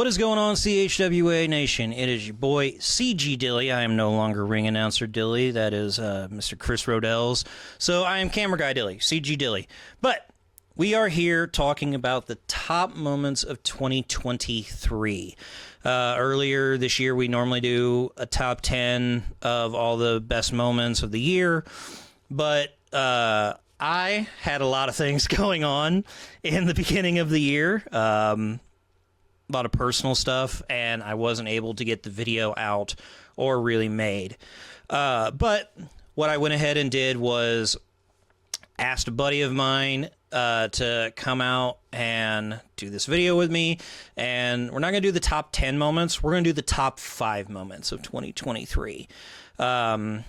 What is going on, CHWA Nation? It is your boy, CG Dilly. I am no longer ring announcer Dilly. That is Mr. Chris Rodells. So I am camera guy Dilly, CG Dilly. But we are here talking about the top moments of 2023. Earlier this year, we normally do a top 10 of all the best moments of the year. But I had a lot of things going on in the beginning of the year. A lot of personal stuff, and I wasn't able to get the video out or really made. But what I went ahead and did was asked a buddy of mine to come out and do this video with me, and we're not going to do the top 10 moments. We're going to do the top 5 moments of 2023. There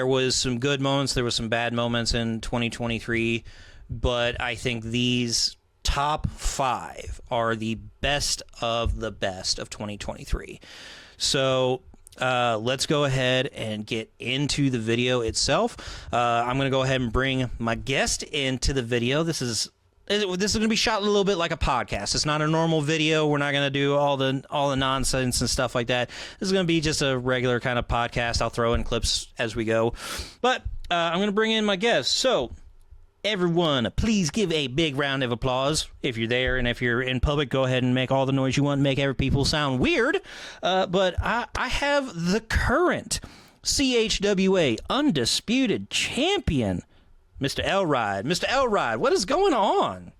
was some good moments. There was some bad moments in 2023, but I think these top 5 are the best of the best of 2023. So let's go ahead and get into the video itself. I'm going to go ahead and bring my guest into the video. This is going to be shot a little bit like a podcast. It's not a normal video. We're not going to do all the nonsense and stuff like that. This is going to be just a regular kind of podcast. I'll throw in clips as we go. But I'm going to bring in my guest. So everyone, please give a big round of applause if you're there, and if you're in public, go ahead and make all the noise you want, make every people sound weird. But I have the current CHWA undisputed champion, Mr. Elride. Mr. Elride, what is going on?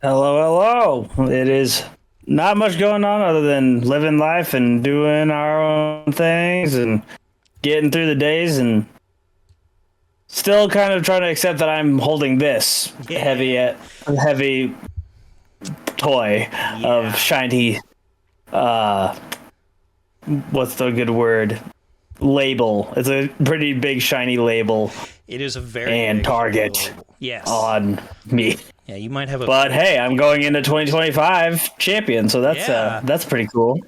Hello. It is not much going on other than living life and doing our own things and getting through the days, and still kind of trying to accept that I'm holding this heavy toy of shiny, what's the good word? Label. It's a pretty big shiny label. It is a very and big target yes. on me. Yeah, you might have a. But hey, I'm going into 2025 champion, so that's pretty cool.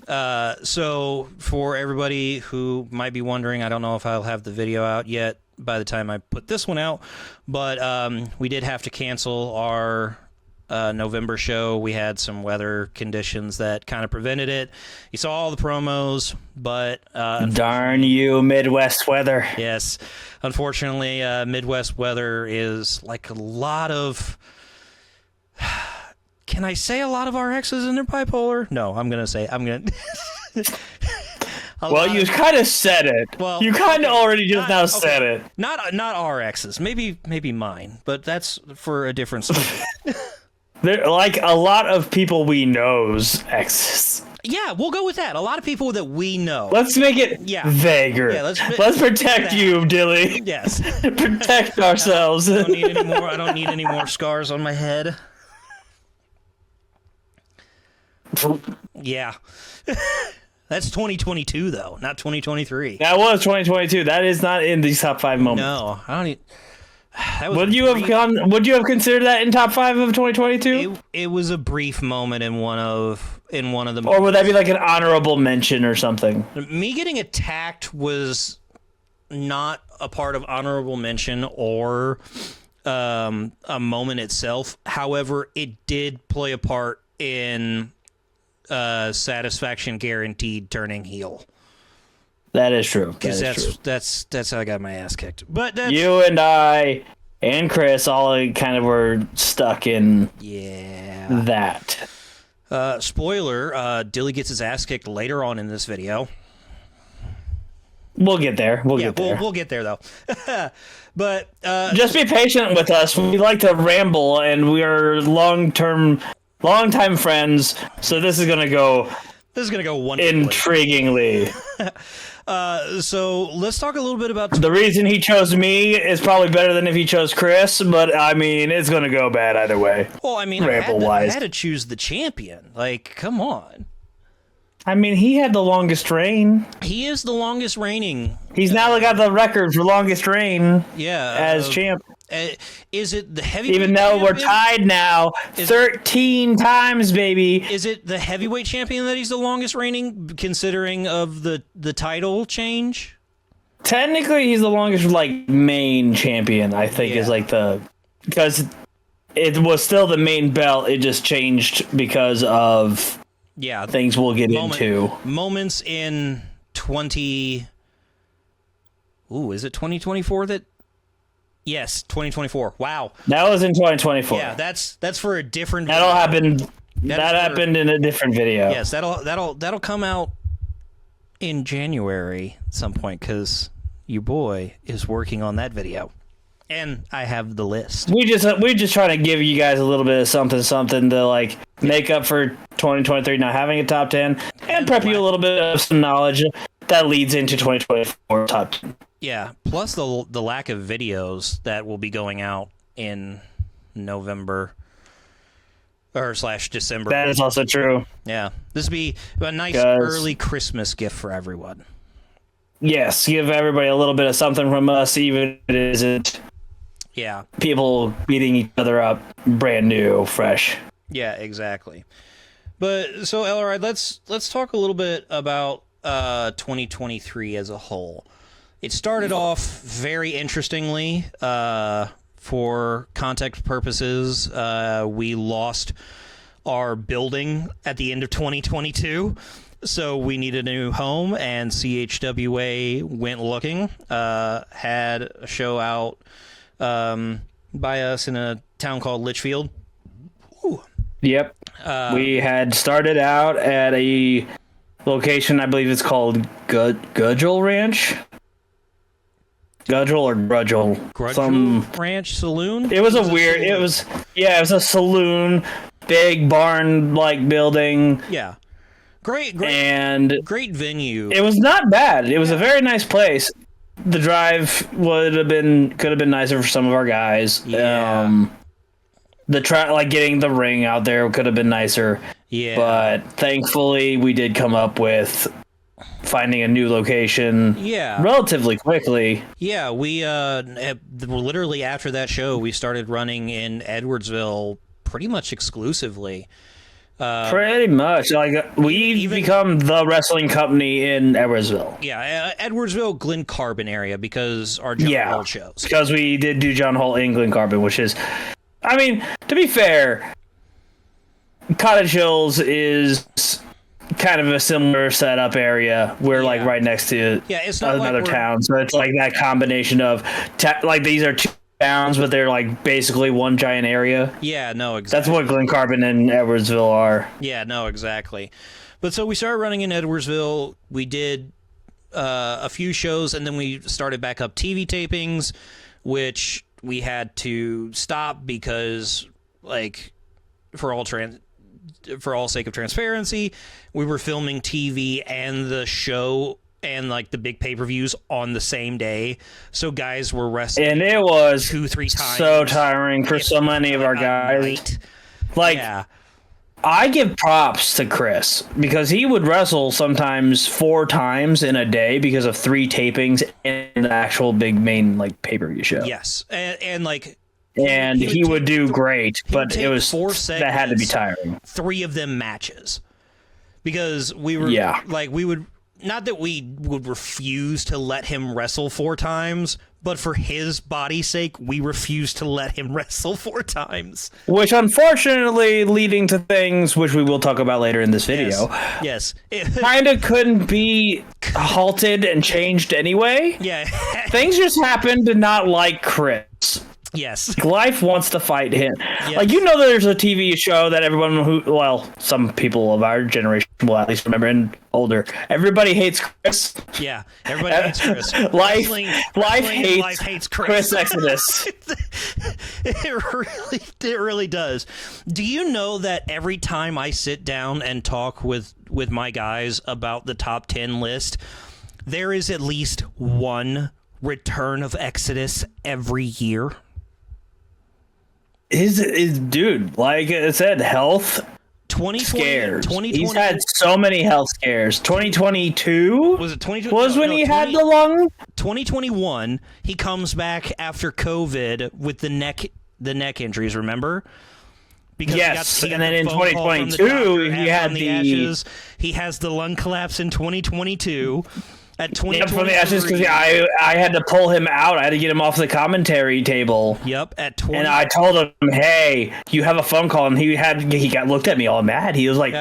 So for everybody who might be wondering, I don't know if I'll have the video out yet by the time I put this one out, but we did have to cancel our November show. We had some weather conditions that kind of prevented it. You saw all the promos, but darn you, Midwest weather. Yes, unfortunately, Midwest weather is like a lot of. Can I say a lot of RXs in their bipolar? No, I'm gonna. Well, you kind of said it. Well, you kind of already just now said it. Not RXs. Maybe mine, but that's for a different story. They're like a lot of people we know's exes. Yeah, we'll go with that. A lot of people that we know. Let's make it vaguer. Yeah, let's protect you, Dilly. Yes. Protect ourselves. I don't need any more scars on my head. Yeah. That's 2022, though, not 2023. That was 2022. That is not in these top 5 moments. No, I don't need. Would you have considered that in top 5 of 2022? It was a brief moment in one of the. Or would that be like an honorable mention or something? Me getting attacked was not a part of honorable mention or a moment itself. However, it did play a part in satisfaction guaranteed turning heel. That is true. Because that's how I got my ass kicked. But you and I and Chris all kind of were stuck in that. Spoiler, Dilly gets his ass kicked later on in this video. We'll get there. We'll get there, though. But just be patient with us. We like to ramble, and we are longtime friends, so this is gonna go wonderfully. Intriguingly. So let's talk a little bit about the reason he chose me is probably better than if he chose Chris, but I mean it's gonna go bad either way. Well, I mean, I had to choose the champion. Like, come on. I mean, he had the longest reign. He is the longest reigning. He's now got the record for longest reign. Yeah, as champ. Is it the heavyweight? Even though we're tied now, 13 times, baby. Is it the heavyweight champion that he's the longest reigning, considering of the title change? Technically, he's the longest main champion. I think is because it was still the main belt. It just changed because of Yeah. things we'll get into. Moments in 20... Ooh, is it 2024 that... Yes, 2024. Wow. That was in 2024. Yeah, that's for a different That'll video. happen. That happened in a different video. Yes, that'll come out in January at some point, because your boy is working on that video. And I have the list. We're just trying to give you guys a little bit of something to like make up for 2023 not having a top 10 and prep you a little bit of some knowledge that leads into 2024 top 10. Yeah, plus the lack of videos that will be going out in November or / December. That is also true. Yeah, this would be a nice early Christmas gift for everyone. Yes, give everybody a little bit of something from us, even if it isn't people beating each other up brand new, fresh. Yeah, exactly. But so, Elrod, let's talk a little bit about 2023 as a whole. It started off very interestingly. For context purposes, we lost our building at the end of 2022. So we needed a new home, and CHWA went looking. Had a show out by us in a town called Litchfield. Ooh. Yep. We had started out at a location, I believe it's called Gudgel Ranch. Gudgel or Grudgel? Ranch Saloon? It was it was a saloon, big barn-like building. Yeah. Great venue. It was not bad. It was a very nice place. The drive could have been nicer for some of our guys. Yeah. Getting the ring out there could have been nicer. Yeah. But thankfully we did come up with finding a new location relatively quickly. Yeah, we literally after that show we started running in Edwardsville pretty much exclusively. Pretty much. Like we've become the wrestling company in Edwardsville. Yeah, Edwardsville, Glen Carbon area, because our John Holt shows. Because we did do John Holt in Glen Carbon, which is, I mean, to be fair, Cottage Hills is kind of a similar setup area. We're like right next to it's not another town, so it's like that combination of like these are two towns, but they're like basically one giant area. Yeah, no, exactly. That's what Glen Carbon and Edwardsville are. Yeah, no, exactly. But so we started running in Edwardsville. We did a few shows, and then we started back up TV tapings, which we had to stop because, like, for all sake of transparency, we were filming TV and the show and like the big pay-per-views on the same day, so guys were wrestling, and it was 2-3 times. So tiring for so many of our guys. Night. Like, I give props to Chris because he would wrestle sometimes 4 times in a day because of 3 tapings and the actual big main like pay-per-view show. Yes, and like. And he would do great, but it was 4 segments, that had to be tiring. 3 of them matches, because we were like we would. Not that we would refuse to let him wrestle 4 times, but for his body's sake, we refused to let him wrestle 4 times. Which, unfortunately, leading to things which we will talk about later in this video. Yes. Kind of couldn't be halted and changed anyway. Yeah. Things just happened to not like Chris. Yes. Life wants to fight him. Yes. Like, there's a TV show that some people of our generation will at least remember, and older. Everybody hates Chris. Yeah, everybody hates Chris. Life hates Chris Exodus. It really does. Do you know that every time I sit down and talk with my guys about the top 10 list, there is at least one return of Exodus every year? Dude, like I said, health 2020 scares. He's had so many health scares. 2022 was it 2020? Was when he had the lung. 2021, he comes back after COVID with the neck injuries. Remember? Because yes, he got and then in phone call 2022 he had the ashes. He has the lung collapse in 2022. At 2023, from the ashes, because I had to pull him out. I had to get him off the commentary table. Yep, and I told him, "Hey, you have a phone call," and he looked at me all mad. He was like,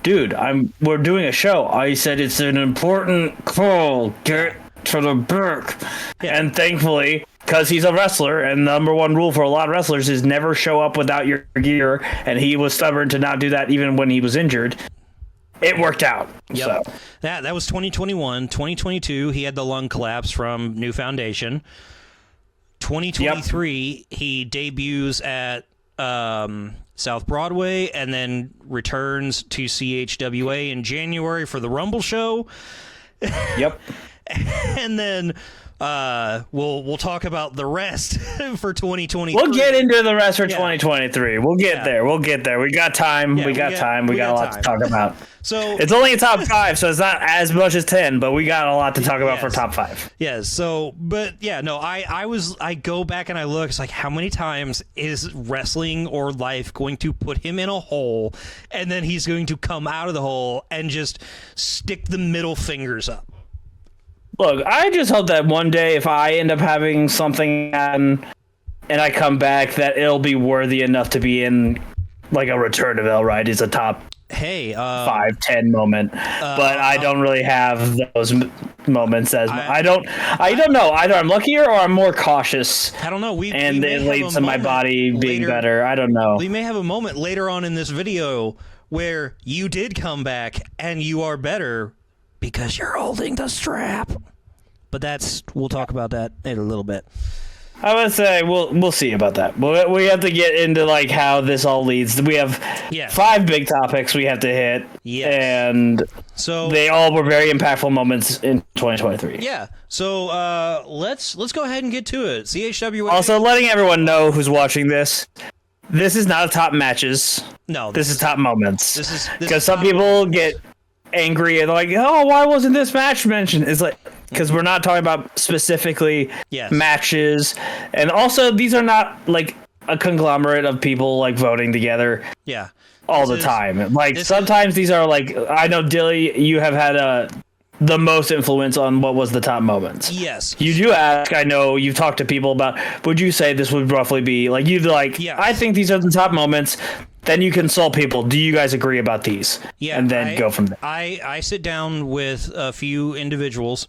dude, we're doing a show. I said it's an important call. Get to the back. Yeah. And thankfully, because he's a wrestler, and the number one rule for a lot of wrestlers is never show up without your gear, and he was stubborn to not do that even when he was injured. It worked out. Yep. So. That was 2021. 2022, he had the lung collapse from New Foundation. 2023, he debuts at South Broadway and then returns to CHWA in January for the Rumble show. Yep. And then we'll talk about the rest for 2023. We'll get into the rest for 2023. We'll get there. We'll get there. We got time. Yeah, we got time. We got a lot to talk about. So it's only a top 5, so it's not as much as 10, but we got a lot to talk about for top 5. Yes. So, but yeah, no, I go back and I look. It's like, how many times is wrestling or life going to put him in a hole, and then he's going to come out of the hole and just stick the middle fingers up? Look, I just hope that one day if I end up having something happen and I come back, that it'll be worthy enough to be in like a Return of El Right is a top 5-10 moment. But I don't really have those moments as I don't know. Either I'm luckier or I'm more cautious. I don't know. And it leads to my body being better. I don't know. We may have a moment later on in this video where you did come back and you are better because you're holding the strap. But we'll talk about that in a little bit. I would say we'll see about that. We have to get into like how this all leads. We have 5 big topics we have to hit, and so they all were very impactful moments in 2023. Yeah. So let's go ahead and get to it. CHWA. Also, letting everyone know who's watching this. This is not a top matches. No, this is top moments. This is because some people get angry and like, oh, why wasn't this match mentioned? It's like because we're not talking about specifically matches, and also these are not like a conglomerate of people like voting together. Yeah, all the time. Like sometimes these are like I know Dilly, you have had the most influence on what was the top moments. Yes, you do ask. I know you've talked to people about. Would you say this would roughly be like you'd like? Yeah, I think these are the top moments. Then you consult people. Do you guys agree about these? Yeah, and then go from there. I sit down with a few individuals,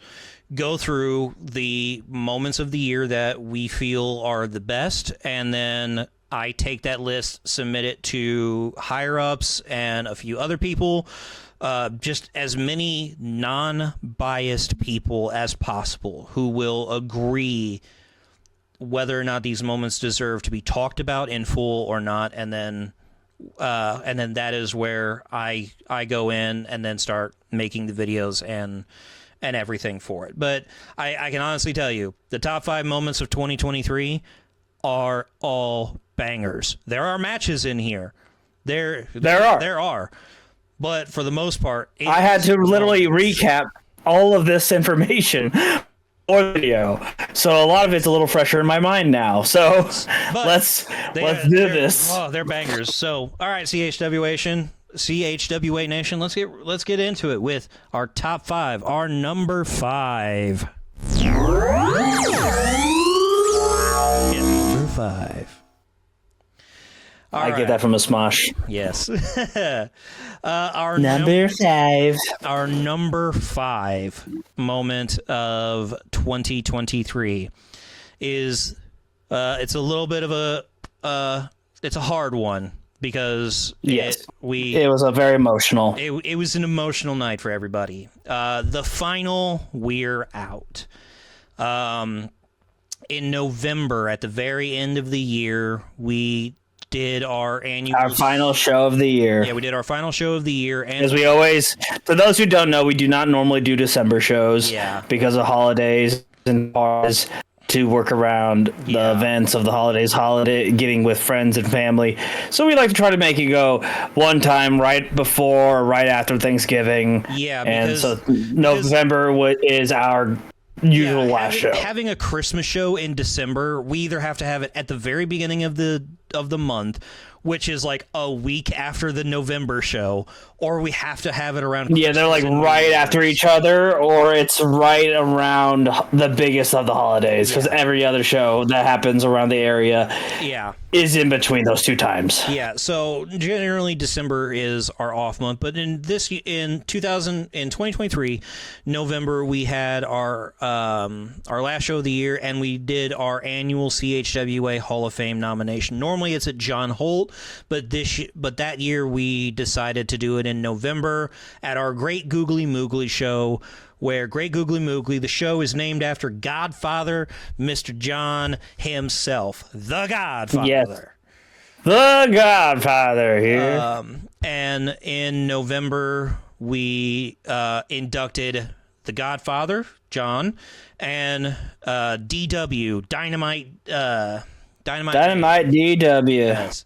go through the moments of the year that we feel are the best, and then I take that list, submit it to higher ups and a few other people, just as many non-biased people as possible who will agree whether or not these moments deserve to be talked about in full or not, and then that is where I go in and then start making the videos and everything for it. But I can honestly tell you, the top 5 moments of 2023 are all bangers. There are matches in here. There are. But for the most part, I had to literally recap all of this information or video, so a lot of it's a little fresher in my mind now. So let's do this. Oh, they're bangers. So all right, CHWA Nation, let's get into it with our top 5. Our number 5. Number 5. I get that from a Smosh. Yes. Our number 5. Our number 5 moment of 2023 is it's a little bit of it's a hard one because it was a very emotional. It was an emotional night for everybody. The final We're Out. In November, at the very end of the year, we did our final show of the year. Yeah, we did our final show of the year. And as we always, for those who don't know, we do not normally do December shows because of holidays and bars to work around the events of the holidays, getting with friends and family. So we like to try to make it go one time right before or right after Thanksgiving. Yeah, and so November is our usual last show. Having a Christmas show in December, we either have to have it at the very beginning of the month, which is like a week after the November show, or we have to have it around. Yeah, they're like Christmas and right New after Year's. each other, or it's right around the biggest of the holidays, because Yeah. every other show that happens around the area Yeah. is in between those two times. Yeah, so generally December is our off month, but in 2023 November we had our last show of the year, and we did our annual CHWA Hall of Fame nomination. Normally it's at John Holt, but that year we decided to do it in November at our Great Googly Moogly show, where Great Googly Moogly, the show is named after Godfather, Mr. John himself, the Godfather. Yes. The Godfather here. And in November, we inducted the Godfather, John, and DW, Dynamite Dynamite DW. Yes.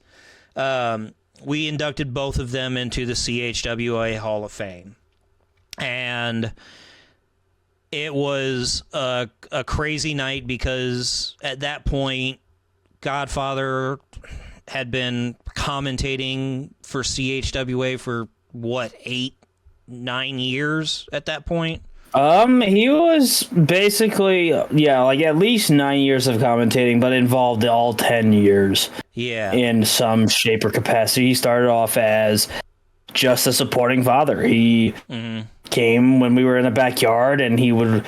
We inducted both of them into the CHWA Hall of Fame. And it was a crazy night, because at that point, Godfather had been commentating for CHWA for what, 8-9 years at that point. He was basically, like at least 9 years of commentating, but involved all 10 years. Yeah. In some shape or capacity. He started off as just a supporting father. He came when we were in the backyard, and he would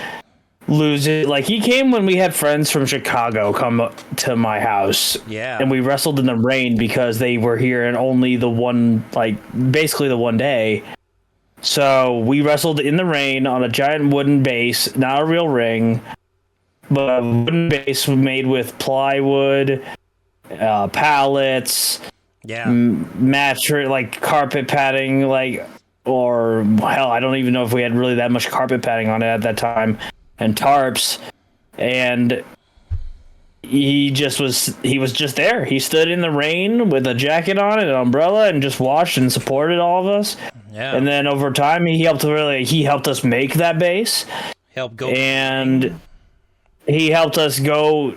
lose it. Like, he came when we had friends from Chicago come to my house. Yeah. And we wrestled in the rain because they were here and only basically the one day. So we wrestled in the rain on a giant wooden base, not a real ring, but a wooden base made with plywood, pallets, mattress, like carpet padding, or hell, I don't even know if we had really that much carpet padding on it at that time, and tarps. And he was just there. He stood in the rain with a jacket on and an umbrella, and just watched and supported all of us. Yeah. And then over time, he helped us make that base. And he helped us go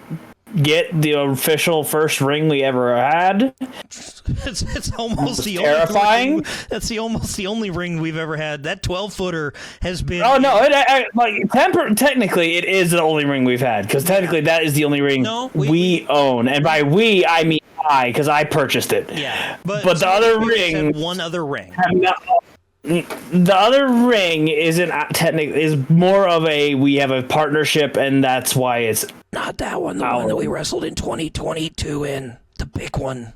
get the official first ring we ever had. It's almost the terrifying. only ring. That's almost the only ring we've ever had. That 12-footer has been. Oh no! Technically, it is the only ring we've had, because technically that is the only ring we own, and by we I mean I, because I purchased it. Yeah, but the other ring, one other ring. The other ring isn't technically, is more of we have a partnership, and that's why it's not that one. The one that we wrestled in 2022 in, the big one.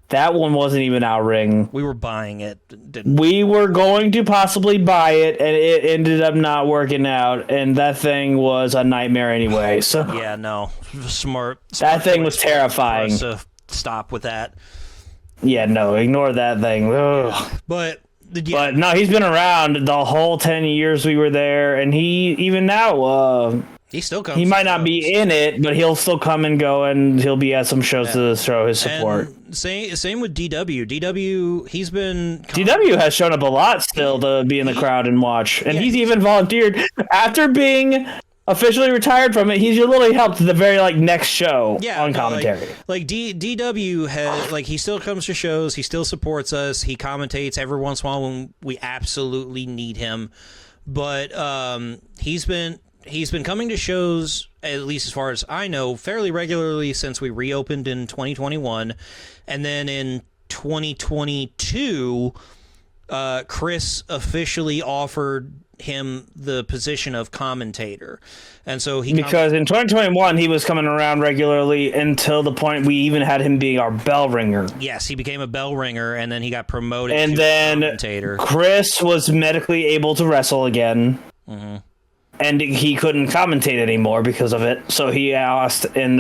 That one wasn't even our ring. We were buying it. We were going to possibly buy it, and it ended up not working out, and that thing was a nightmare anyway. So yeah, no, smart that thing was terrifying. To stop with that. Yeah, no, ignore that thing. Ugh. But no, he's been around the whole 10 years we were there, and he even now he still comes. He might not be in it, but he'll still come and go, and he'll be at some shows to show his support. And same with DW. DW, he's been... DW has shown up a lot still to be in the crowd and watch. And he's even volunteered. After being officially retired from it, he's literally helped the very next show on commentary. DW has, he still comes to shows. He still supports us. He commentates every once in a while when we absolutely need him. But he's been coming to shows, at least as far as I know, fairly regularly since we reopened in 2021. And then in 2022, Chris officially offered him the position of commentator. And so because in 2021, he was coming around regularly until the point we even had him being our bell ringer. Yes, he became a bell ringer, and then he got promoted to commentator. Chris was medically able to wrestle again. Mm-hmm. And he couldn't commentate anymore because of it. So he asked, and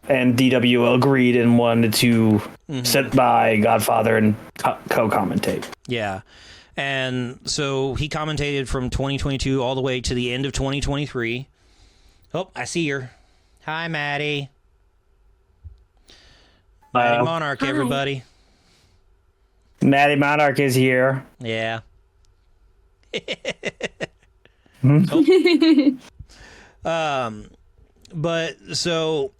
DW agreed and wanted to sit by Godfather and co-commentate. Yeah. And so he commentated from 2022 all the way to the end of 2023. Oh, I see her. Hi, Maddie. Maddie Monarch, hi. Everybody. Maddie Monarch is here. Yeah. But so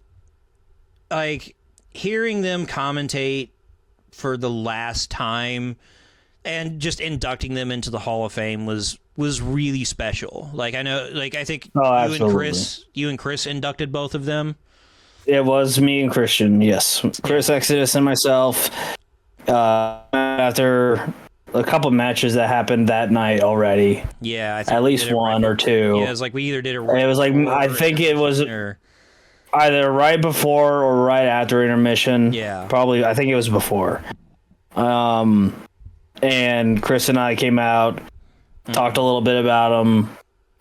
hearing them commentate for the last time and just inducting them into the Hall of Fame was really special. Like, I know, like, I think you and Chris inducted both of them. It was me and Christian, yes. Chris Exodus and myself. After a couple matches that happened that night already. Yeah, I think at least one or two. Yeah, it was like we either did it right. It was like I think it was either right before or right after intermission. Yeah, probably. I think it was before. And Chris and I came out, talked a little bit about them,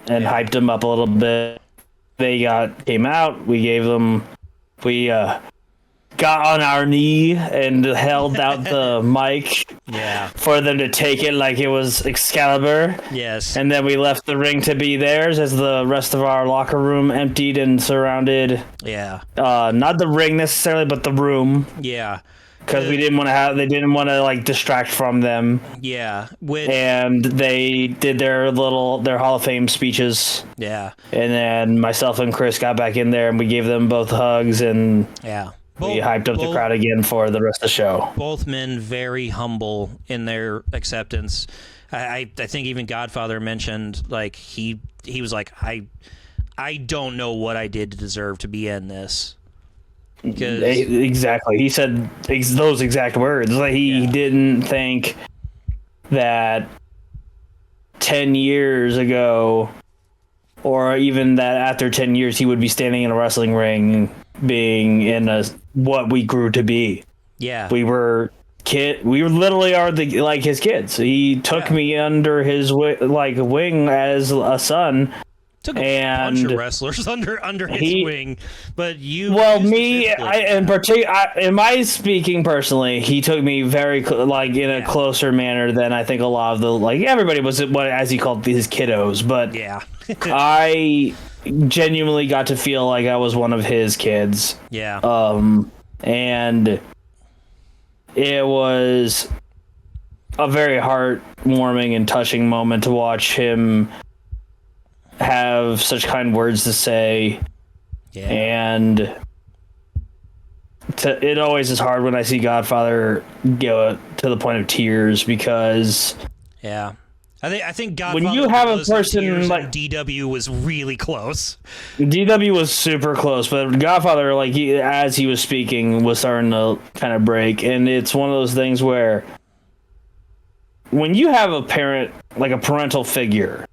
and hyped them up a little bit. They came out. We gave them. We got on our knee and held out the mic for them to take it like it was Excalibur. Yes. And then we left the ring to be theirs as the rest of our locker room emptied and surrounded. Yeah. Not the ring necessarily, but the room. Yeah. Because they didn't want to like distract from them. Yeah. And they did their Hall of Fame speeches. Yeah. And then myself and Chris got back in there and we gave them both hugs and we hyped up the crowd again for the rest of the show. Both men very humble in their acceptance. I think even Godfather mentioned like he was like I don't know what I did to deserve to be in this. Exactly. He said those exact words. Like he didn't think that 10 years ago or even that after 10 years he would be standing in a wrestling ring being in what we grew to be. Yeah. We literally are like his kids. He took me under his wing as a son. Took a bunch of wrestlers under his wing, but in my speaking personally, he took me very in a closer manner than I think a lot of the everybody was as he called his kiddos, but I genuinely got to feel like I was one of his kids. Yeah. And it was a very heartwarming and touching moment to watch him have such kind words to say. Yeah. And it always is hard when I see Godfather go to the point of tears because I think Godfather, when you have a person like DW was really close. DW was super close, but Godfather, as he was speaking, was starting to kind of break. And it's one of those things where when you have a parent, like a parental figure,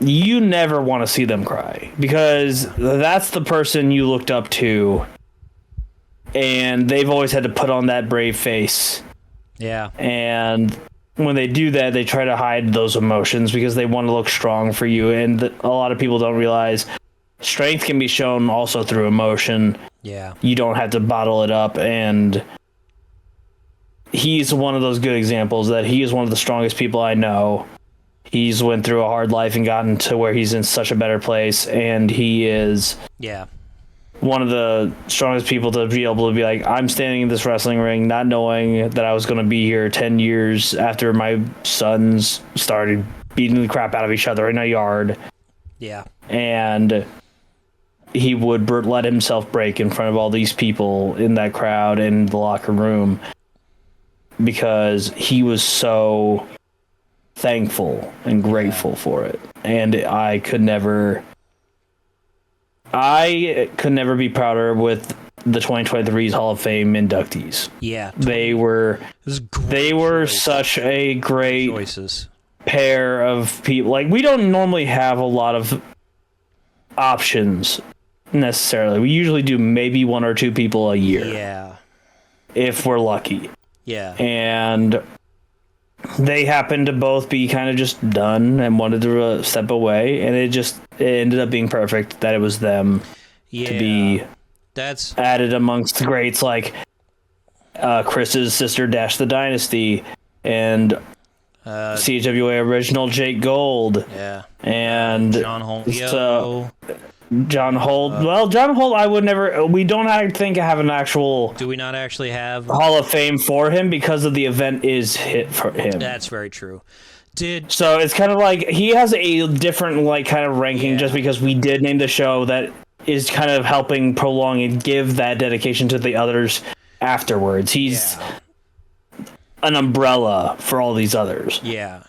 you never want to see them cry because that's the person you looked up to. And they've always had to put on that brave face. Yeah. And when they do that, they try to hide those emotions because they want to look strong for you. And a lot of people don't realize strength can be shown also through emotion. Yeah. You don't have to bottle it up. And he's one of those good examples that he is one of the strongest people I know. He's went through a hard life and gotten to where he's in such a better place. And he is one of the strongest people to be able to be like, I'm standing in this wrestling ring not knowing that I was going to be here 10 years after my sons started beating the crap out of each other in a yard. Yeah. And he would let himself break in front of all these people in that crowd in the locker room because he was so thankful and grateful for it. And I could never be prouder with the 2023's Hall of Fame inductees. Yeah. They were such a great pair of people. Like, we don't normally have a lot of options necessarily. We usually do maybe one or two people a year. Yeah. If we're lucky. Yeah. And they happened to both be kind of just done and wanted to step away, and it ended up being perfect that it was them to be added amongst the greats like Chris's sister Dash the Dynasty and CHWA original Jake Gold. Yeah. And John Holt. John Holt. John Holt, we don't, I think, have an actual... Do we not actually have... Hall of Fame for him because of the event is hit for him. That's very true. So it's kind of like, he has a different, kind of ranking just because we did name the show that is kind of helping prolong and give that dedication to the others afterwards. He's an umbrella for all these others. Yeah.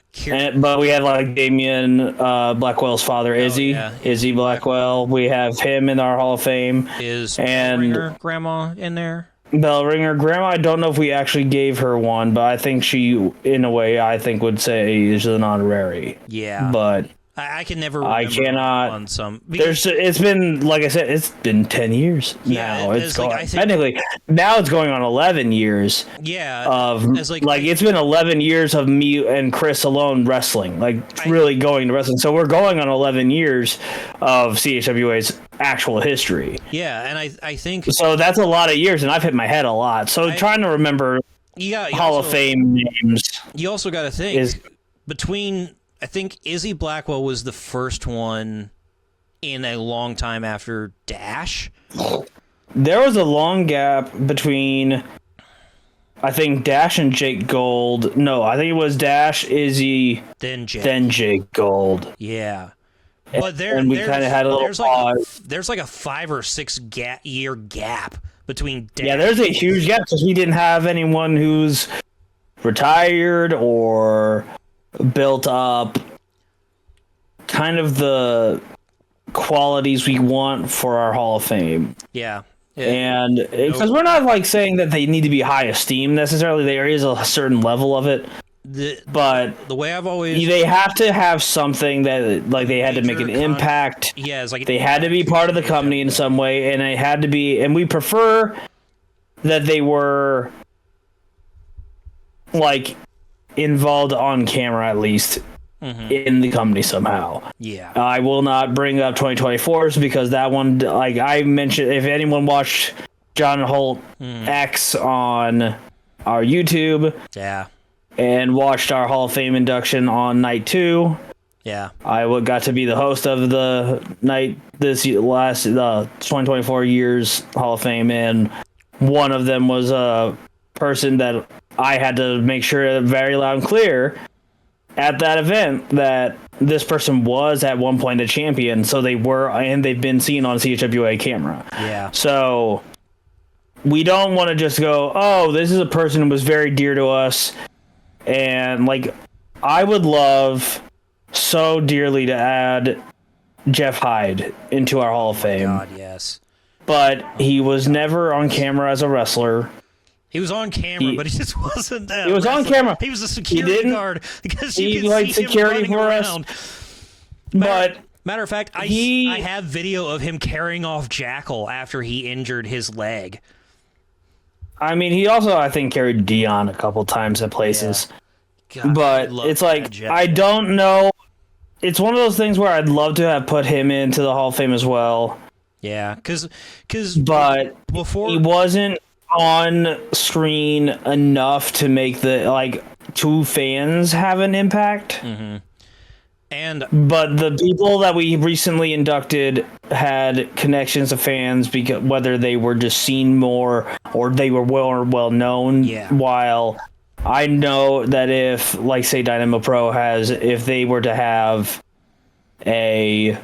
But we have like Damien Blackwell's father, Izzy. Izzy Blackwell. We have him in our Hall of Fame. Is and grandma in there? Bell Ringer grandma, I don't know if we actually gave her one, but I think she, in a way, I think would say is an honorary. Yeah. But I can never remember I cannot. on some. It's been, like I said, it's been 10 years now. It's going, technically, now it's going on 11 years. Yeah. Of it's been 11 years of me and Chris alone wrestling, really going to wrestling. So we're going on 11 years of CHWA's actual history. Yeah, and I think so. That's a lot of years, and I've hit my head a lot. So trying to remember Hall of Fame names. You also got to think between. I think Izzy Blackwell was the first one in a long time after Dash. There was a long gap between, I think, Dash and Jake Gold. No, I think it was Dash, Izzy, then Jake Gold. Yeah. But we kind of had a little pause. There's like a 5 or 6 year gap between Dash. Yeah, there's a huge gap because we didn't have anyone who's retired or built up kind of the qualities we want for our Hall of Fame. Yeah. And because we're not saying that they need to be high esteem necessarily, there is a certain level of it. But the way I've always, they have to have something that they had to make an impact. Yeah, it's they had to be part of the company in some way, and it had to be, and we prefer that they were involved on camera at least in the company somehow. Yeah. I will not bring up 2024s because that one, I mentioned, if anyone watched John Holt X on our YouTube, and watched our Hall of Fame induction on night 2, I got to be the host of the night this last 2024 year's Hall of Fame, and one of them was a person that I had to make sure very loud and clear at that event that this person was at one point a champion. So they were, and they've been seen on CHWA camera. Yeah. So we don't want to just go, oh, this is a person who was very dear to us. And I would love so dearly to add Jeff Hyde into our Hall of Fame. God, yes. But he was never on camera as a wrestler. He was on camera, but he just wasn't that. He was on camera. He was a security guard because you could see security him running around. Matter of fact, I have video of him carrying off Jackal after he injured his leg. I mean, he also, I think, carried Dion a couple times at places. Yeah. God, but it's I don't know. It's one of those things where I'd love to have put him into the Hall of Fame as well. Yeah, because before he wasn't on screen enough to make the two fans have an impact. But the people that we recently inducted had connections to fans because whether they were just seen more or they were well known. While I know that if say Dynamo Pro if they were to have a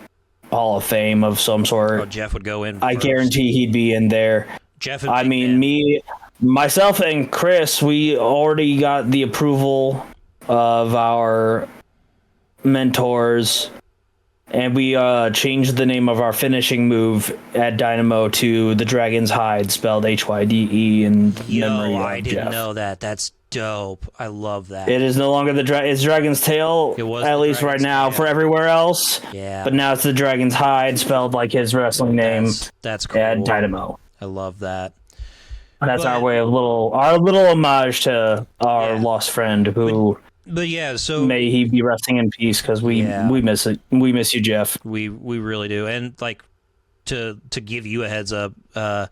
Hall of Fame of some sort, Jeff would go in. I guarantee he'd be in there. Jeff, myself and Chris, we already got the approval of our mentors, and we changed the name of our finishing move at Dynamo to the Dragon's Hide, spelled HYDE, in memory of I didn't Jeff. know that. That's dope. I love that. It is no longer it's Dragon's Tail, at least right now, for everywhere else. Yeah. But now it's the Dragon's Hide, spelled like his wrestling name. That's cool. At Dynamo. I love that. That's our way of our little homage to our lost friend who. But yeah, so may he be resting in peace because we miss it. We miss you, Jeff. We really do. And to give you a heads up, I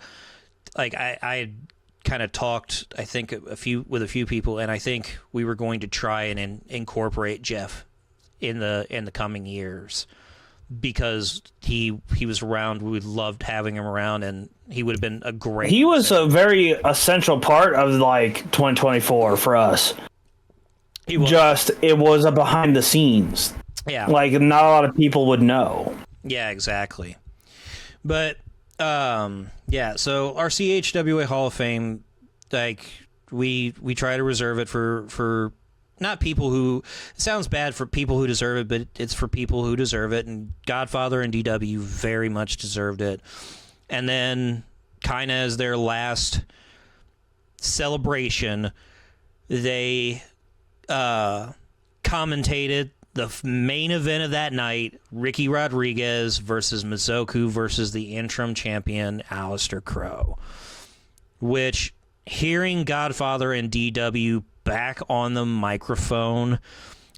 kind of talked, I think with a few people, and I think we were going to try and incorporate Jeff in the coming years. Because he was around, we loved having him around, and he would have been a great. He was a very essential part of 2024 for us. He was. It was a behind the scenes. Yeah, not a lot of people would know. Yeah, exactly. But yeah, so our CHWA Hall of Fame, like we try to reserve it for not people who, it sounds bad for people who deserve it, but it's for people who deserve it, and Godfather and DW very much deserved it. And then kind of as their last celebration, they commentated the main event of that night, Ricky Rodriguez versus Mizoku versus the interim champion Aleister Crow, which, hearing Godfather and DW back on the microphone,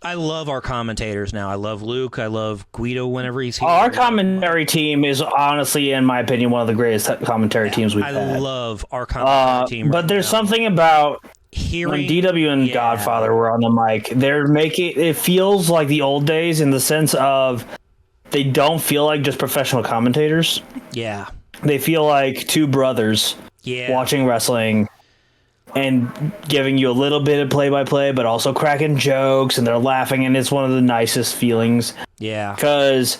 I love our commentators now. I love Luke. I love Guido whenever he's here. Our commentary team is honestly, in my opinion, one of the greatest commentary teams we've had. I love our commentary team. But there's something about hearing when DW and Godfather were on the mic, they're making it feels like the old days in the sense of they don't feel like just professional commentators. Yeah. They feel like two brothers watching wrestling and giving you a little bit of play-by-play, but also cracking jokes, and they're laughing, and it's one of the nicest feelings. Yeah. Because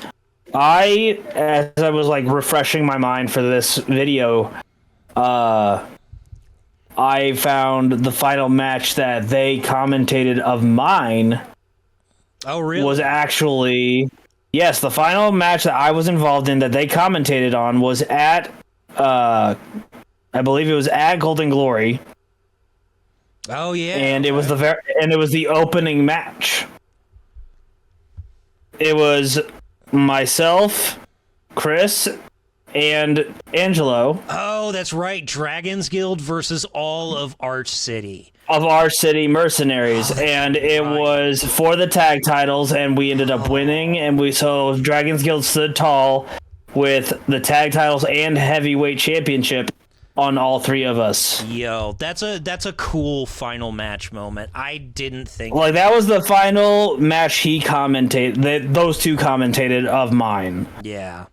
as I was like refreshing my mind for this video, I found the final match that they commentated of mine. Oh, really? Was actually, yes, the final match that I was involved in that they commentated on was at, I believe it was at Golden Glory. Oh yeah. And it was the opening match. It was myself, Chris, and Angelo. Oh, that's right. Dragons Guild versus all of Arch City. Of our city mercenaries, and it was for the tag titles, and we ended up winning, and so Dragons Guild stood tall with the tag titles and heavyweight championship on all three of us. Yo, that's a cool final match moment. I didn't think like that was the final match he commentated, that those two commentated of mine. Yeah.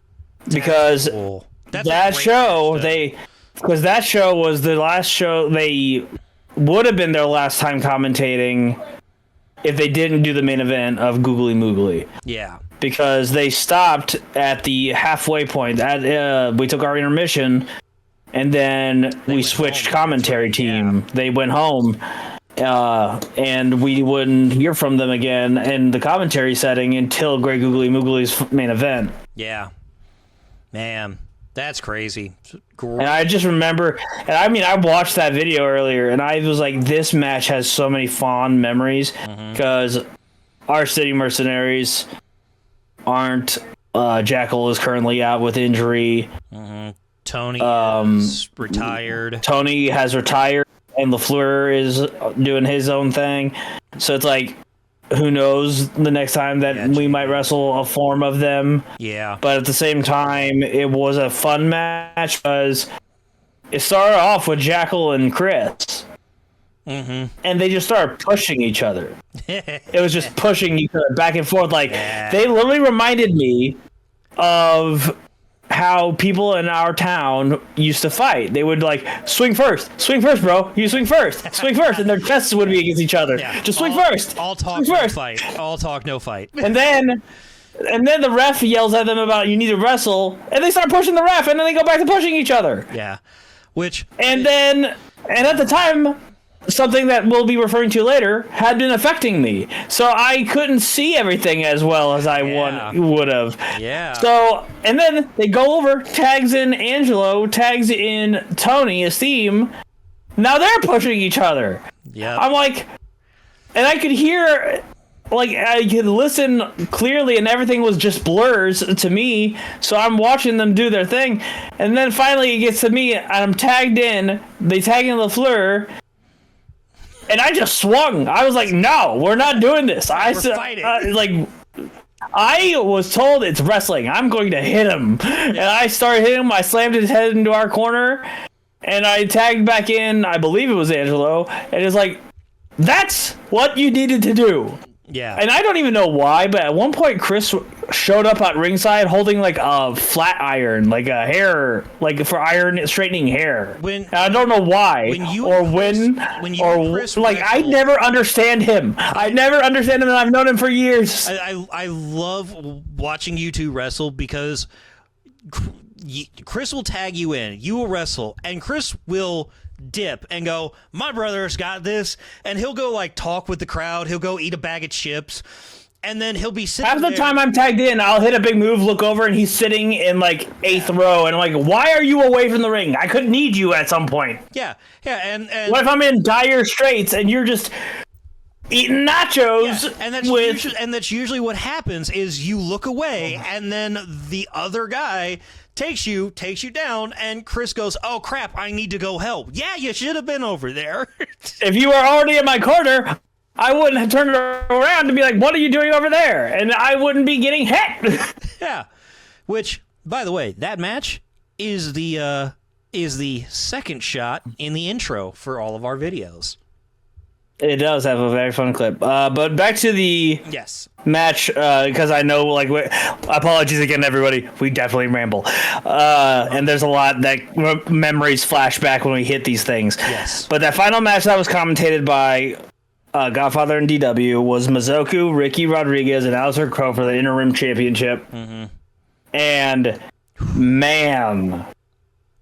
Because cool. that show that show was the last show they would have been their last time commentating if they didn't do the main event of Googly Moogly. Yeah. Because they stopped at the halfway point. We took our intermission, and then we switched commentary team. Yeah. They went home, and we wouldn't hear from them again in the commentary setting until Great Googly Moogly's main event. Yeah. Man, that's crazy. And I just remember, and I mean, I watched that video earlier, and I was like, this match has so many fond memories, because our city mercenaries aren't. Jackal is currently out with injury. Tony is retired. Tony has retired, and LaFleur is doing his own thing. So it's like, who knows the next time that we might wrestle a form of them. Yeah. But at the same time, it was a fun match because it started off with Jackal and Chris. And they just started pushing each other. It was just pushing each other back and forth. Like, they literally reminded me of how people in our town used to fight. They would like swing first, bro. You swing first, and their chests would be against each other. Yeah. Just swing first. All talk, no fight. All talk, no fight. And then the ref yells at them about you need to wrestle, and they start pushing the ref, and then they go back to pushing each other. Yeah, and at the time, something that we'll be referring to later had been affecting me, so I couldn't see everything as well as I would have. Yeah. So, and then they go over, tags in Angelo, tags in Tony, Esteem. Now they're pushing each other. Yeah. I'm like, and I could hear, like, I could listen clearly, and everything was just blurs to me. So I'm watching them do their thing, and then finally it gets to me, and I'm tagged in. They tag in LaFleur. And I just swung. I was like, "No, we're not doing this." I was told it's wrestling. I'm going to hit him, and I started hitting him. I slammed his head into our corner, and I tagged back in. I believe it was Angelo, and it's like, "That's what you needed to do." Yeah. And I don't even know why, but at one point Chris showed up at ringside holding like a flat iron, like a hair, like for straightening hair. And I don't know why I never understand him. I never understand him, and I've known him for years. I love watching you two wrestle because Chris will tag you in. You will wrestle, and Chris will dip and go, my brother's got this, and he'll go like talk with the crowd. He'll go eat a bag of chips, and then he'll be sitting half the there. time I'm tagged in, I'll hit a big move, look over, and he's sitting in like 8th row, and I'm like, why are you away from the ring? I could need you at some point. Yeah, and What if I'm in dire straits and you're just eating nachos? yeah, and that's usually what happens is you look away, and then the other guy takes you down, and Chris goes, oh crap, I need to go help. Yeah, you should have been over there. If you were already in my corner, I wouldn't have turned around to be like, what are you doing over there? And I wouldn't be getting hit. Yeah, which, by the way, that match is the second shot in the intro for all of our videos. It does have a very fun clip. But back to the Yes. match, because I know, like, apologies again, everybody. We definitely ramble. And there's a lot that memories flash back when we hit these things. Yes. But that final match that was commentated by Godfather and DW was Mizoku, Ricky Rodriguez, and Alistair Crow for the interim championship. Mm-hmm. And, man,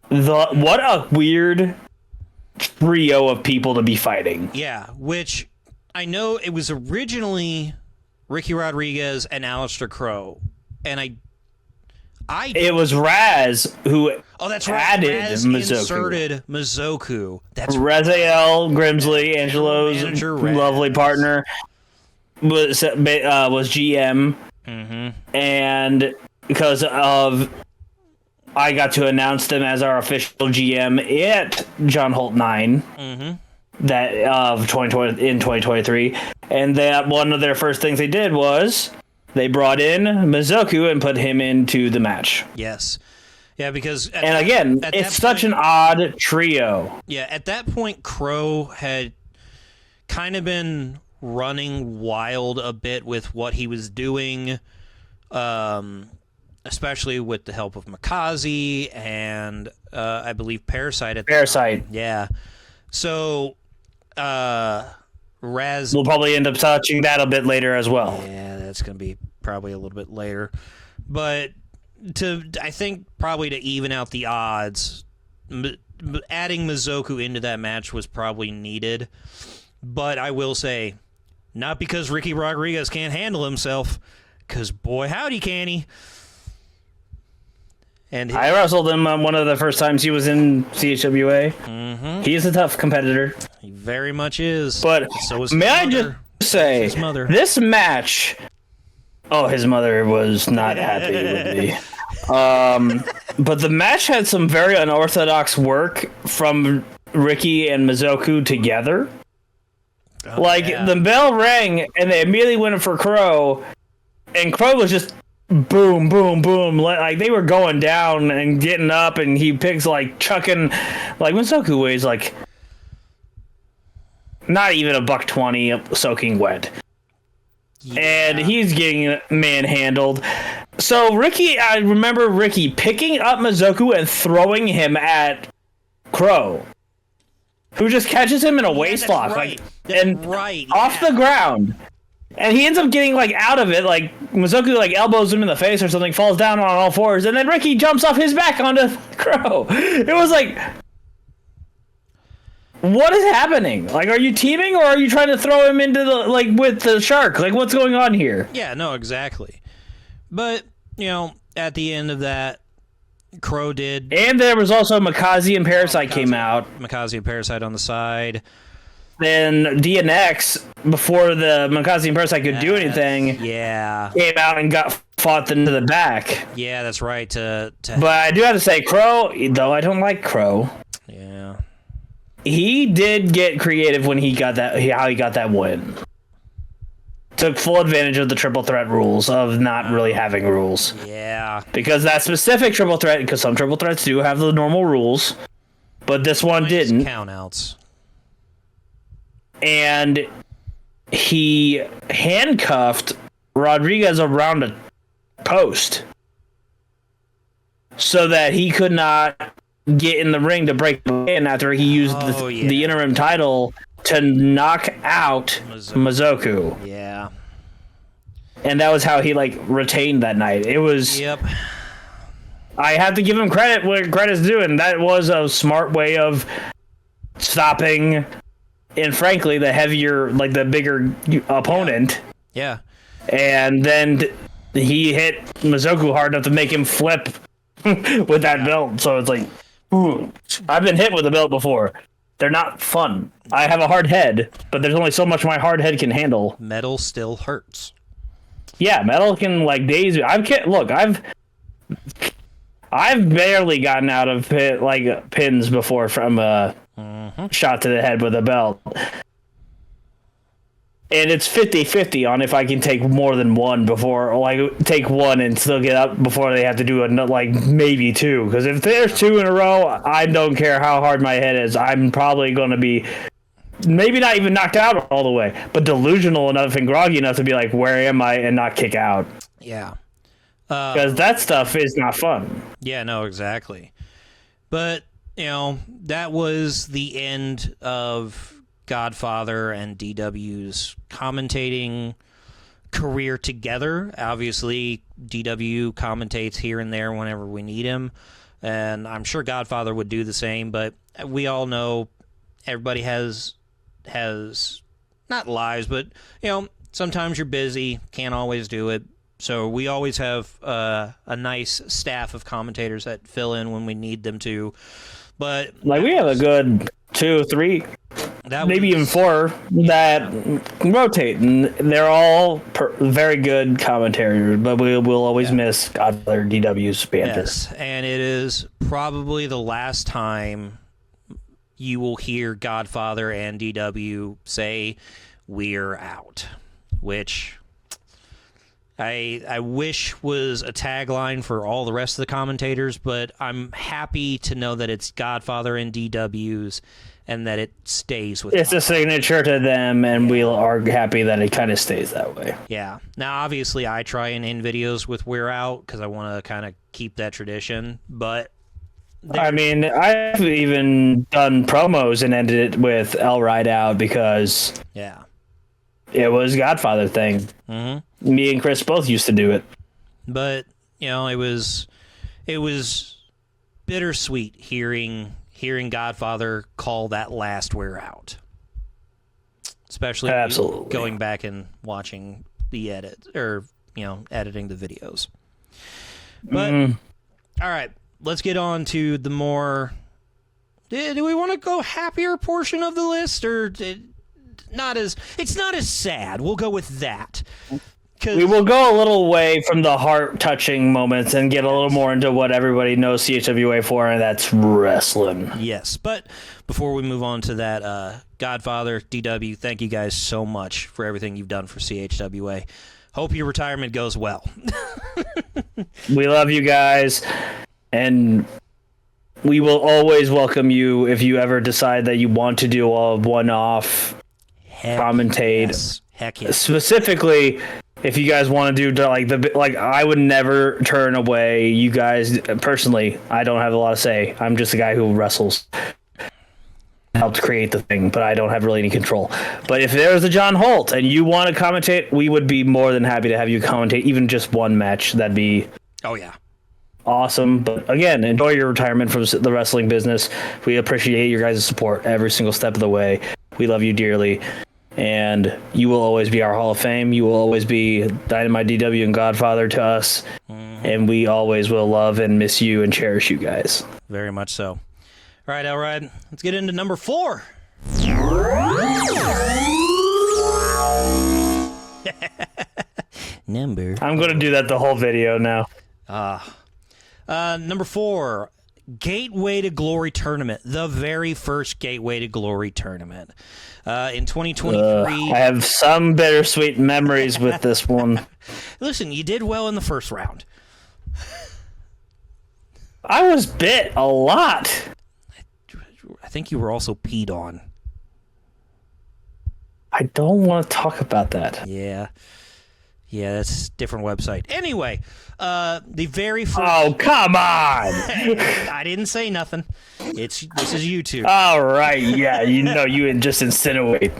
what a weird trio of people to be fighting. Yeah, which I know it was originally Ricky Rodriguez and Alistair Crow, and it was Raz who that's right. added Raz Mizoku. Inserted Mizoku. That's Raziel Grimsley, Angelo's Manager Raz. lovely partner, was GM, and because of I got to announce them as our official GM at John Holt 9 that of 2020 in 2023, and that one of their first things they did was they brought in Mizoku and put him into the match. Yes. Yeah, because it's such an odd trio. Yeah, at that point, Crow had kind of been running wild a bit with what he was doing, especially with the help of Makazi and I believe Parasite. Parasite. Yeah. So, Raz... We'll probably end up touching that a bit later as well. Yeah, that's going to be probably a little bit later. But I think probably to even out the odds, adding Mizoku into that match was probably needed. But I will say, not because Ricky Rodriguez can't handle himself, because boy, howdy can he. And I wrestled him one of the first times he was in CHWA. Mm-hmm. He is a tough competitor. He very much is. But so is may I just say, this match... Oh, his mother was not happy with me. But the match had some very unorthodox work from Ricky and Mizoku together. Oh, the bell rang, and they immediately went for Crow, and Crow was just... boom, boom, boom. Like, they were going down and getting up, and he picks, chucking... Mizoku weighs, not even $120 soaking wet. Yeah. And he's getting manhandled. So, I remember Ricky picking up Mizoku and throwing him at Crow, who just catches him in a waist lock. Right. Off the ground. And he ends up getting, out of it, Mizoku, elbows him in the face or something, falls down on all fours, and then Ricky jumps off his back onto Crow. It was what is happening? Are you teaming, or are you trying to throw him into the, with the shark? What's going on here? Yeah, no, exactly. But, at the end of that, Crow did... And there was also Makazi and Parasite came out. Makazi and Parasite on the side. Then DNX, before the Makazi and Parasite could do anything, came out and fought into the back. Yeah, that's right. But I do have to say, Crow, though I don't like Crow. Yeah. He did get creative when he got that win. Took full advantage of the triple threat rules of not really having rules. Yeah. Because that specific triple threat, because some triple threats do have the normal rules, but this one didn't. Countouts. And he handcuffed Rodriguez around a post so that he could not get in the ring to break in after he used the interim title to knock out Mizoku. Yeah. And that was how he retained that night. It was I have to give him credit where credit's due, and that was a smart way of stopping, and frankly, the heavier, like the bigger opponent. Yeah. And then he hit Mizoku hard enough to make him flip with that belt. So it's like, ooh, I've been hit with a belt before. They're not fun. I have a hard head, but there's only so much my hard head can handle. Metal still hurts. Yeah, metal can like daze you. I've barely gotten out of pins before from a shot to the head with a belt. And it's 50-50 on if I can take more than one before, like, take one and still get up before they have to do maybe two. Because if there's two in a row, I don't care how hard my head is. I'm probably going to be maybe not even knocked out all the way, but delusional enough and groggy enough to be like, where am I, and not kick out. Yeah. Because that stuff is not fun. Yeah, no, exactly. But, that was the end of Godfather and DW's commentating career together. Obviously, DW commentates here and there whenever we need him, and I'm sure Godfather would do the same, but we all know everybody has not lives, but sometimes you're busy, can't always do it. So we always have a nice staff of commentators that fill in when we need them to. But we have a good 2, 3, maybe even 4 that rotate, and they're all very good commentators. But we will always miss Godfather DW's banter. Yes, and it is probably the last time you will hear Godfather and DW say, "We're out," which I wish was a tagline for all the rest of the commentators, but I'm happy to know that it's Godfather and DW's and that it stays with It's a signature to them, and we are happy that it kind of stays that way. Yeah. Now, obviously, I try and end videos with "We're out" because I want to kind of keep that tradition, but I mean, I've even done promos and ended it with "L Ride Out" because it was Godfather thing. Mm-hmm. Me and Chris both used to do it. But, it was bittersweet hearing Godfather call that last "We're out." Especially going back and watching the edit, or, editing the videos. But, all right, let's get on to the more... Do we want to go happier portion of the list, or... It's not as sad. We'll go with that. We will go a little away from the heart-touching moments and get a little more into what everybody knows CHWA for, and that's wrestling. Yes, but before we move on to that, Godfather, DW, thank you guys so much for everything you've done for CHWA. Hope your retirement goes well. We love you guys, and we will always welcome you if you ever decide that you want to do a one-off commentate. Yes. Heck yes. Specifically, if you guys want to do I would never turn away you guys. Personally, I don't have a lot to say. I'm just a guy who wrestles, helped create the thing, but I don't have really any control. But if there was a John Holt and you want to commentate, we would be more than happy to have you commentate even just one match. That'd be awesome. But again, enjoy your retirement from the wrestling business. We appreciate your guys' support every single step of the way. We love you dearly, and you will always be our Hall of Fame. You will always be Dynamite, DW, and Godfather to us, and we always will love and miss you and cherish you guys. Very much so. All right, Elrod, let's get into number 4. I'm going to do that the whole video now. Number 4, Gateway to Glory tournament, the very first Gateway to Glory tournament. In 2023... I have some bittersweet memories with this one. Listen, you did well in the first round. I was bit a lot. I think you were also peed on. I don't want to talk about that. Yeah, that's a different website. Anyway, the very first... Oh, come on! I didn't say nothing. This is YouTube. All right, yeah, you just insinuate.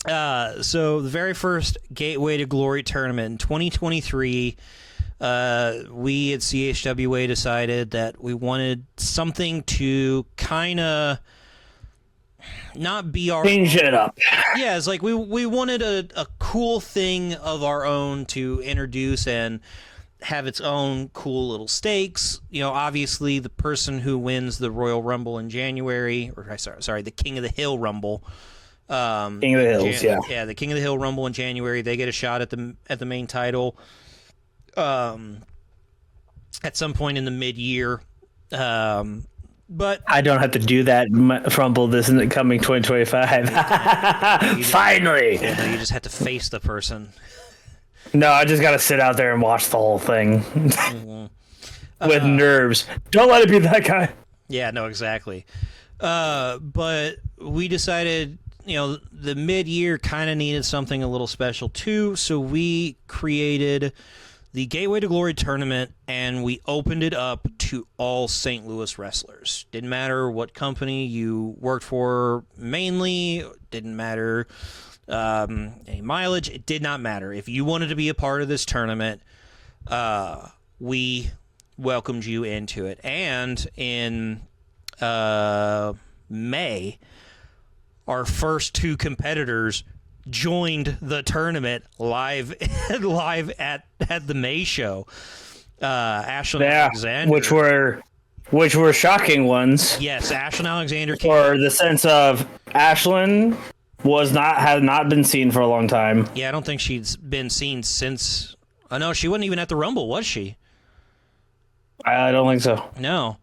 So the very first Gateway to Glory tournament in 2023, we at CHWA decided that we wanted something to kind of not be our Change it up. Yeah, it's like we wanted a cool thing of our own to introduce and have its own cool little stakes. You know, obviously the person who wins the Royal Rumble in January, or sorry, the King of the Hill Rumble. King of the Hills, yeah. Yeah, the King of the Hill Rumble in January, they get a shot at the main title. At some point in the mid-year. But I don't have to do that Rumble this isn't coming 2025. Finally! You just have to face the person. No, I just got to sit out there and watch the whole thing with nerves. Don't let it be that guy. Yeah, no, exactly. But we decided, you know, the mid-year kind of needed something a little special too, so we created the Gateway to Glory tournament, and we opened it up to all St. Louis wrestlers. Didn't matter what company you worked for mainly, didn't matter any mileage, it did not matter. If you wanted to be a part of this tournament, we welcomed you into it. And in May, our first two competitors joined the tournament live at the May show. Ashlyn Alexander, which were shocking ones. Yes, Ashlyn Alexander for the sense of Ashlyn had not been seen for a long time. Yeah, I don't think she's been seen since. I know she wasn't even at the Rumble, was she? I don't think so. No.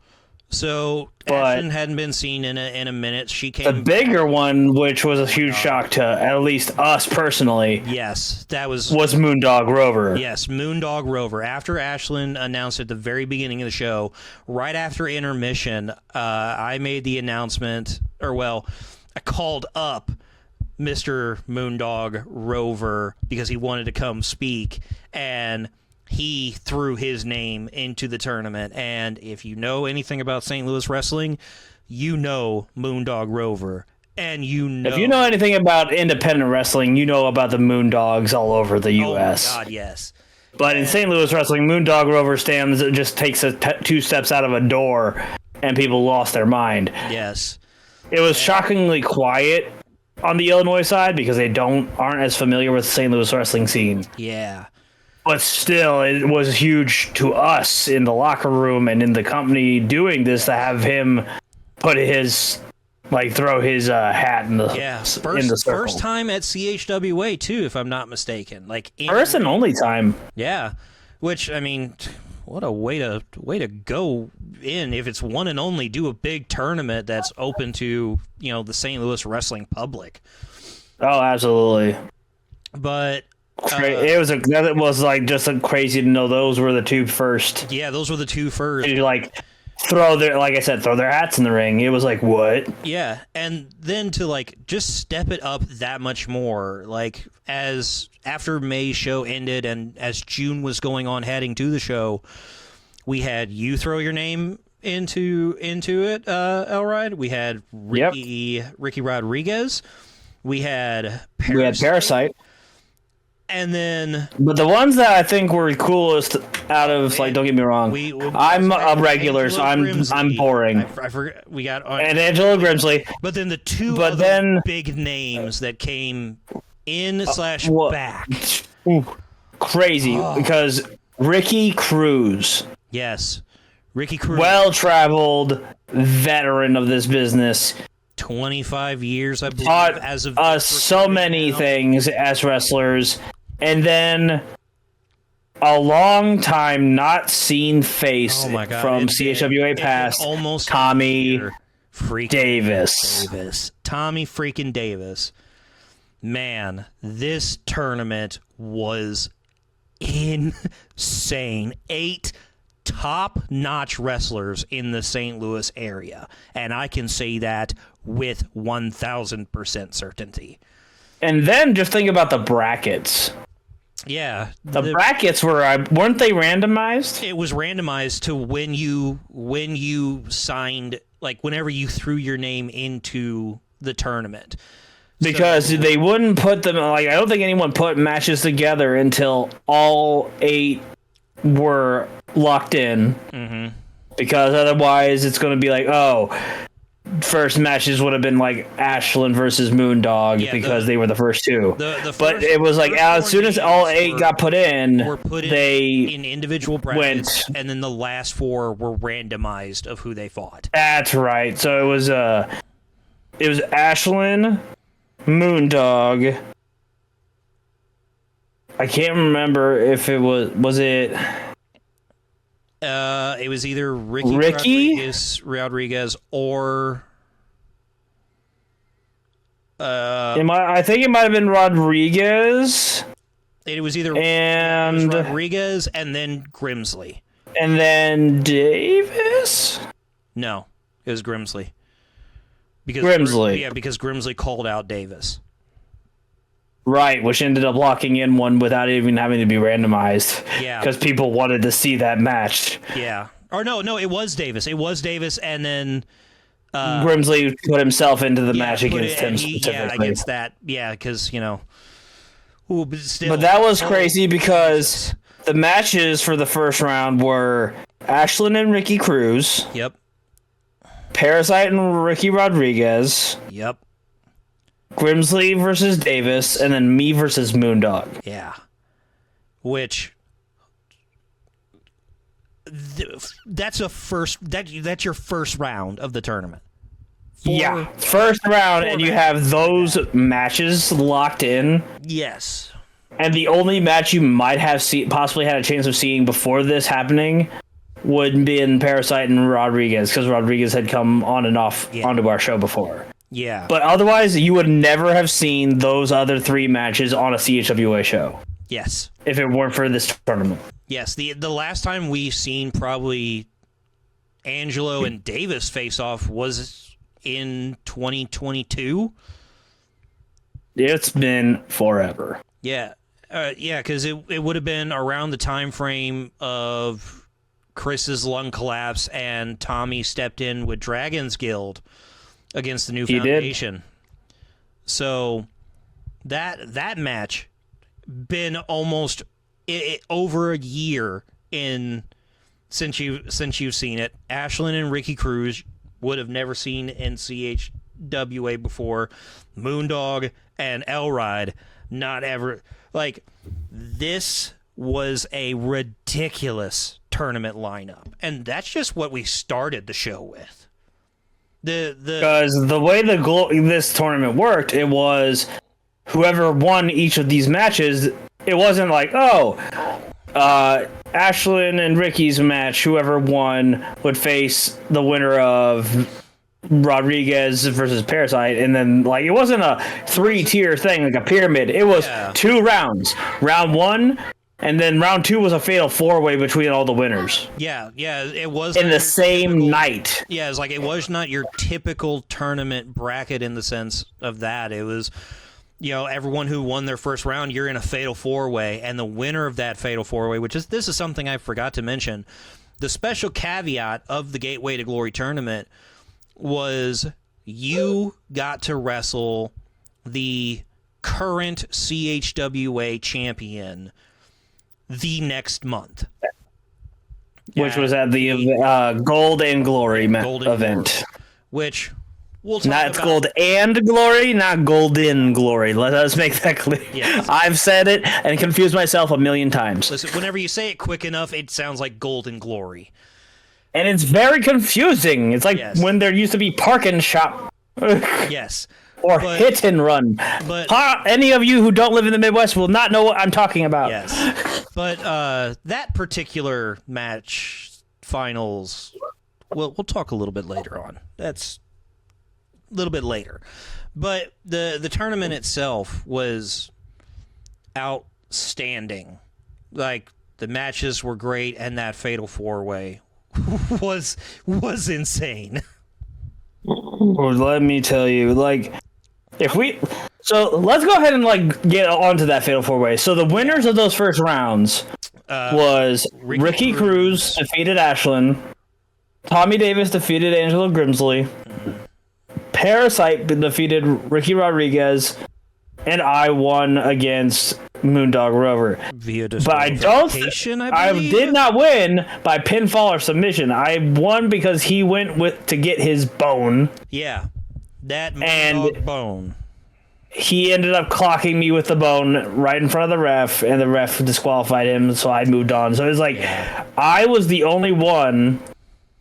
So Ashlyn hadn't been seen in a minute. She came. The bigger one, which was a huge shock to at least us personally. Yes, that was Moondog Rover. Yes, Moondog Rover. After Ashlyn announced at the very beginning of the show, right after intermission, I made the announcement, I called up Mr. Moondog Rover because he wanted to come speak, and he threw his name into the tournament. And if you know anything about St. Louis wrestling, you know Moondog Rover. And if you know anything about independent wrestling, you know about the Moondogs all over the U.S. Oh, my God, yes. But in St. Louis wrestling, Moondog Rover stands, it just takes two steps out of a door, and people lost their mind. Yes. It was shockingly quiet on the Illinois side because they aren't as familiar with the St. Louis wrestling scene. Yeah. But still, it was huge to us in the locker room and in the company doing this to have him put his, throw his hat in the in the circle. First time at CHWA too, if I'm not mistaken. First and only time. Yeah, which I mean, what a way to go in if it's one and only. Do a big tournament that's open to the St. Louis wrestling public. Oh, absolutely. But. It was just crazy to know those were the two first. Yeah, those were the two first. And throw their hats in the ring. It was like, what? Yeah, and then to just step it up that much more. As after May's show ended and as June was going on heading to the show, we had you throw your name into it, Elride. We had Ricky Rodriguez. We had Parasite. And then, but the ones that I think were coolest out of don't get me wrong, I'm a regular, so I'm boring. I forget we got and Angelo Grimsley. But then the two big names that came in / back, crazy because Ricky Cruz. Yes, Ricky Cruz, well-traveled veteran of this business. 25 years, I believe, taught as of us so many things as wrestlers. And then a long time not seen face from CHWA past, almost Tommy Davis. Tommy freaking Davis. Man, this tournament was insane. 8 top-notch wrestlers in the St. Louis area, and I can say that with 1,000% certainty. And then just think about the brackets. Yeah, the brackets weren't they randomized? It was randomized to when you signed, whenever you threw your name into the tournament. Because they wouldn't put them I don't think anyone put matches together until all 8 were locked in. Mm-hmm. Because otherwise it's going to be like, first matches would have been like Ashlyn versus Moondog because they were the first two. But it was like as soon as all 8 got put in, they in individual brackets, and then the last 4 were randomized of who they fought. That's right. So it was Ashlyn, Moondog. I can't remember if it was it. It was either Ricky Rodriguez or I think it might have been Rodriguez. It was either Rodriguez and then Grimsley. And then Davis? No, it was Grimsley. Because Grimsley called out Davis. Right, which ended up locking in one without even having to be randomized. Yeah. Because people wanted to see that match. Yeah. Or no, it was Davis. It was Davis, and then... Grimsley put himself into the match against him specifically. Yeah, against that. Yeah, because, Ooh, but still... But that was crazy because the matches for the first round were Ashlyn and Ricky Cruz. Yep. Parasite and Ricky Rodriguez. Yep. Grimsley versus Davis, and then me versus Moondog. Yeah. Which... That's your first round of the tournament. First round, and you have those matches locked in. Yes. And the only match you might have possibly had a chance of seeing before this happening would be in Parasite and Rodriguez, because Rodriguez had come on and off onto our show before. Yeah. But otherwise, you would never have seen those other 3 matches on a CHWA show. Yes. If it weren't for this tournament. Yes. The last time we seen probably Angelo and Davis face off was in 2022. It's been forever. Yeah. Because it would have been around the time frame of Chris's lung collapse and Tommy stepped in with Dragon's Guild against the New Foundation. So that match been almost over a year since you've seen it. Ashlyn and Ricky Cruz would have never seen in CHWA before. Moondog and Elride, not ever. Like, this was a ridiculous tournament lineup, and that's just what we started the show with. Because the way this tournament worked, it was whoever won each of these matches. It wasn't like, Ashlyn and Ricky's match, whoever won would face the winner of Rodriguez versus Parasite, and then it wasn't a 3-tier thing like a pyramid. It was 2 rounds. Round 1, and then round 2 was a fatal 4-way between all the winners. Yeah, it was in the same night. Yeah, it's it was not your typical tournament bracket in the sense of that. It was, everyone who won their first round, you're in a fatal 4-way, and the winner of that fatal 4-way, this is something I forgot to mention. The special caveat of the Gateway to Glory tournament was you got to wrestle the current CHWA champion the next month. Which was at the Gold and Glory event. Glory, which we'll talk not about. Gold and Glory, not Golden Glory. Let us make that clear. Yes. I've said it and confused myself a million times. Listen, whenever you say it quick enough, it sounds like Golden Glory. And it's very confusing. It's like when there used to be Park and Shop. Yes. Or Hit and Run. But any of you who don't live in the Midwest will not know what I'm talking about. Yes. But that particular match finals, we'll talk a little bit later on. That's a little bit later. But the tournament itself was outstanding. The matches were great, and that fatal 4-way was insane. Well, let me tell you, so let's go ahead and get onto that fatal 4-way. So the winners of those first rounds was Ricky Cruz defeated Ashlyn, Tommy Davis defeated Angelo Grimsley, Parasite defeated Ricky Rodriguez, and I won against Moondog Rover. Via But I don't. disqualification, I believe. did not win by pinfall or submission. I won because he went to get his bone. Yeah, that And- Moondog bone. He ended up clocking me with the bone right in front of the ref, and the ref disqualified him, so I moved on. So it was like, I was the only one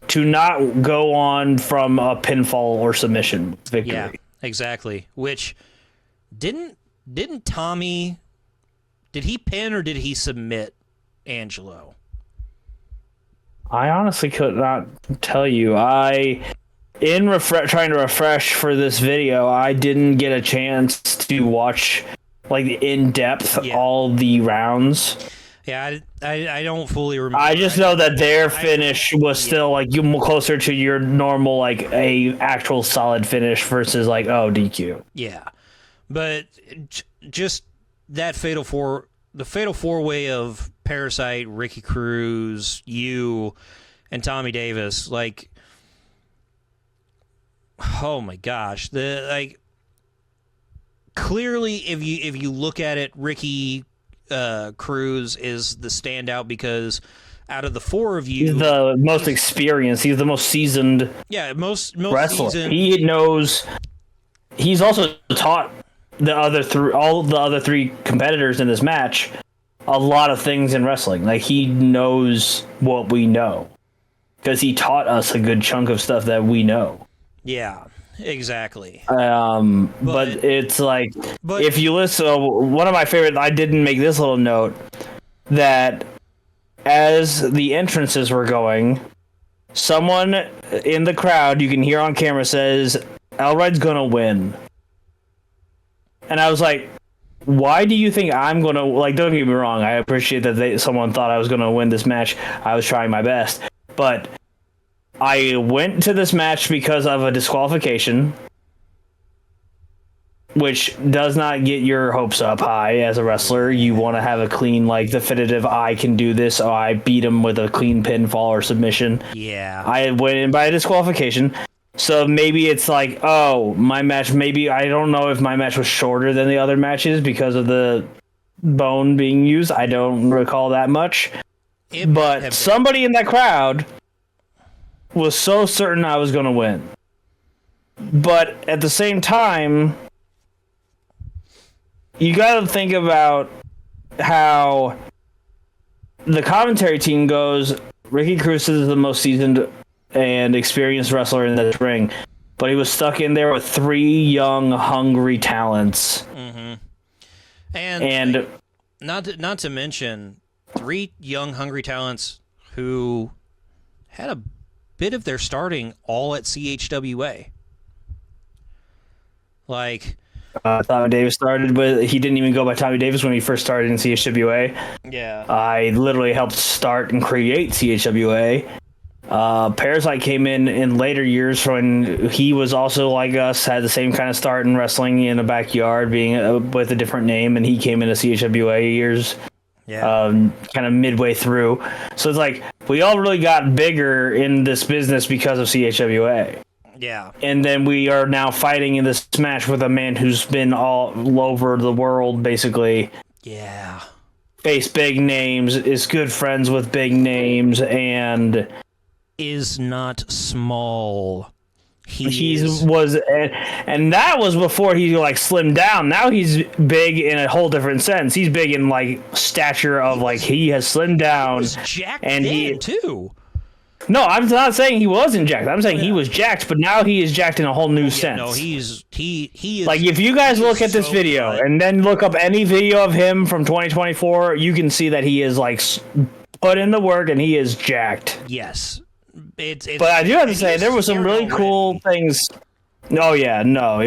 to not go on from a pinfall or submission victory. Yeah, exactly. Which didn't Tommy? Did he pin or did he submit Angelo? I honestly could not tell you. Trying to refresh for this video, I didn't get a chance to watch like in depth all the rounds. Yeah, I don't fully remember. I just know that their finish was still like you closer to your normal like a actual solid finish versus like DQ. Yeah, but just that the fatal four way of Parasite, Ricky Cruz, you, and Tommy Davis, like. Oh my gosh! Clearly, if you look at it, Ricky Cruz is the standout because out of the four of you, he's the most experienced. He's the most seasoned. Yeah, most wrestler. seasoned. He knows. He's also taught all the other three competitors in this match a lot of things in wrestling. Like he knows what we know because he taught us a good chunk of stuff that we know. Yeah, exactly. But it's like, if you listen, one of my favorite, I didn't make this little note, that as the entrances were going, someone in the crowd, you can hear on camera, says, Elrod's gonna win. And I was like, why do you think I'm gonna, like, don't get me wrong, I appreciate that someone thought I was gonna win this match. I was trying my best. But I went to this match because of a disqualification, which does not get your hopes up high as a wrestler. You want to have a clean, like, definitive, I can do this, so I beat him with a clean pinfall or submission. Yeah. I went in by a disqualification. So maybe it's like, my match, maybe, I don't know if my match was shorter than the other matches because of the bone being used. I don't recall that much. But somebody in that crowd was so certain I was going to win. But at the same time, you got to think about how the commentary team goes, Ricky Cruz is the most seasoned and experienced wrestler in this ring, but he was stuck in there with three young, hungry talents. Mm-hmm. And like, not to mention three young, hungry talents who had a bit of their starting all at CHWA. Like, Tommy Davis started, but he didn't even go by Tommy Davis when he first started in CHWA. Yeah. I literally helped start and create CHWA. Parasite came in later years when he was also like us, had the same kind of start in wrestling in a backyard, being with a different name, and he came into CHWA years. Yeah. Kind of midway through. So it's like we all really got bigger in this business because of CHWA. Yeah. And then we are now fighting in this match with a man who's been all over the world, basically. Yeah. Faced big names, is good friends with big names, and is not small. And that was before he like slimmed down. Now he's big in a whole different sense. He's big in like stature of like he has slimmed down. He was jacked and then, too. No, I'm not saying he wasn't jacked. I'm saying he was jacked, but now he is jacked in a whole new sense. No, he is like if you guys look at this video and then look up any video of him from 2024, you can see that he is like put in the work and he is jacked. Yes. But I do have to say there were some really cool things. Oh yeah, no,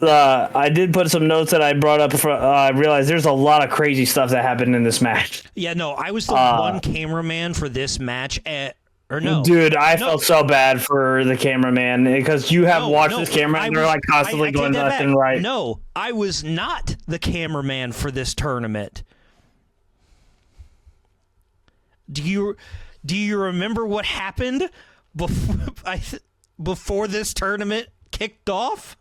I did put some notes that I brought up. I realized there's a lot of crazy stuff that happened in this match. Yeah, no, I was the one cameraman for this match Dude, I felt so bad for the cameraman because you have watched this camera and they're like constantly going left and right. No, I was not the cameraman for this tournament. Do you remember what happened before this tournament kicked off?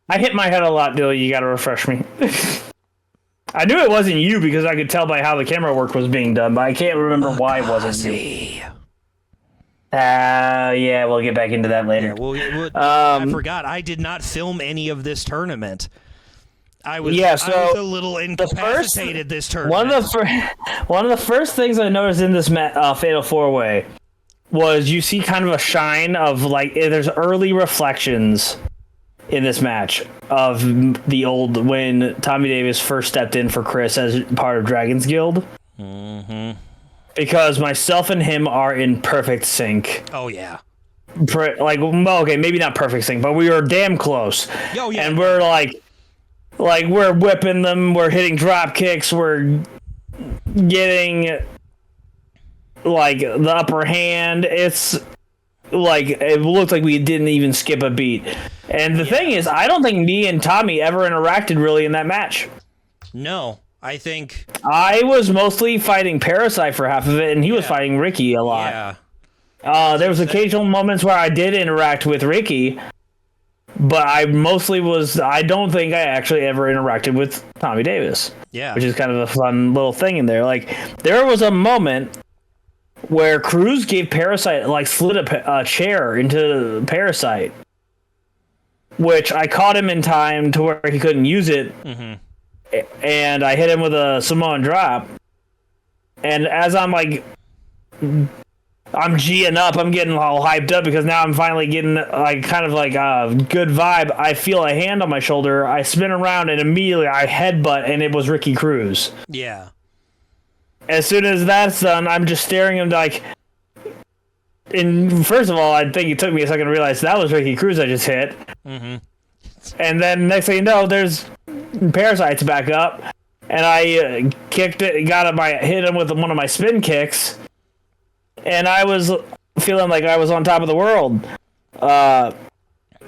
I hit my head a lot, Dilly. You got to refresh me. I knew it wasn't you because I could tell by how the camera work was being done, but I can't remember why it wasn't you. Yeah, we'll get back into that later. Yeah, I forgot. I did not film any of this tournament. I was a little incapacitated this tournament. One of the first things I noticed in this Fatal 4-Way was you see kind of a shine of, like, there's early reflections in this match of the old, when Tommy Davis first stepped in for Chris as part of Dragon's Guild. Mm-hmm. Because myself and him are in perfect sync. Oh, yeah. Okay, maybe not perfect sync, but we were damn close. Oh, yeah. And we're like we're whipping them, we're hitting drop kicks, we're getting like the upper hand. It's like it looked like we didn't even skip a beat. And the thing is, I don't think me and Tommy ever interacted really in that match. No, I think I was mostly fighting Parasite for half of it, and he was fighting Ricky a lot. Yeah. There was occasional moments where I did interact with Ricky, but I mostly was. I don't think I actually ever interacted with Tommy Davis. Yeah. Which is kind of a fun little thing in there. Like, there was a moment where Cruz gave Parasite, like, slid a chair into Parasite, which I caught him in time to where he couldn't use it. Mm-hmm. And I hit him with a Samoan drop. And as I'm like, I'm G'ing up, I'm getting all hyped up because now I'm finally getting like kind of like a good vibe. I feel a hand on my shoulder. I spin around and immediately I headbutt, and it was Ricky Cruz. Yeah. As soon as that's done, I'm just staring him like. And first of all, I think it took me a second to realize that was Ricky Cruz I just hit. Mm-hmm. And then next thing you know, there's Parasite's back up, and I kicked it, hit him with one of my spin kicks, and I was feeling like I was on top of the world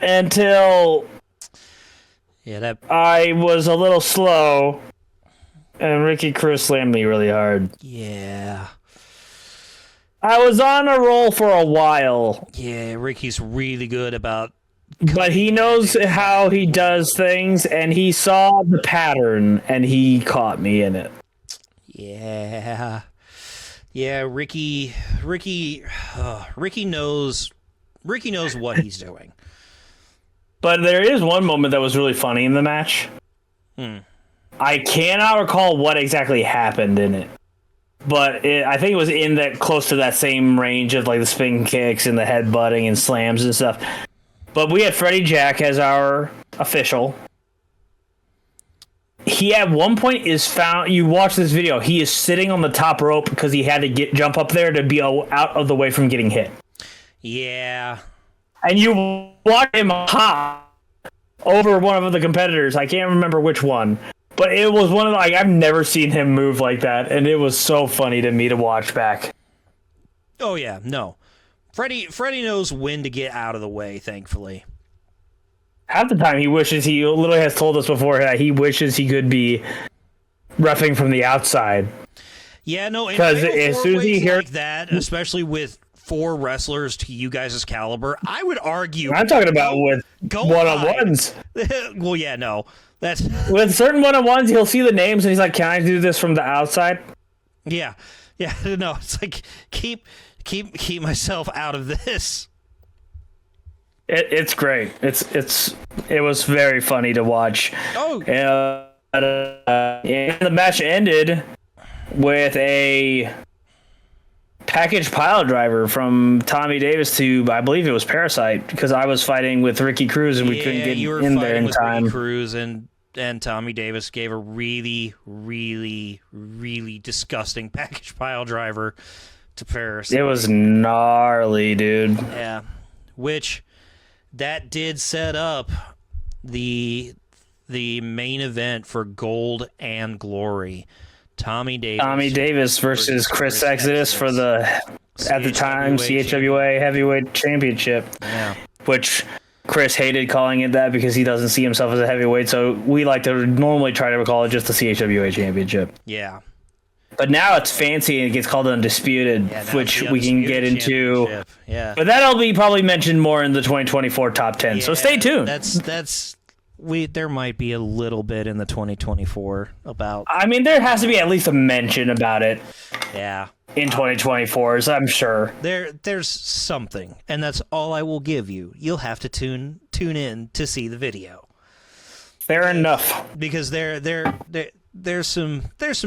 until I was a little slow, and Ricky Cruz slammed me really hard. Yeah. I was on a roll for a while. Yeah, Ricky's really good about... But he knows how he does things, and he saw the pattern, and he caught me in it. Yeah. Yeah, Ricky knows what he's doing. But there is one moment that was really funny in the match. I cannot recall what exactly happened in it. But I think it was in that close to that same range of like the spin kicks and the headbutting and slams and stuff. But we had Freddie Jack as our official. He at one point is found. You watch this video. He is sitting on the top rope because he had to jump up there to be out of the way from getting hit. Yeah. And you watch him hop over one of the competitors. I can't remember which one. But it was one of the, like, I've never seen him move like that, and it was so funny to me to watch back. Oh yeah, no. Freddie knows when to get out of the way, thankfully. Half the time he literally has told us before that he wishes he could be reffing from the outside. Yeah, no, because as soon as he hears like that, especially with 4 wrestlers to you guys' caliber, I would argue. I'm talking about with one-on-ones. Well, yeah, no. That's with certain one-on-ones, he'll see the names and he's like, "Can I do this from the outside?" Yeah, no, it's like keep myself out of this. It's great. It was very funny to watch. Oh, and the match ended with a package pile driver from Tommy Davis to, I believe it was Parasite, because I was fighting with Ricky Cruz and we couldn't get in there in time. Ricky Cruz and Tommy Davis gave a really, really, really disgusting package pile driver to Parasite. It was gnarly, dude. Yeah, which that did set up the main event for Gold and Glory. Tommy Davis versus Chris Exodus for the, at the time, CHWA Heavyweight Championship. Yeah. Which Chris hated calling it that because he doesn't see himself as a heavyweight, so we like to normally try to call it just the CHWA Championship. Yeah. But now it's fancy and it gets called Undisputed, which we can get into. Yeah. But that'll be probably mentioned more in the 2024 Top 10, so stay tuned. That's there might be a little bit in the 2024 about. I mean, there has to be at least a mention about it. Yeah. In 2024, so I'm sure There's something, and that's all I will give you. You'll have to tune in to see the video. Fair enough. Because there's some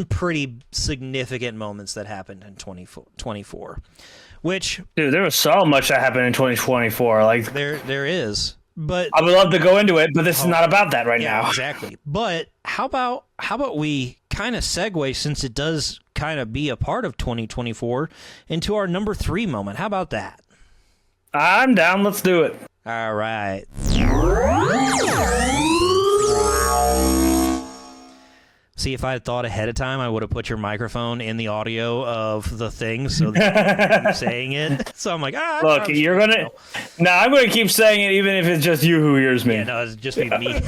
pretty significant moments that happened in 2024, which Dude, there was so much that happened in 2024. Like there is, but I would love to go into it, but this is not about that right now. Exactly. But how about we kind of segue, since it does kind of be a part of 2024, into our number 3 moment. How about that? I'm down. Let's do it. All right. See, if I had thought ahead of time, I would have put your microphone in the audio of the thing so that you're saying it. So I'm like, look, you're going to... No, I'm going to keep saying it even if it's just you who hears me. Yeah, no, it's just be me.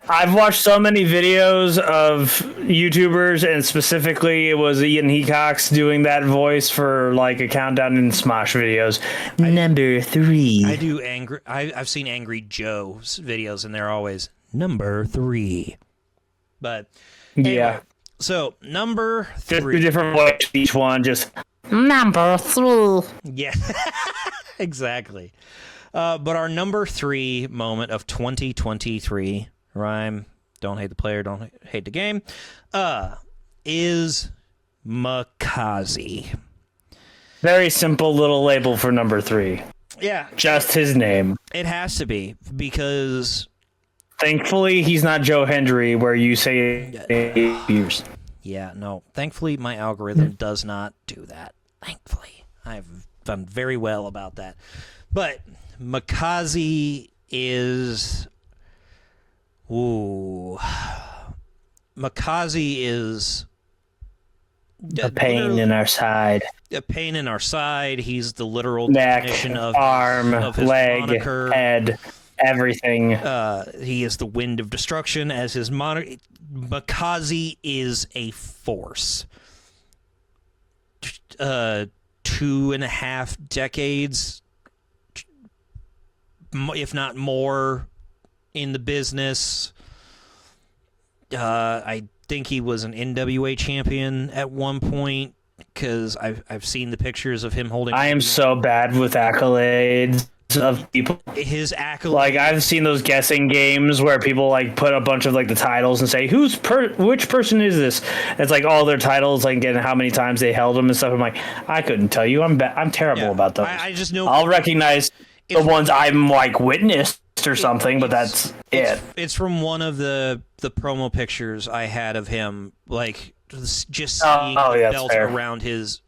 I've watched so many videos of YouTubers, and specifically it was Ian Hecox doing that voice for like a countdown in Smosh videos. Number 3. I do angry... I've seen Angry Joe's videos, and they're always number 3. But... Anyway, yeah. So, number 3. Just a different voice each one, just... Number 3. Yeah, exactly. But our number 3 moment of 2023, rhyme, don't hate the player, don't hate the game, is Makazi. Very simple little label for number 3. Yeah. Just his name. It has to be, because... Thankfully, he's not Joe Hendry, where you say 8 years. Yeah, no. Thankfully, my algorithm does not do that. Thankfully. I've done very well about that. But Makazi is... Ooh. Makazi is... A pain in our side. A pain in our side. He's the literal Neck, definition of arm, of his leg, moniker. head, everything. He is the wind of destruction as his moniker. Makazi is a force. 2.5 decades, if not more, in the business. I think he was an NWA champion at one point, because I've seen the pictures of him holding... I am so bad with accolades of people. His accolades... Like, I've seen those guessing games where people, like, put a bunch of, like, the titles and say, which person is this? It's, like, all their titles, like, and how many times they held them and stuff. I'm like, I couldn't tell you. I'm terrible about those. I just know... I'll recognize the ones I'm, like, witnessed or something, but that's it. It's from one of the promo pictures I had of him, like, just seeing the belt around his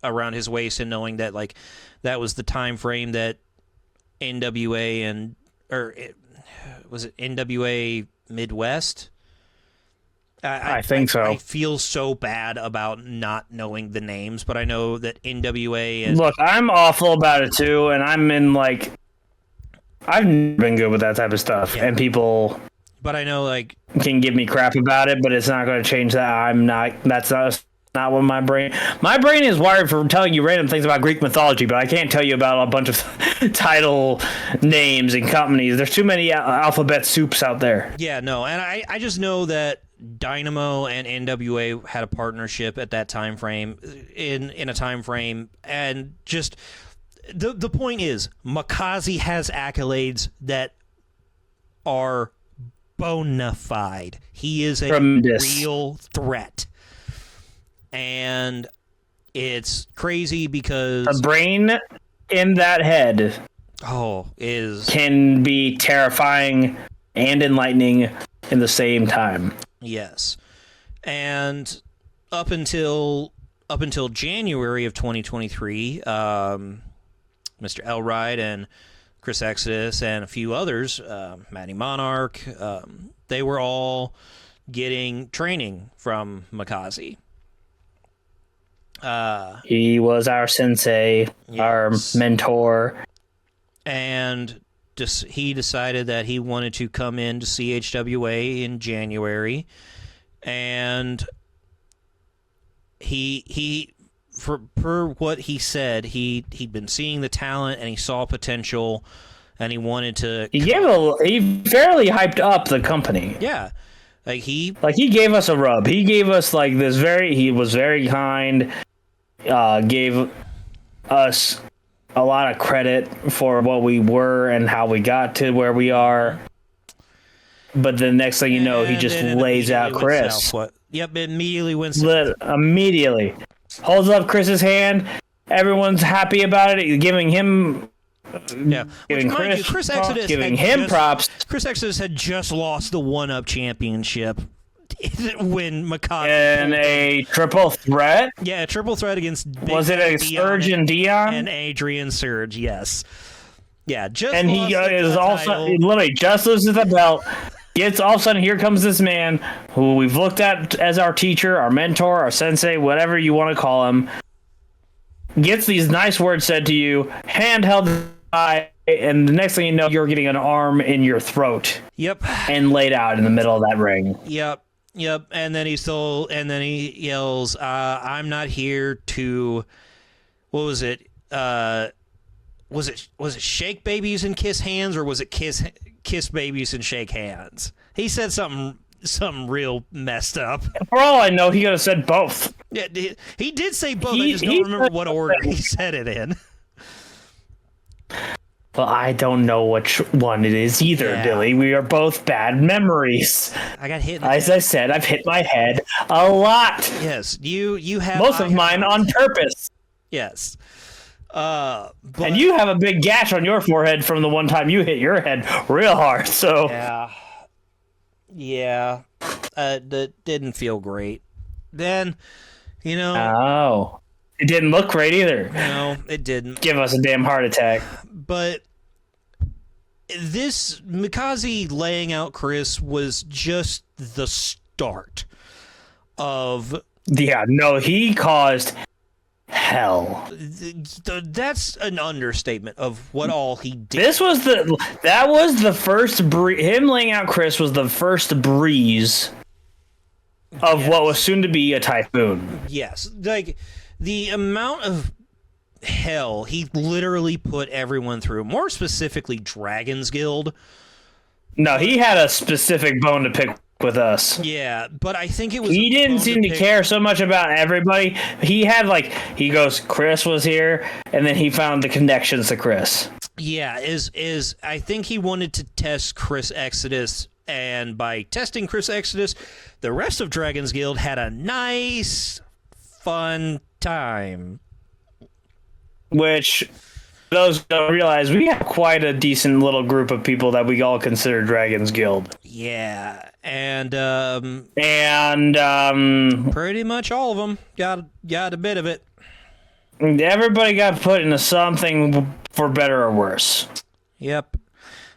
waist, and knowing that, like, that was the time frame that NWA was it NWA Midwest? I think so. I feel so bad about not knowing the names, but I know that NWA and... Look, I'm awful about it too, and I'm in, like... I've never been good with that type of stuff, and people... But I know, like... can give me crap about it, but it's not going to change that. I'm not... That's not what my brain... My brain is wired for telling you random things about Greek mythology, but I can't tell you about a bunch of title names and companies. There's too many alphabet soups out there. Yeah, no, and I just know that Dynamo and NWA had a partnership at that time frame, in a time frame, and just... The point is, Makazi has accolades that are bona fide. He is a Tremendous. real threat. And it's crazy because... A brain in that head can be terrifying and enlightening in the same time. Yes. And up until January of 2023, Mr. Elride and Chris Exodus and a few others, Matty Monarch, they were all getting training from Makazi. He was our sensei, our mentor. And he decided that he wanted to come into CHWA in January. And per what he said, he'd been seeing the talent and he saw potential and he wanted to. He fairly hyped up the company. Yeah, he gave us a rub. He gave us like this he was very kind. Gave us a lot of credit for what we were and how we got to where we are. But the next thing you know, he just lays out Chris. Yep, it immediately went immediately. Holds up Chris's hand. Everyone's happy about it. Giving him giving Chris Exodus giving him props. Chris Exodus had just lost the 1-Up championship when Makazi in a triple threat. Yeah, a triple threat against was it a Surge and Dion and Adrian Surge? Yes. Yeah, just and he is also literally just loses the belt. Gets all of a sudden, here comes this man who we've looked at as our teacher, our mentor, our sensei, whatever you want to call him. Gets these nice words said to you, handheld by, and the next thing you know, you're getting an arm in your throat. Yep. And laid out in the middle of that ring. Yep. And then he yells, "I'm not here to." What was it? Was it shake babies and kiss hands, or was it kiss babies and shake hands? He said something real messed up. For all I know, he could have said both. Yeah, he did say both. I just don't remember what order he said it in. Well, I don't know which one it is either, Billy. We are both bad memories. I got hit. As I said, I've hit my head a lot. Yes, you have most of mine on purpose. Yes. And you have a big gash on your forehead from the one time you hit your head real hard. So that didn't feel great. Then, it didn't look great either. No, it didn't. Give us a damn heart attack. But this Mikaze laying out Chris was just the start of. Yeah, no, he caused hell. That's an understatement of what all he did. That was the first him laying out Chris was the first breeze of what was soon to be a typhoon. Yes, like the amount of hell he literally put everyone through, more specifically Dragon's Guild. No, he had a specific bone to pick with us. Yeah, but I think it was. He didn't seem to care so much about everybody. He had he goes, Chris was here, and then he found the connections to Chris. Yeah, I think he wanted to test Chris Exodus, and by testing Chris Exodus, the rest of Dragon's Guild had a nice, fun time. Which those who don't realize, we have quite a decent little group of people that we all consider Dragon's Guild. Yeah, and pretty much all of them got a bit of it. Everybody got put into something, for better or worse. Yep.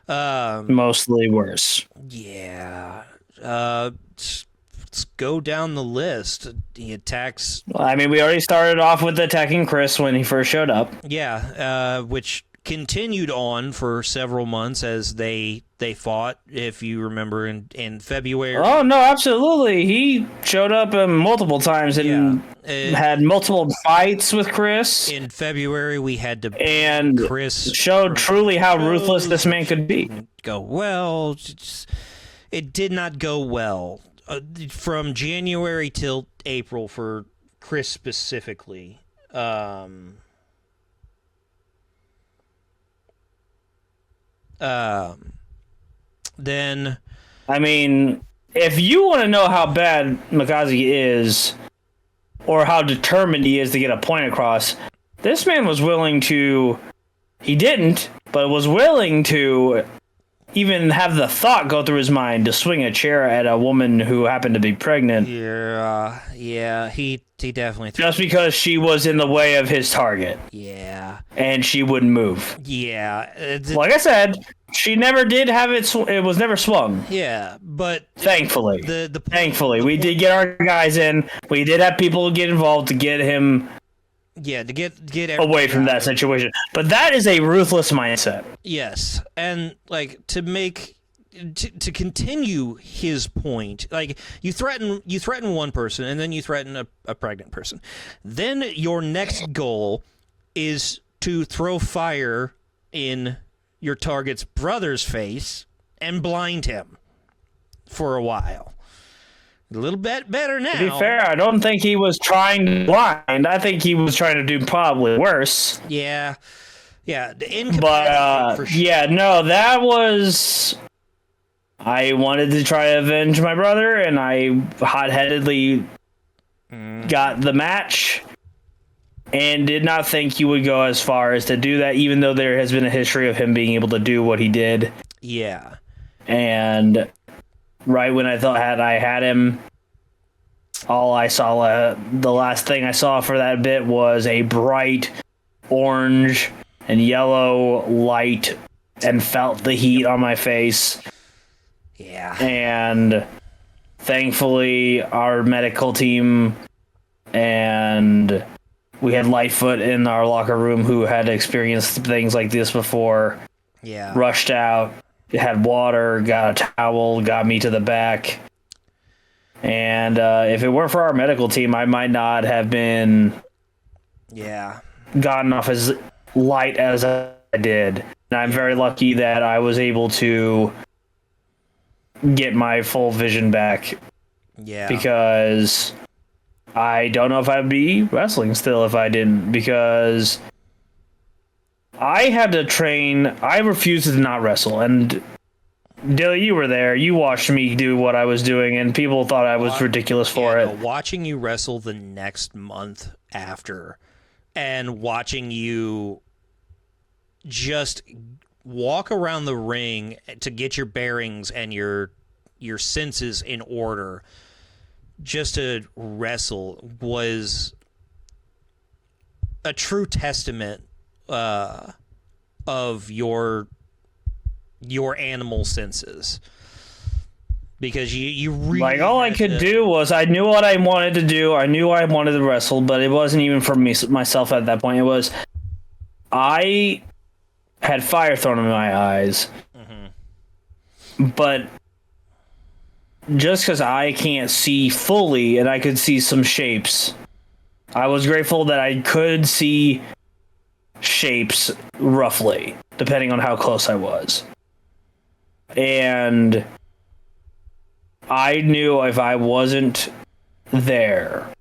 Mostly worse. Yeah. Let's go down the list. The attacks. Well, I mean, we already started off with attacking Chris when he first showed up. Yeah, which continued on for several months as they fought, if you remember, in February. Oh, no, absolutely. He showed up multiple times and had multiple fights with Chris. In February, we had to... And Chris showed truly how ruthless this man could be. It did not go well. From January till April for Chris specifically. Then, I mean, if you want to know how bad Mikaze is, or how determined he is to get a point across, this man was willing to. He didn't, but was willing to even have the thought go through his mind to swing a chair at a woman who happened to be pregnant. Yeah, he definitely... Just because she was in the way of his target. Yeah. And she wouldn't move. Yeah. Like I said, she never did have it... It was never swung. Yeah, but... Thankfully. Thankfully. We did get our guys in. We did have people get involved to get him... Yeah, to get away from that situation. But that is a ruthless mindset. Yes, and to continue his point, you threaten one person, and then you threaten a pregnant person. Then your next goal is to throw fire in your target's brother's face and blind him for a while. A little bit better now. To be fair, I don't think he was trying to blind. I think he was trying to do probably worse. Yeah. Yeah. The But, incapacitate for sure. yeah, no, that was... I wanted to try to avenge my brother, and I hot-headedly got the match, and did not think he would go as far as to do that, even though there has been a history of him being able to do what he did. Yeah. And right when I thought I had him, all I saw, the last thing I saw for that bit was a bright orange and yellow light, and felt the heat on my face. Yeah. And thankfully, our medical team, and we had Lightfoot in our locker room who had experienced things like this before. Yeah. Rushed out, had water, got a towel, got me to the back. And if it weren't for our medical team, I might not have been gotten off as light as I did. And I'm very lucky that I was able to get my full vision back. Yeah. Because I don't know if I'd be wrestling still if I didn't. Because I had to train. I refused to not wrestle. And Dilly, you were there. You watched me do what I was doing, and people thought I was ridiculous for it. No, watching you wrestle the next month after, and watching you just walk around the ring to get your bearings and your senses in order, just to wrestle, was a true testament of your animal senses, because you really, like, all I could do was, I knew what I wanted to do. I knew I wanted to wrestle, but it wasn't even for me myself at that point. It was, I had fire thrown in my eyes, but just because I can't see fully and I could see some shapes, I was grateful that I could see shapes roughly, depending on how close I was. And I knew if I wasn't there,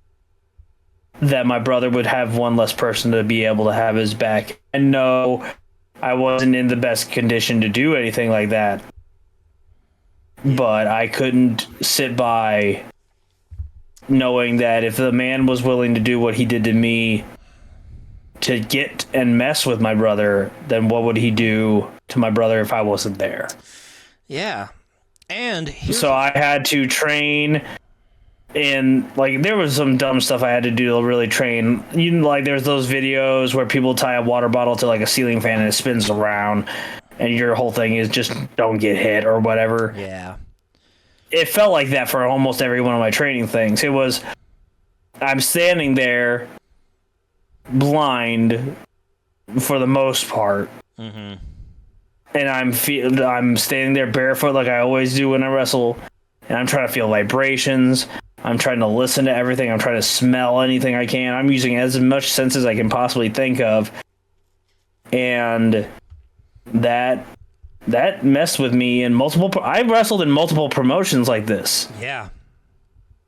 that my brother would have one less person to be able to have his back. And no, I wasn't in the best condition to do anything like that. But I couldn't sit by knowing that if the man was willing to do what he did to me to get and mess with my brother, then what would he do to my brother if I wasn't there? Yeah. And so I had to train, and like there was some dumb stuff I had to do to really train. You know, like there's those videos where people tie a water bottle to like a ceiling fan and it spins around, and your whole thing is just don't get hit or whatever. Yeah. It felt like that for almost every one of my training things. It was, I'm standing there blind for the most part. And I'm standing there barefoot like I always do when I wrestle, and I'm trying to feel vibrations. I'm trying to listen to everything. I'm trying to smell anything I can. I'm using as much sense as I can possibly think of. And that messed with me in multiple... I wrestled in multiple promotions like this. Yeah.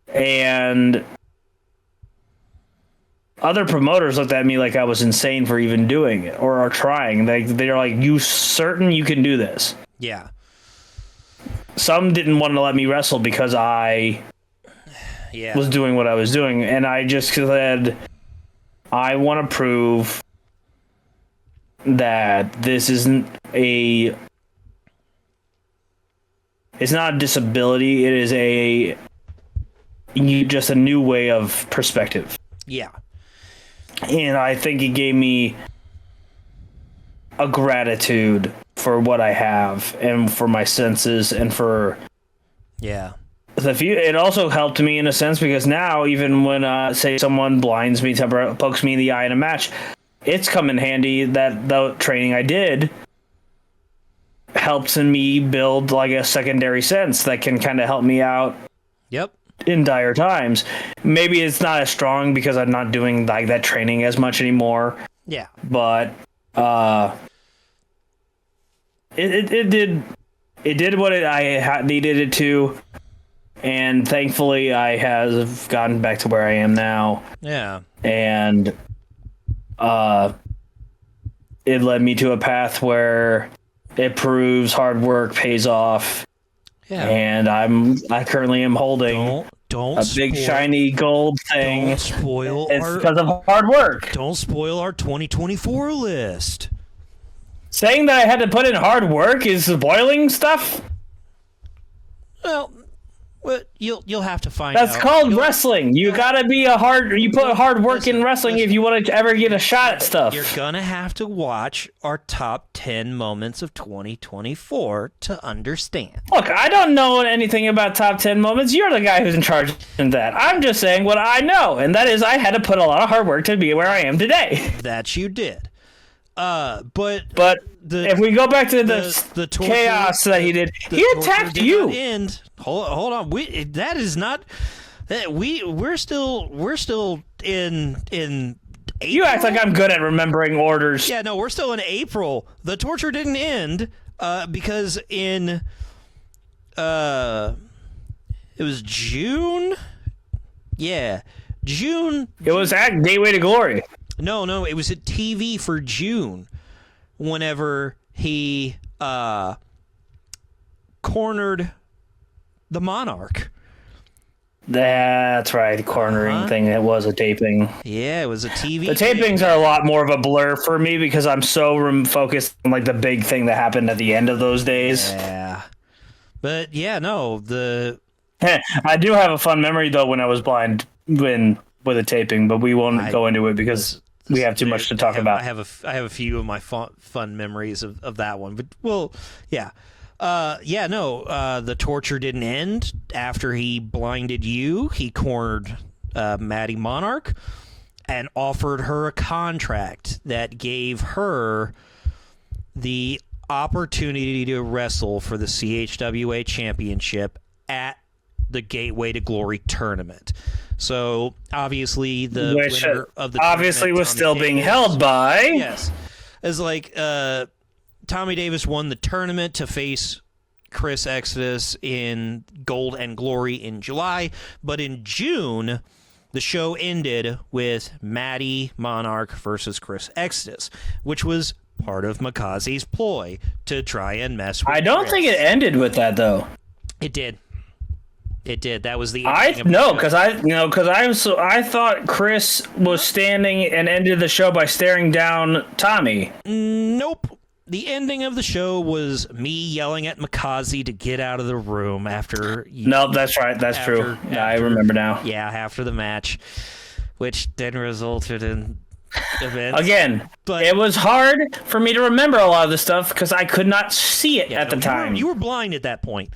And other promoters looked at me like I was insane for even doing it or trying. They're like, you certain you can do this? Yeah. Some didn't want to let me wrestle because I was doing what I was doing. And I just said, I want to prove that this isn't it's not a disability. It is just a new way of perspective. Yeah. And I think it gave me a gratitude for what I have and for my senses and for the few. It also helped me in a sense because now even when say someone blinds me, pokes me in the eye in a match, it's come in handy that the training I did helps in me build like a secondary sense that can kind of help me out. Yep. In dire times. Maybe it's not as strong because I'm not doing like that training as much anymore. Yeah. But it did what I needed it to, and thankfully I have gotten back to where I am now. Yeah. And it led me to a path where it proves hard work pays off. Yeah. And I currently am holding don't a big shiny gold thing. Don't spoil it's because of hard work. Don't spoil our 2024 list. Saying that I had to put in hard work is spoiling stuff. Well, you'll have to find out. That's called wrestling. You gotta be you put hard work in wrestling if you want to ever get a shot at stuff. You're gonna have to watch our top 10 moments of 2024 to understand. Look, I don't know anything about top 10 moments. You're the guy who's in charge of that. I'm just saying what I know, and that is I had to put a lot of hard work to be where I am today. That you did. But if we go back to the torture, chaos that he did, he attacked you. Hold on. That is not that we're still in April. You act like I'm good at remembering orders. Yeah, no, we're still in April. The torture didn't end because in it was June. Yeah, June. It was at Gateway to Glory. No, it was at TV for June whenever he cornered the Monarch. That's right, the cornering thing. It was a taping. Yeah, it was a TV. The tapings are a lot more of a blur for me because I'm so focused on like the big thing that happened at the end of those days. Yeah, but yeah, no, I do have a fun memory though when I was blind with a taping, but we won't go into it because we have too much to talk about. I have a few of my fun memories of that one, but well, yeah. The torture didn't end after he blinded you. He cornered Maddie Monarch and offered her a contract that gave her the opportunity to wrestle for the CHWA championship at the Gateway to Glory tournament. So obviously the winner of the obviously was still being held by as like Tommy Davis won the tournament to face Chris Exodus in Gold and Glory in July, but in June the show ended with Maddie Monarch versus Chris Exodus, which was part of Makazi's ploy to try and mess with I don't Chris. think it ended with that though. It did. It did. That was the. I thought Chris was standing and ended the show by staring down Tommy. Nope. The ending of the show was me yelling at Makazi to get out of the room after. No, that's right. That's true. I remember now. Yeah, after the match, which then resulted in events. Again, but it was hard for me to remember a lot of the stuff because I could not see it at the time. You were blind at that point.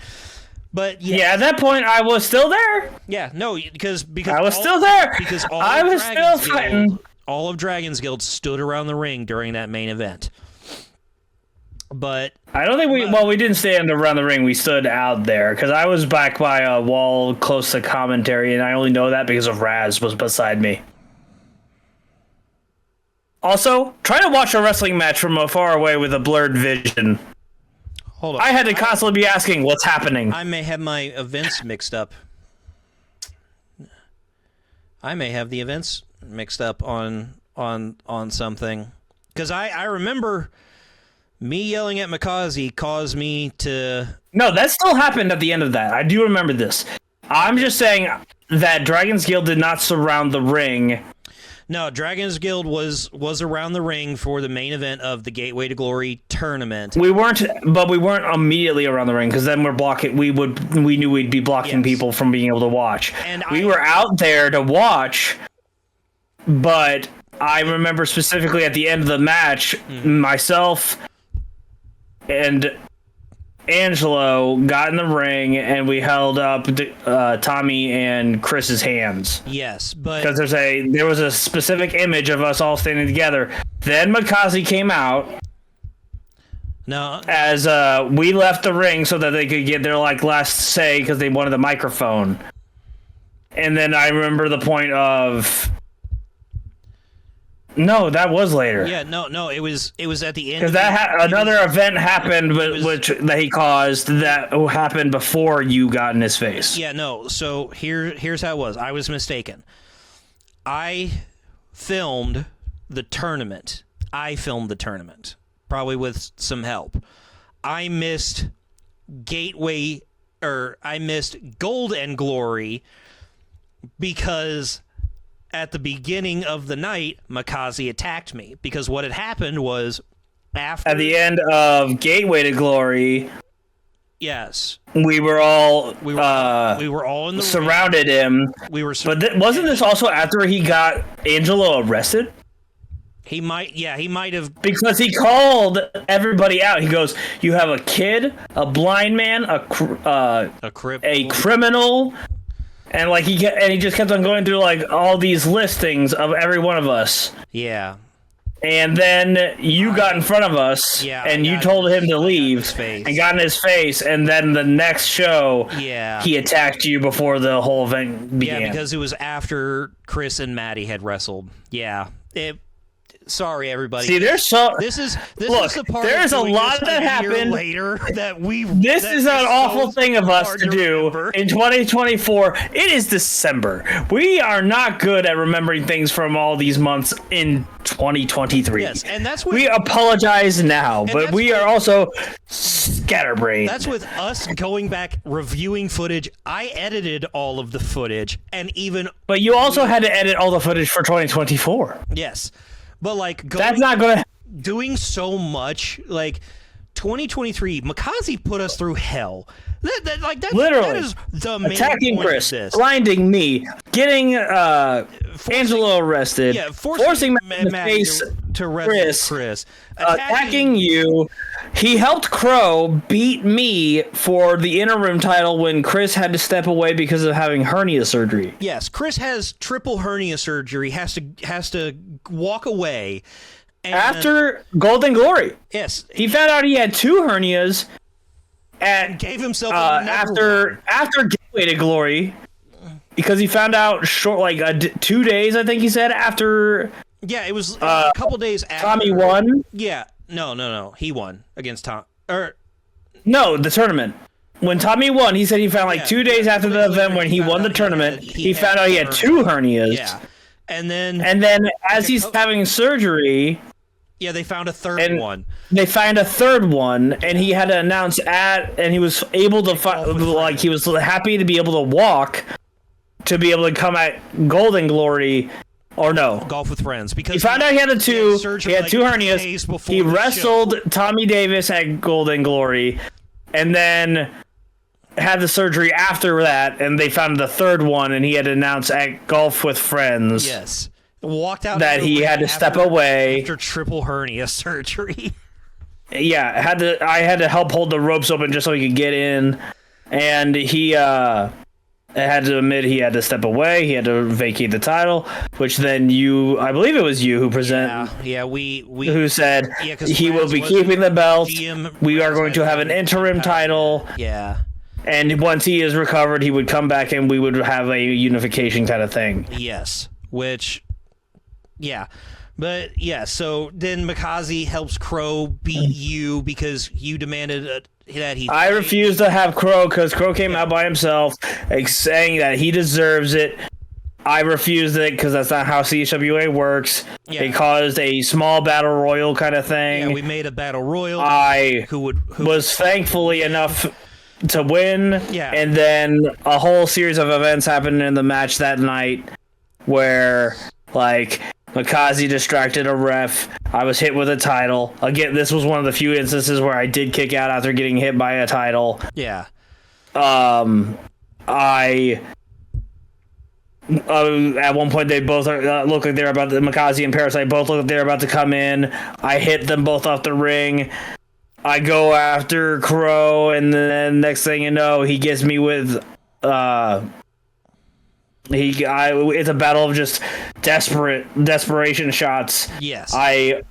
But at that point I was still there. Yeah, no, because I was still there. Because I was still fighting. All of Dragon's Guild stood around the ring during that main event. But I don't think we didn't stand around the ring. We stood out there because I was back by a wall close to commentary, and I only know that because of Raz was beside me. Also, try to watch a wrestling match from far away with a blurred vision. Hold on. I had to constantly be asking, what's happening? I may have my events mixed up. I may have the events mixed up on something. Because I remember me yelling at Makazi caused me to... No, that still happened at the end of that. I do remember this. I'm just saying that Dragon's Guild did not surround the ring. No, Dragon's Guild was around the ring for the main event of the Gateway to Glory tournament. We weren't immediately around the ring because then we knew we'd be blocking people from being able to watch. And we were out there to watch, but I remember specifically at the end of the match, myself and Angelo got in the ring and we held up Tommy and Chris's hands. Yes, but because there was a specific image of us all standing together. Then Makazi came out. No, as we left the ring so that they could get their last say because they wanted the microphone. And then I remember the point of No, that was later. Yeah, no, it was at the end. Because another event happened, which that he caused that happened before you got in his face. Yeah, no. So here's how it was. I was mistaken. I filmed the tournament. Probably with some help. I missed I missed Gold and Glory because at the beginning of the night, Makazi attacked me. Because what had happened was after... At the end of Gateway to Glory... Yes. We were all in the surrounded ring. him. Wasn't this also after he got Angelo arrested? He might have, because he called everybody out. He goes, "You have a kid, a blind man, a criminal," and like he just kept on going through like all these listings of every one of us. Yeah. And then you got in front of us, and you told him to leave, and got in his face, and then the next show, he attacked you before the whole event began. Yeah, because it was after Chris and Maddie had wrestled. Yeah. Sorry, everybody. See, this is the part. There's a lot that happened later that we. This is an awful thing of us to do in 2024. It is December. We are not good at remembering things from all these months in 2023. Yes, and that's we apologize now, but we are also scatterbrained. That's with us going back reviewing footage. I edited all of the footage, but you also had to edit all the footage for 2024. Yes. But like that's not gonna doing so much like 2023. Makazi put us through hell. That's literally that is the main attacking point Chris, of this. blinding me, getting Angelo arrested, forcing Matt in the face to wrestle Chris, attacking you. He helped Crow beat me for the interim title when Chris had to step away because of having hernia surgery. Yes, Chris has triple hernia surgery. Has to walk away. After Golden Glory. Yes. He found out he had 2 hernias and gave himself after Gateway to Glory because he found out 2 days, I think he said, after. Yeah, it was a couple days after. Tommy won? Yeah. No. He won against Tom. No, the tournament. When Tommy won, he said he found 2 days after the event when he won the tournament, he found out he had 2 hernias. Yeah. And then as he's having surgery... Yeah, they found a third one. They found a third one, and he had to announce and he was able to he was happy to be able to walk, to be able to come at Golden Glory, or no. Golf with Friends. Because he found out he had he had 2 hernias. He wrestled Tommy Davis at Golden Glory, and then had the surgery after that, and they found the third one, and he had to announce at Golf with Friends. Yes. Walked out that he had to step away after triple hernia surgery. Yeah, I had to help hold the ropes open just so he could get in, and he had to admit he had to step away. He had to vacate the title, which then I believe it was you who who said he will be keeping the belt. We are going to have an interim title. Yeah. And once he is recovered, he would come back and we would have a unification kind of thing. Yes, which. Yeah, but yeah, so then Makazi helps Crow beat you because you demanded that he... I refused to have Crow because Crow came out by himself saying that he deserves it. I refused it because that's not how CHWA works. Yeah. It caused a small battle royal kind of thing. Yeah, we made a battle royal. I was thankfully enough to win. Yeah. And then a whole series of events happened in the match that night where, Makazi distracted a ref. I was hit with a title. Again, this was one of the few instances where I did kick out after getting hit by a title. Yeah. At one point, they both look like they're about to... Makazi and Parasite both look like they're about to come in. I hit them both off the ring. I go after Crow, and then next thing you know, he gets me with... it's a battle of just desperation shots. Yes. I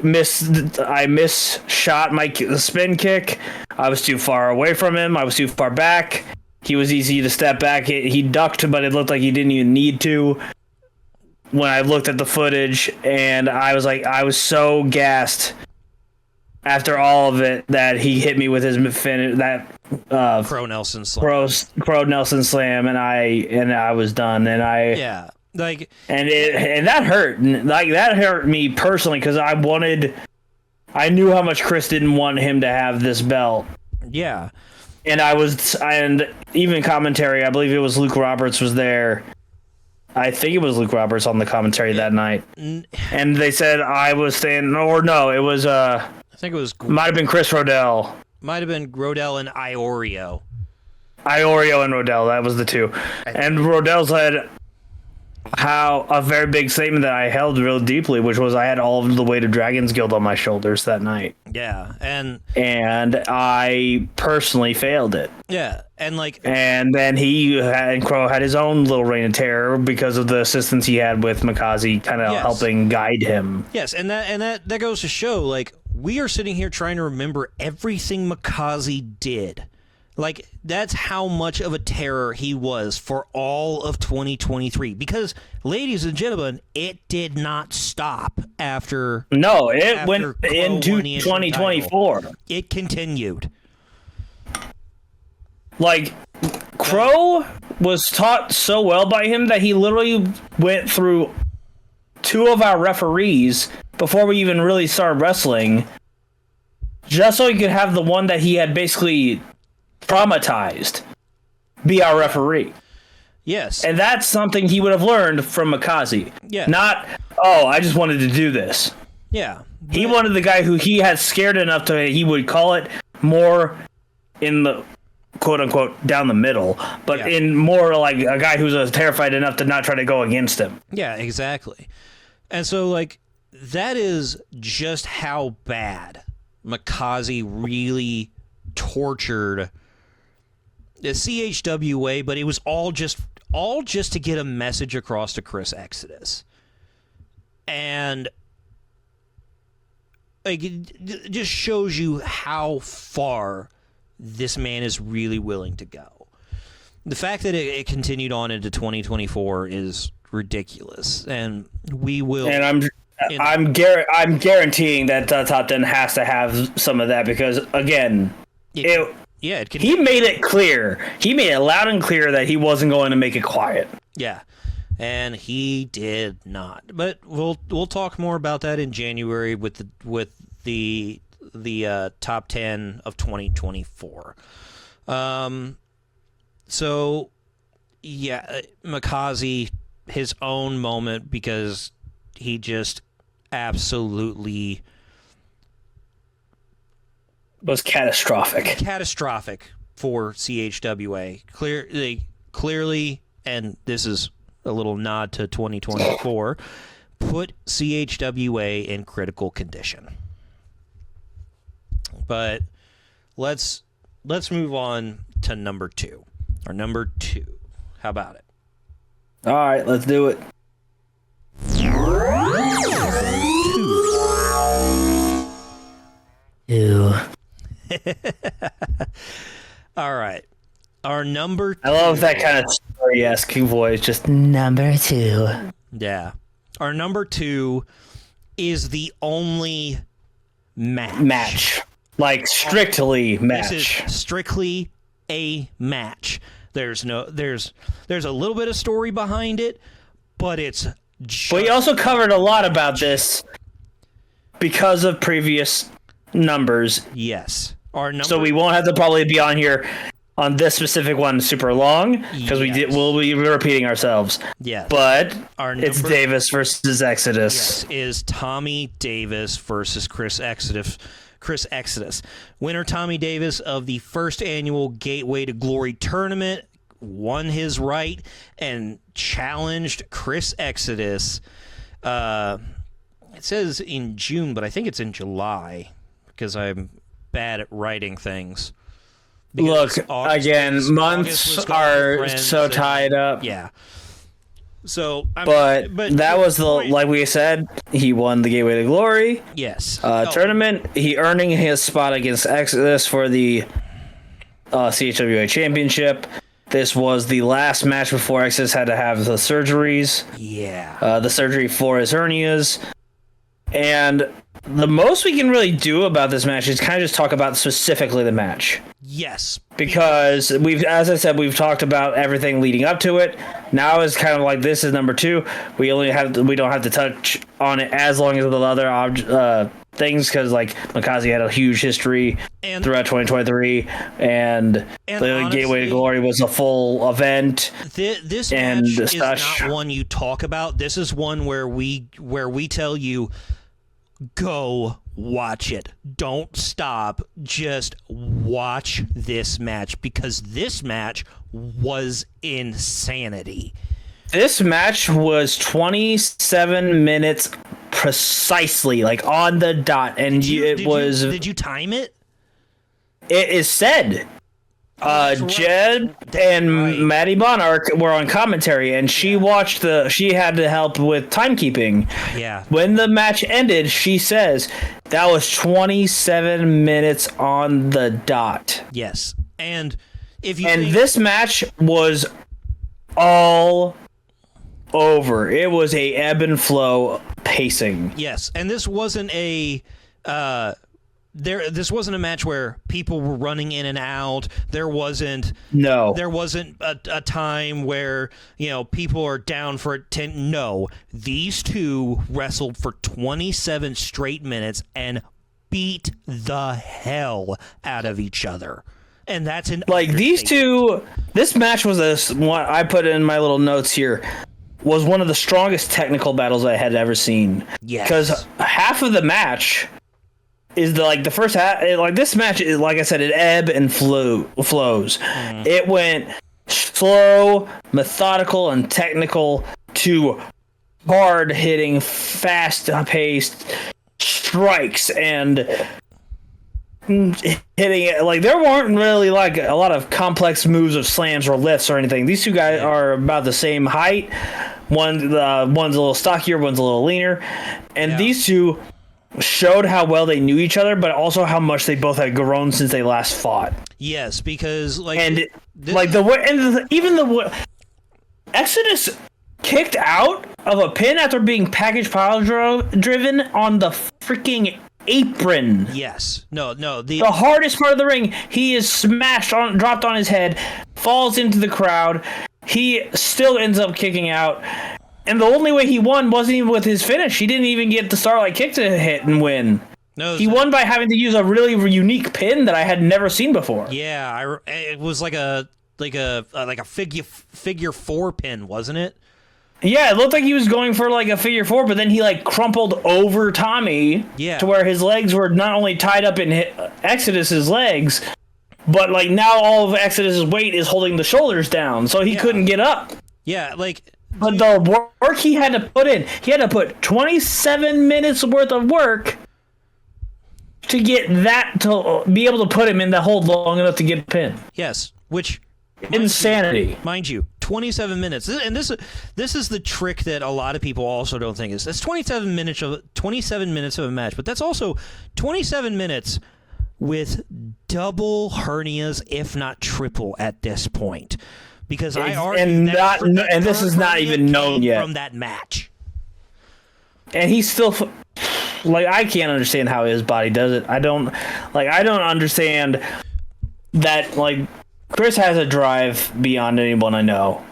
misshot my spin kick. I was too far away from him. I was too far back. He was easy to step back. He ducked, but it looked like he didn't even need to. when I looked at the footage, and I was like, I was so gassed after all of it that he hit me with his Crow Nelson slam. Crow Nelson slam, and I was done, and Yeah, like, and that hurt, that hurt me personally because I knew how much Chris didn't want him to have this belt. yeah. And even commentary, I believe it was Luke Roberts was there. I think it was Luke Roberts on the commentary that night. And they said I was saying, or no, it was, I think it was, might have been Chris Rodell. might have been Rodell and Iorio. Iorio and Rodell, that was the two. And Rodell said a very big statement that I held real deeply, which was I had all of the weight of Dragon's Guild on my shoulders that night. Yeah, and I personally failed it. Yeah, and then Crow had his own little reign of terror because of the assistance he had with Mikaze kind of helping guide him. Yes, and that goes to show, like, we are sitting here trying to remember everything Mikaze did. Like, that's how much of a terror he was for all of 2023. Because, ladies and gentlemen, it did not stop after... No, it went into 2024. It continued. Like, Crow was taught so well by him that he literally went through 2 of our referees before we even really started wrestling, just so he could have the one that he had basically traumatized be our referee. Yes. And that's something he would have learned from Mikaze. Yeah. Not, I just wanted to do this. Yeah. He wanted the guy who he had scared enough he would call it more in the quote-unquote down the middle, but in more like a guy who's terrified enough to not try to go against him. Yeah, exactly. And so, like, that is just how bad Mikaze really tortured the CHWA, but it was all just to get a message across to Chris Exodus. And like, it just shows you how far this man is really willing to go. The fact that it continued on into 2024 is ridiculous, and we will. And I'm guaranteeing that Top 10 has to have some of that because again, he made it clear. He made it loud and clear that he wasn't going to make it quiet. Yeah. And he did not. But we'll talk more about that in January with the top 10 of 2024. So yeah, Mikaze, his own moment, because he just absolutely was catastrophic. Catastrophic for CHWA. Clearly, and this is a little nod to 2024, put CHWA in critical condition. But let's move on to number 2. Our number 2. How about it? All right, let's do it. Ew. All right. Our number 2. I love that kind of story-esque voice. Just Number 2. Yeah. Our number 2 is the only match. Like, strictly match. This is strictly a match. There's a little bit of story behind it, but it's just... We also covered a lot about this because of previous numbers. Yes. So we won't have to probably be on here on this specific one super long because we'll be repeating ourselves. Yes. But it's Davis versus Exodus. Yes, is Tommy Davis versus Chris Exodus. Winner Tommy Davis of the first annual Gateway to Glory tournament won his right and challenged Chris Exodus. It says in June, but I think it's in July because I'm bad at writing things. Because months are so tied up. Yeah. So, but that was like we said, he won the Gateway to Glory. Yes. Tournament. He earning his spot against Exodus for the CHWA Championship, This was the last match before Exodus had to have the surgeries. Yeah. The surgery for his hernias. And the most we can really do about this match is kind of just talk about specifically the match. Yes. Because as I said, we've talked about everything leading up to it. Now it's kind of like this is number 2. We don't have to touch on it as long as the other things, because like Makazi had a huge history throughout 2023, and the honestly, Gateway to Glory was a full event. This match is not one you talk about. This is one where we tell you, go watch it. Don't stop. Just watch this match, because this match was insanity. This match was 27 minutes precisely, like on the dot, and Did you time it? It is said. Jed and Maddie Monarch were on commentary, and she had to help with timekeeping. Yeah. When the match ended, she says that was 27 minutes on the dot. Yes. And this match was all over. It was a ebb and flow pacing. Yes, and this wasn't a this wasn't a match where people were running in and out. There wasn't a time where, people are down for 10. No, these two wrestled for 27 straight minutes and beat the hell out of each other. And that's these two. This match was one I put in my little notes here. Was one of the strongest technical battles I had ever seen. Yes. Because half of the match is the first half. This match is, like I said, it ebb and flows. It went slow, methodical, and technical to hard hitting, fast paced strikes and hitting it. There weren't really a lot of complex moves of slams or lifts or anything. These two guys are about the same height. One's a little stockier, one's a little leaner, and these two showed how well they knew each other, but also how much they both had grown since they last fought. Yes, because Exodus kicked out of a pin after being package pile driven on the freaking apron. Yes. No. The hardest part of the ring. He is dropped on his head, falls into the crowd. He still ends up kicking out. And the only way he won wasn't even with his finish. He didn't even get the Starlight Kick to hit and win. No, he won by having to use a really unique pin that I had never seen before. Yeah, it was like a figure 4 pin, wasn't it? Yeah, it looked like he was going for a figure 4, but then he crumpled over Tommy to where his legs were not only tied up in Exodus's legs, but now all of Exodus's weight is holding the shoulders down, so he couldn't get up. Yeah, But the work he had to put in, he had to put 27 minutes worth of work to get that, to be able to put him in the hold long enough to get a pin. Yes, which insanity. Mind you, 27 minutes. And this is the trick that a lot of people also don't think is. That's 27 minutes of a match, but that's also 27 minutes with double hernias, if not triple at this point. Because this is not even known yet from that match. And he's still I can't understand how his body does it. I don't understand that Chris has a drive beyond anyone I know.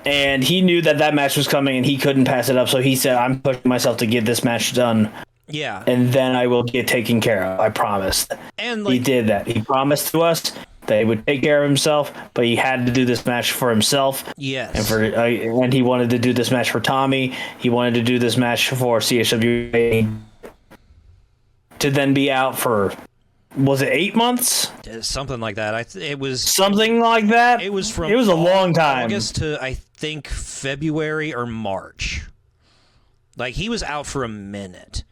And he knew that match was coming and he couldn't pass it up, so he said, I'm pushing myself to get this match done. Yeah. And then I will get taken care of. I promised. And he did that. He promised to us that he would take care of himself, but he had to do this match for himself. Yes. And he wanted to do this match for Tommy. He wanted to do this match for CSWA to then be out for, was it 8 months? Something like that. It was something like that. It was a long time. August to I think February or March. He was out for a minute.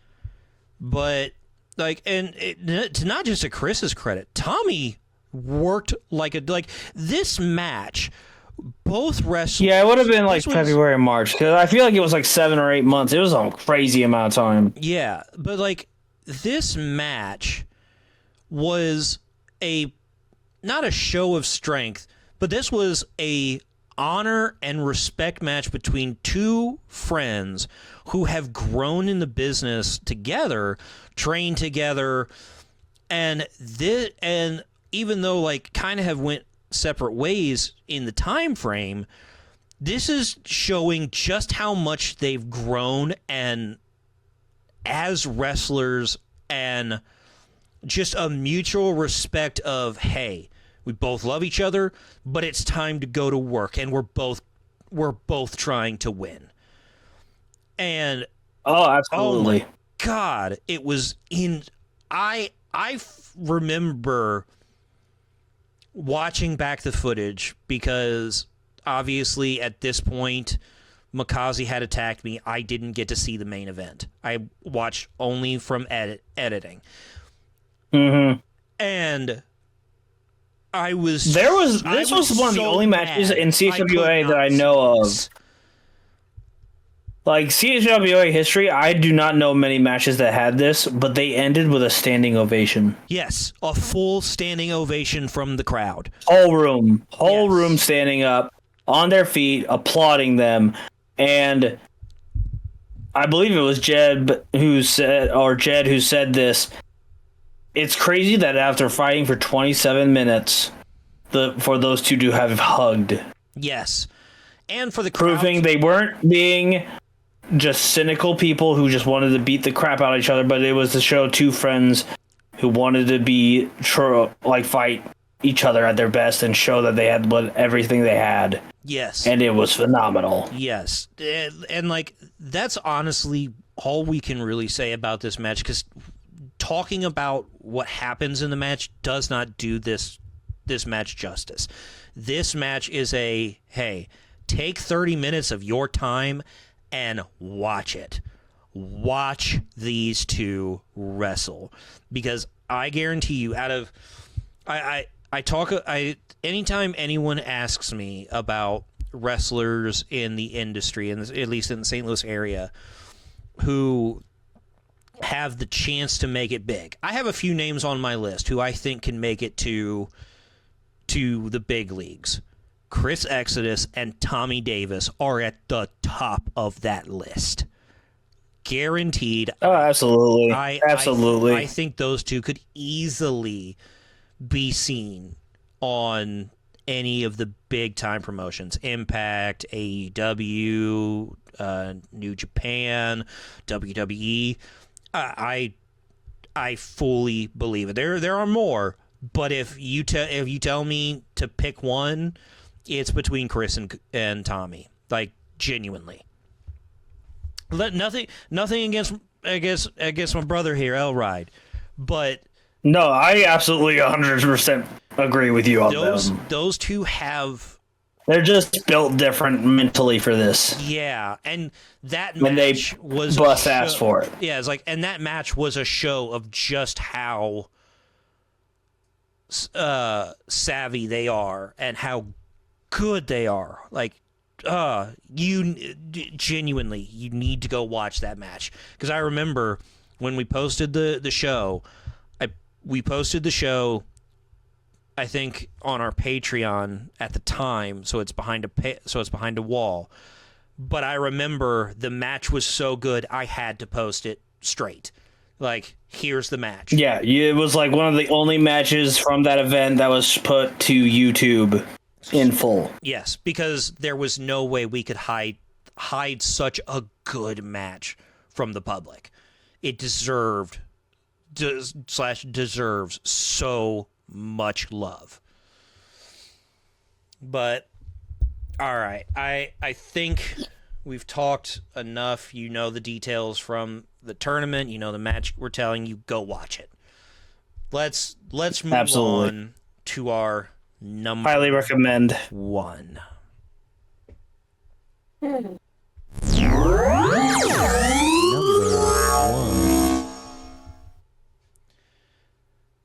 But to not just to Chris's credit, Tommy worked this match. Both wrestlers. Yeah, it would have been February or March, because I feel like it was 7 or 8 months. It was a crazy amount of time. Yeah, but this match was a not a show of strength, but this was a honor and respect match between two friends who have grown in the business together, trained together, and even though like kind of have went separate ways in the time frame, this is showing just how much they've grown and as wrestlers, and just a mutual respect of, hey, we both love each other, but it's time to go to work, and we're both trying to win. And absolutely. oh my God, it was in. Remember watching back the footage because obviously at this point Makazi had attacked me. I didn't get to see the main event. I watched only from editing. Mm-hmm. And I was... This was one of the only matches in CHWA that I know of. Like, CHWA history, I do not know many matches that had this, but they ended with a standing ovation. Yes, a full standing ovation from the crowd. Whole room standing up, on their feet, applauding them. And I believe it was Jed who said this. It's crazy that after fighting for 27 minutes, for those two to have hugged. Yes. And for the crowd, proving they weren't being just cynical people who just wanted to beat the crap out of each other, but it was to show two friends who wanted to fight each other at their best and show that they had everything they had. Yes. And it was phenomenal. Yes. And like, that's honestly all we can really say about this match, because talking about what happens in the match does not do this match justice. This match is hey, take 30 minutes of your time and watch it. Watch these two wrestle, because I guarantee you, anytime anyone asks me about wrestlers in the industry, and at least in the St. Louis area, who have the chance to make it big, I have a few names on my list who I think can make it to the big leagues. Chris Exodus and Tommy Davis are at the top of that list. Guaranteed. Oh, absolutely. Absolutely. I think those two could easily be seen on any of the big time promotions. Impact, AEW, New Japan, WWE. I fully believe it. There are more, but if you tell me to pick one, it's between Chris and Tommy. Like, genuinely. Nothing against my brother here, Elride, but no, I absolutely 100% agree with you on them. Those two have. They're just built different mentally for this. Yeah, and that when match they was bust ass for it. Yeah, it's like, and that match was a show of just how savvy they are and how good they are. Like, you genuinely, you need to go watch that match, because I remember when we posted the show. We posted the show, I think, on our Patreon at the time, so it's behind a wall. But I remember the match was so good, I had to post it straight. Like, here's the match. Yeah, it was like one of the only matches from that event that was put to YouTube in full. Yes, because there was no way we could hide such a good match from the public. It deserves so much love. But all right, I think we've talked enough. You know the details from the tournament. You know the match. We're telling you, go watch it. Let's move on to our number. Highly recommend. 1.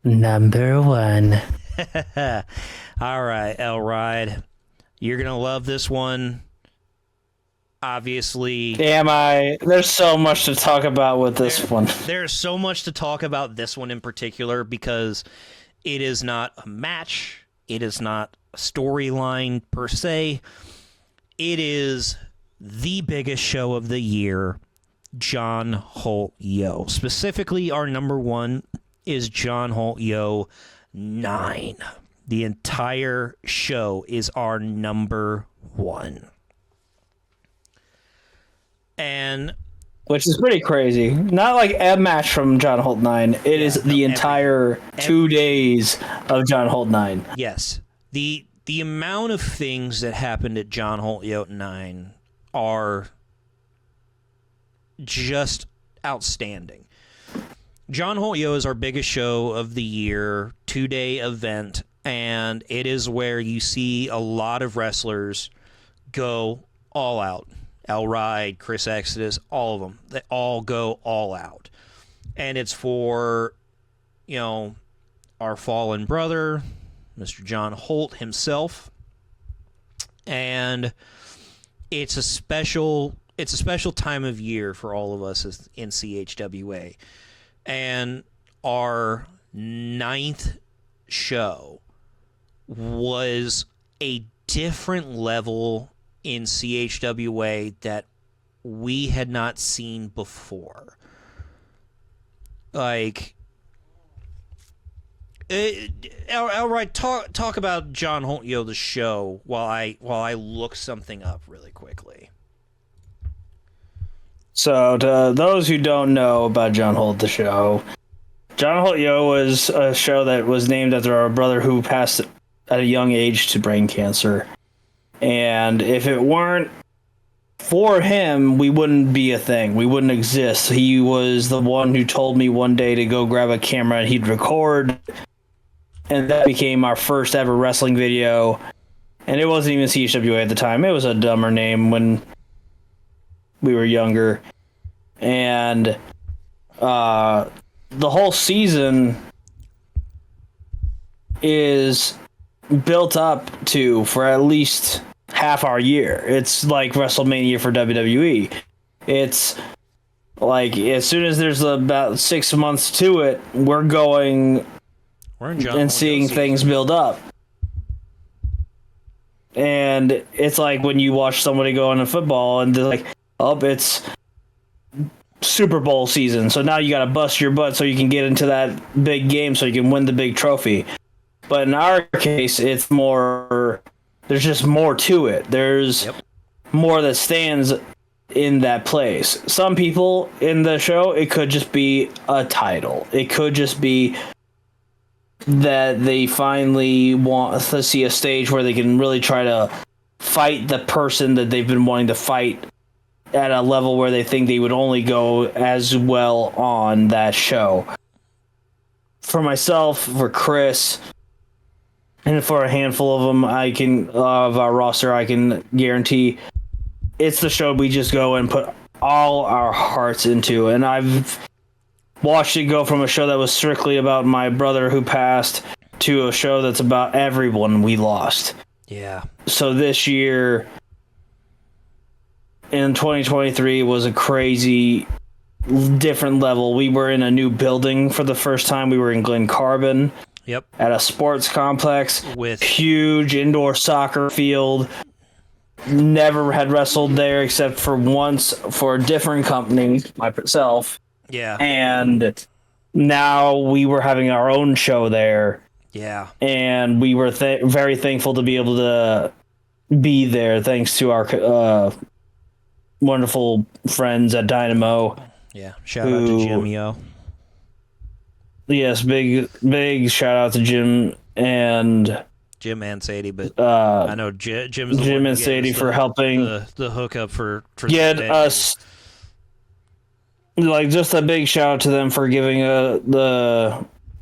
Number 1. All right, Elride, you're gonna love this one. Obviously, am I? There's so much to talk about with this one. There's so much to talk about this one in particular, because it is not a match. It is not a storyline per se. It is the biggest show of the year, John Holt Yo. Specifically, our number one is John Holt Yo 9. The entire show is our number one. And which is pretty crazy. Not like a match from John Holt 9. It is the entire 2 days of John Holt 9. yes, the amount of things that happened at John Holt Yo 9 are just outstanding. John Holt Yo is our biggest show of the year, 2-day event, and it is where you see a lot of wrestlers go all out. El Ride, Chris Exodus, all of them. They all go all out. And it's for, our fallen brother, Mr. John Holt himself. And it's a special time of year for all of us in CHWA. And our 9th show was a different level in CHWA that we had not seen before. Like, outright talk about John Holt Yo the show while I look something up really quickly. So, to those who don't know about John Holt the show, John Holt Yo was a show that was named after our brother who passed at a young age to brain cancer. And if it weren't for him, we wouldn't be a thing. We wouldn't exist. He was the one who told me one day to go grab a camera and he'd record. And that became our first ever wrestling video. And it wasn't even CHWA at the time. It was a dumber name when we were younger. And the whole season is built up to for at least half our year. It's like WrestleMania for WWE. It's like as soon as there's about 6 months to it, we're going and seeing things build up. And it's like when you watch somebody go into football and they're like, oh, it's Super Bowl season, so now you got to bust your butt so you can get into that big game so you can win the big trophy. But in our case, it's more, there's just more to it. There's more that stands in that place. Some people in the show, it could just be a title. It could just be that they finally want to see a stage where they can really try to fight the person that they've been wanting to fight at a level where they think they would only go as well on that show. For myself, for Chris, and for a handful of them, of our roster, I can guarantee it's the show we just go and put all our hearts into. And I've watched it go from a show that was strictly about my brother who passed to a show that's about everyone we lost. Yeah. So this year, in 2023, was a crazy, different level. We were in a new building for the first time. We were in Glen Carbon. Yep. At a sports complex with huge indoor soccer field. Never had wrestled there except for once for a different company, myself. Yeah. And now we were having our own show there. Yeah. And we were very thankful to be able to be there thanks to our wonderful friends at Dynamo. Yeah. Shout out to Jim Yo. Yes, big shout out to Jim and Sadie, but I know Jim and Sadie for helping the hookup for get us. Like, just a big shout out to them for giving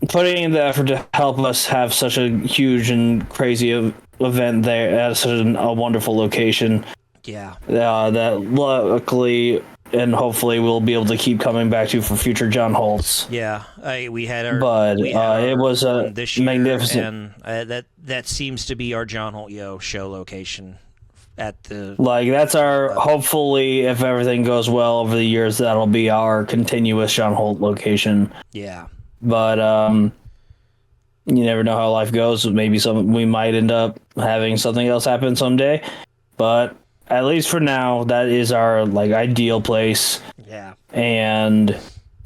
putting in the effort to help us have such a huge and crazy event there at such a wonderful location. Yeah. That luckily and hopefully we'll be able to keep coming back to for future John Holtz. Yeah, we had our. But it was a magnificent. And that seems to be our John Holt Yo show location at the. Like, that's our. Hopefully, if everything goes well over the years, that'll be our continuous John Holt location. Yeah. But You never know how life goes. Maybe we might end up having something else happen someday. But at least for now, that is our ideal place. Yeah. And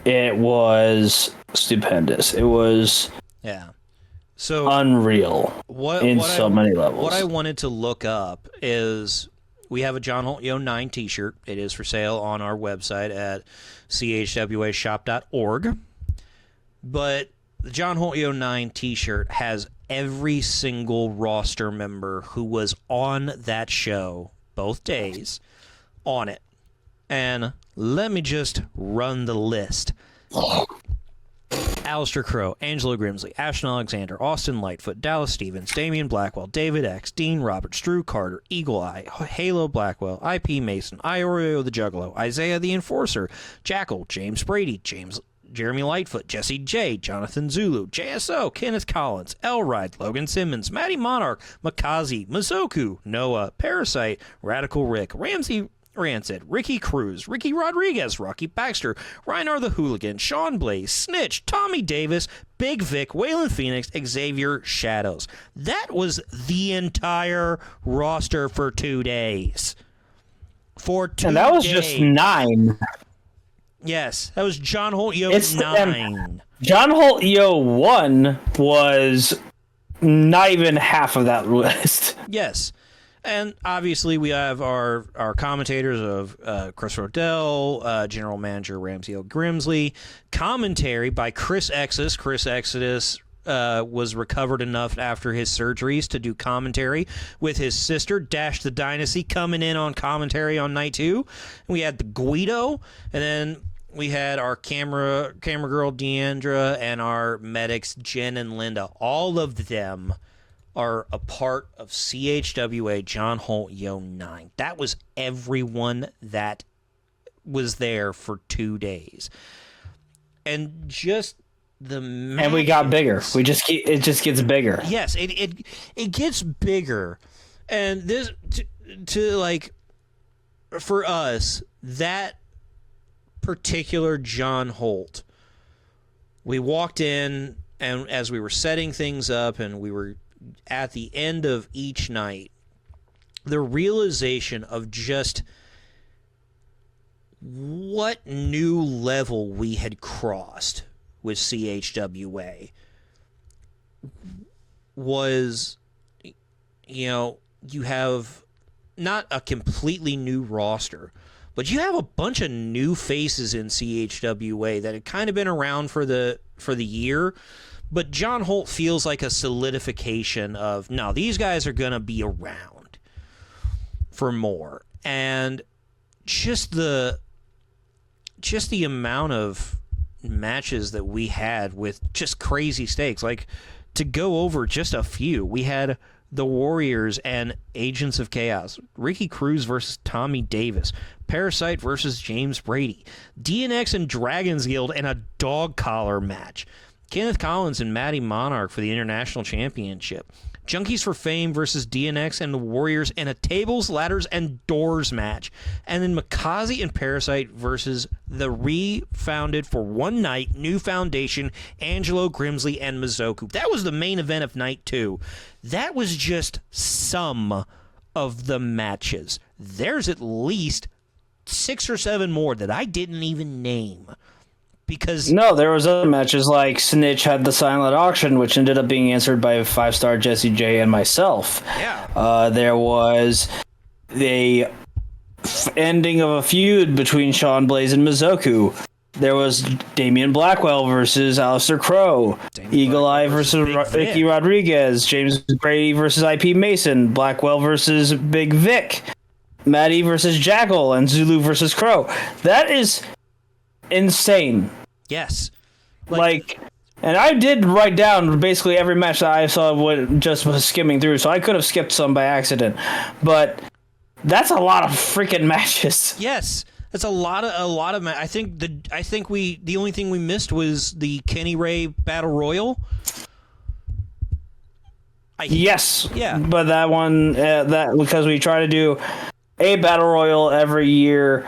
it was stupendous. It was so unreal many levels. What I wanted to look up is we have a John Holt Yo 9 t-shirt. It is for sale on our website at chwashop.org. But the John Holt Yo 9 t-shirt has every single roster member who was on that show both days on it. And let me just run the list. Aleister Crowe, Angelo Grimsley, Ashton Alexander, Austin Lightfoot, Dallas Stevens, Damian Blackwell, David X, Dean Roberts, Drew Carter, Eagle Eye, Halo Blackwell, IP Mason, Iorio the Juggalo, Isaiah the Enforcer, Jackal, James Brady, Jeremy Lightfoot, Jesse J, Jonathan Zulu, JSO, Kenneth Collins, Elride, Logan Simmons, Matty Monarch, Makazi, Mazoku, Noah, Parasite, Radical Rick, Ramsey Rancid, Ricky Cruz, Ricky Rodriguez, Rocky Baxter, Reinar the Hooligan, Sean Blaze, Snitch, Tommy Davis, Big Vic, Waylon Phoenix, Xavier Shadows. That was the entire roster for 2 days. And that was just 9. Yes, that was John Holt Yo 9. John Holt Yo 1 was not even half of that list. Yes. And obviously, we have our commentators of Chris Rodell, General Manager Ramsey L. Grimsley, commentary by Chris Exodus. Chris Exodus was recovered enough after his surgeries to do commentary with his sister, Dash the Dynasty, coming in on commentary on night 2. And we had the Guido, and then we had our camera girl, Deandra, and our medics, Jen and Linda. All of them are a part of CHWA John Holt Yo 9. That was everyone that was there for 2 days. And just the matches. And we got bigger. It just gets bigger. Yes, it gets bigger. And this for us, that particular John Holt, we walked in, and as we were setting things up and we were at the end of each night, the realization of just what new level we had crossed with CHWA was, you have not a completely new roster, but you have a bunch of new faces in CHWA that had kind of been around for the year. But John Holt feels like a solidification of, no, these guys are going to be around for more. And just the amount of matches that we had with just crazy stakes. Like, to go over just a few, we had the Warriors and Agents of Chaos, Ricky Cruz versus Tommy Davis, Parasite versus James Brady, DNX and Dragons Guild in a dog collar match, Kenneth Collins and Matty Monarch for the International Championship, Junkies for Fame versus DNX and the Warriors in a tables, ladders, and doors match, and then Makazi and Parasite versus the refounded for one night new foundation, Angelo Grimsley and Mazoku. That was the main event of night 2. That was just some of the matches. There's at least 6 or 7 more that I didn't even name. Because there was other matches like Snitch had the silent auction, which ended up being answered by 5-star Jesse J and myself. Yeah. There was the ending of a feud between Sean Blaze and Mazoku. There was Damian Blackwell versus Aleister Crowe, Eagle Eye versus Ricky Rodriguez, James Brady versus IP Mason, Blackwell versus Big Vic, Matty versus Jackal, and Zulu versus Crow. That is insane. Yes. And I did write down basically every match that I saw what just was skimming through, so I could have skipped some by accident. But that's a lot of freaking matches. Yes. That's a lot of I think the only thing we missed was the Kenny Ray Battle Royal. Yes. Yeah. But that one because we try to do a Battle Royal every year.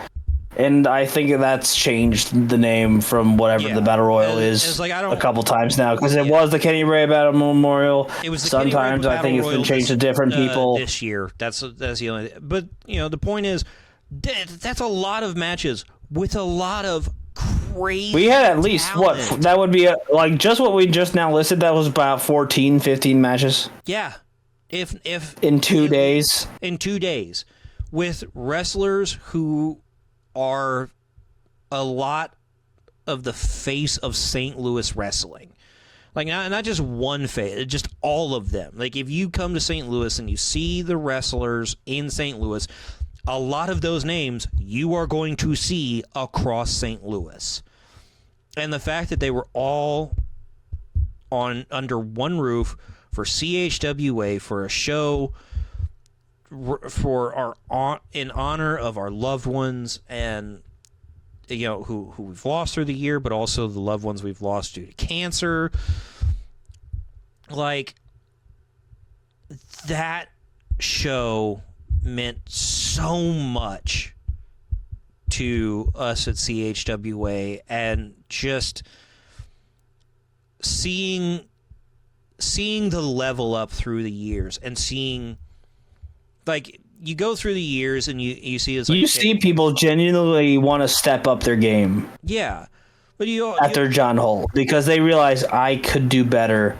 And I think that's changed the name from whatever the Battle Royal is like, a couple times now, because it was the Kenny Ray Battle Memorial. It was the Sometimes I think it's been changed to different people this year. That's the only. But the point is, that's a lot of matches with a lot of crazy. We had at least talent. that would be like just what we just now listed. That was about 14, 15 matches. Yeah, if in 2 days. In 2 days, with wrestlers who are a lot of the face of St. Louis wrestling. Like, not just one face, just all of them. Like, if you come to St. Louis and you see the wrestlers in St. Louis, a lot of those names you are going to see across St. Louis. And the fact that they were all under one roof for CHWA, for a show in honor of our loved ones, and who we've lost through the year, but also the loved ones we've lost due to cancer. Like, that show meant so much to us at CHWA, and just seeing the level up through the years, and seeing, like, you go through the years and you see it's like, you see people genuinely want to step up their game. Yeah, but after John Holt, because they realize I could do better,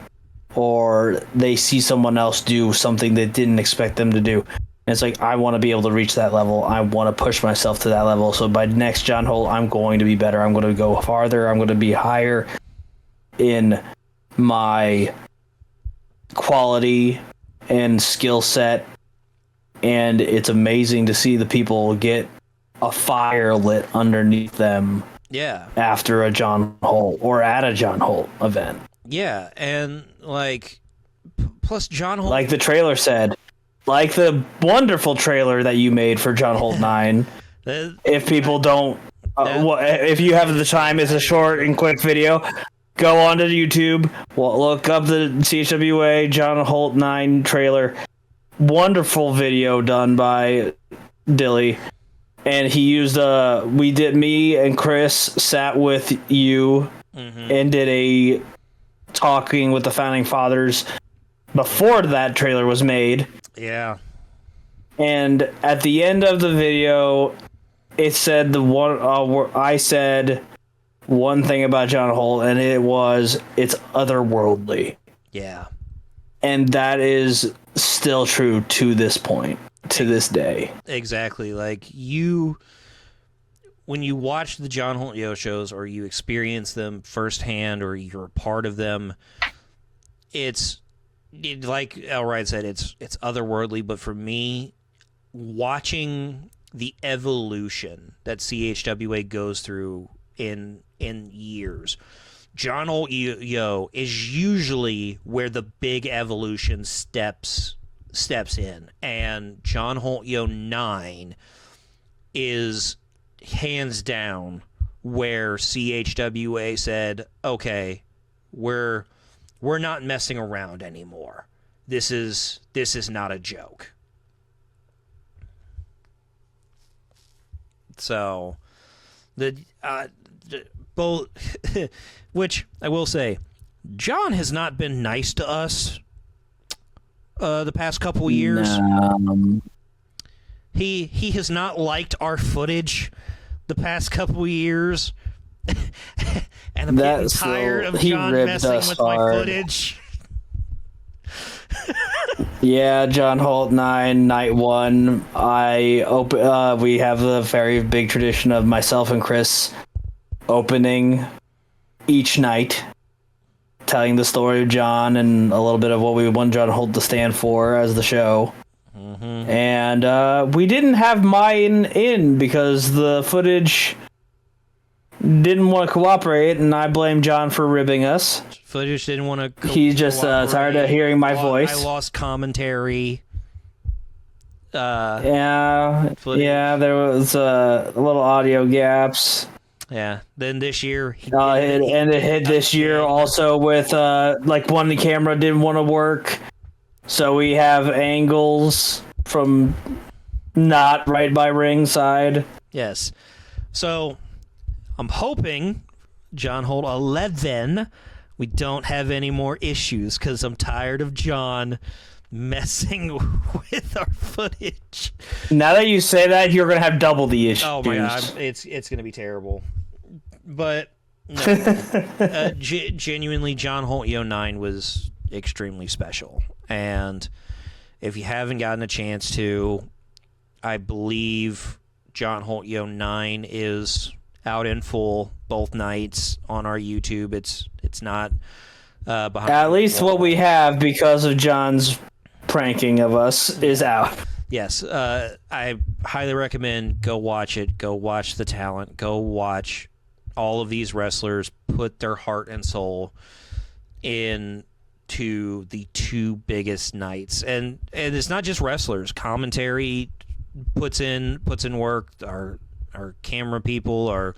or they see someone else do something they didn't expect them to do. And it's like, I want to be able to reach that level. I want to push myself to that level. So by next John Holt, I'm going to be better. I'm going to go farther. I'm going to be higher in my quality and skill set. And it's amazing to see the people get a fire lit underneath them. Yeah. After a John Holt or at a John Holt event. Yeah, and like, plus John Holt, like the trailer said, like the wonderful trailer that you made for John Holt 9. If people don't, if you have the time, it's a short and quick video. Go onto YouTube, look up the CHWA John Holt 9 trailer. Wonderful video done by Dilly, and he used me and Chris sat with you and did a talking with the founding fathers before that trailer was made. Yeah. And at the end of the video, it said I said one thing about John Holt, and it's otherworldly. Yeah. And that is still true to this point, to this day. Exactly. Like, when you watch the John Holt Yo shows, or you experience them firsthand, or you're a part of them, like Elride said, it's otherworldly. But for me, watching the evolution that CHWA goes through in years, John Holt Yo is usually where the big evolution steps in, and John Holt Yo 9 is hands down where CHWA said, okay, we're not messing around anymore. This is not a joke. So both, which I will say, John has not been nice to us the past couple years. No. He has not liked our footage the past couple years, and I'm getting tired of John messing with my footage. Yeah, John Holt 9, night 1. We have a very big tradition of myself and Chris opening each night, telling the story of John and a little bit of what we want John Holt to stand for as the show. And we didn't have mine in because the footage didn't want to cooperate, and I blame John for ribbing us. Footage didn't want to. He's just tired of hearing my voice. I lost commentary. Yeah, there was little audio gaps. Yeah. Then this year, it hit this year also with like one, the camera didn't want to work, so we have angles from not right by ringside. Yes, So I'm hoping John Holt 11, we don't have any more issues because I'm tired of John messing with our footage. Now that you say that, you're gonna have double the issues. Oh my god, it's gonna be terrible. But no, genuinely, John Holt Yo9 was extremely special, and if you haven't gotten a chance to, I believe John Holt Yo9 is out in full both nights on our YouTube. It's not behind. At least what we have, because of John's pranking of us, is out. Yes, I highly recommend go watch it. Go watch the talent. Go watch all of these wrestlers put their heart and soul into the two biggest nights, and it's not just wrestlers. Commentary puts in work. Our camera people, our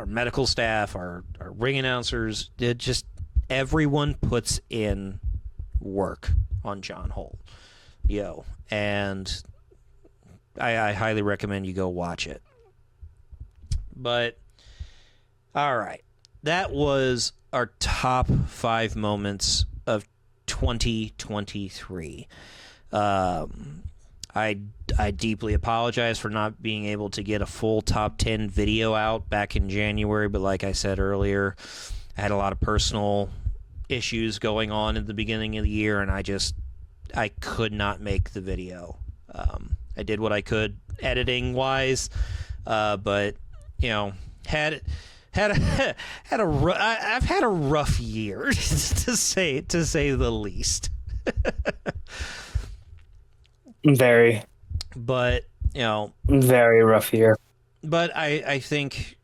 medical staff, our ring announcers. Everyone puts in work on John Holt, and I highly recommend you go watch it. But all right, that was our top 5 moments of 2023. I deeply apologize for not being able to get a full top 10 video out back in January, but like I said earlier, I had a lot of personal issues going on at the beginning of the year, and I could not make the video. I did what I could editing wise, but I've had a rough year to say the least. Very. But very rough year. But I think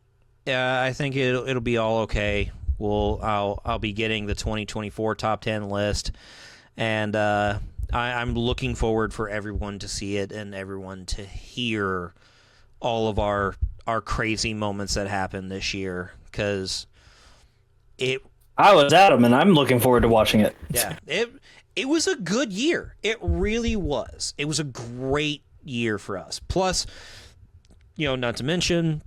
it'll be all okay. I'll be getting the 2024 top 10 list, and I'm looking forward for everyone to see it and everyone to hear all of our crazy moments that happened this year, because I was at them, and I'm looking forward to watching it. Yeah, it was a good year. It really was. It was a great year for us. Plus, not to mention,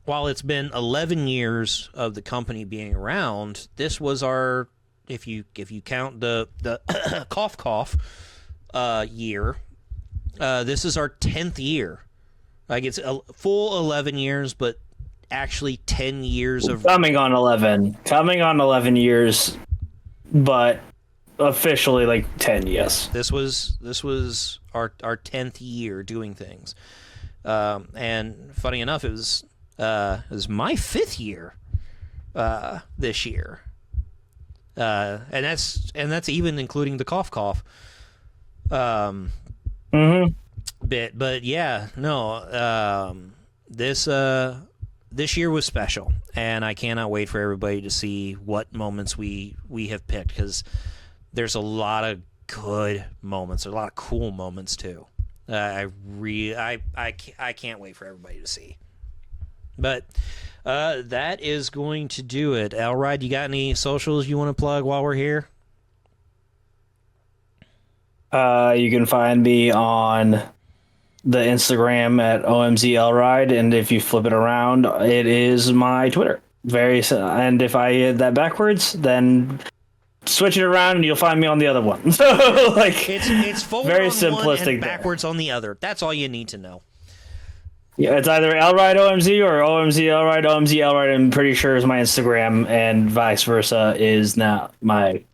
while it's been 11 years of the company being around, this was our, if you count the cough year, this is our 10th year. Like, it's a full 11 years, but actually 10 years of coming on 11 years, but officially like 10. Yes, this was our 10th year doing things, and funny enough, it was my 5th year this year, and that's even including the cough bit. But yeah, no, this year was special, and I cannot wait for everybody to see what moments we have picked, because there's a lot of good moments. There's a lot of cool moments too. I can't wait for everybody to see. But that is going to do it. Elrod, you got any socials you want to plug while we're here? You can find me on the Instagram at OMZLride, and if you flip it around, it is my Twitter. And if I did that backwards, then switch it around and you'll find me on the other one. So it's forward very on simplistic one and backwards on the other. That's all you need to know. Yeah, it's either Elride OMZ or OMZ Elride. OMZ Elride, I'm pretty sure, is my Instagram, and vice versa is now my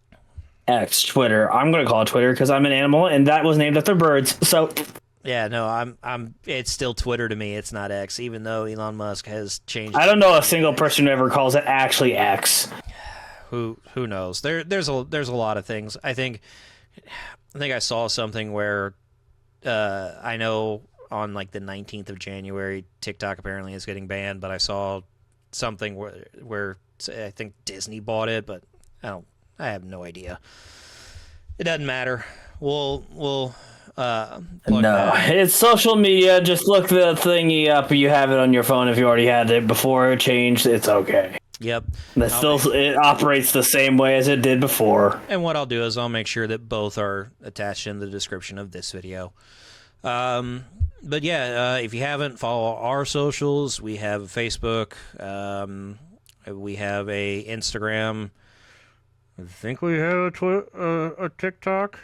X, Twitter. I'm going to call it Twitter because I'm an animal, and that was named after birds. So yeah, no, I'm. It's still Twitter to me. It's not X, even though Elon Musk has changed. I don't know a single person who ever calls it actually X. Who knows? There's a lot of things. I think I saw something where I know on like the 19th of January, TikTok apparently is getting banned, but I saw something where I think Disney bought it, but I have no idea. It doesn't matter. We'll plug that. It's social media. Just look the thingy up. You have it on your phone if you already had it before it changed. It's okay. Yep. It operates the same way as it did before. And what I'll do is I'll make sure that both are attached in the description of this video. But yeah, if you haven't, follow our socials. We have Facebook. We have a Instagram. I think we have a TikTok.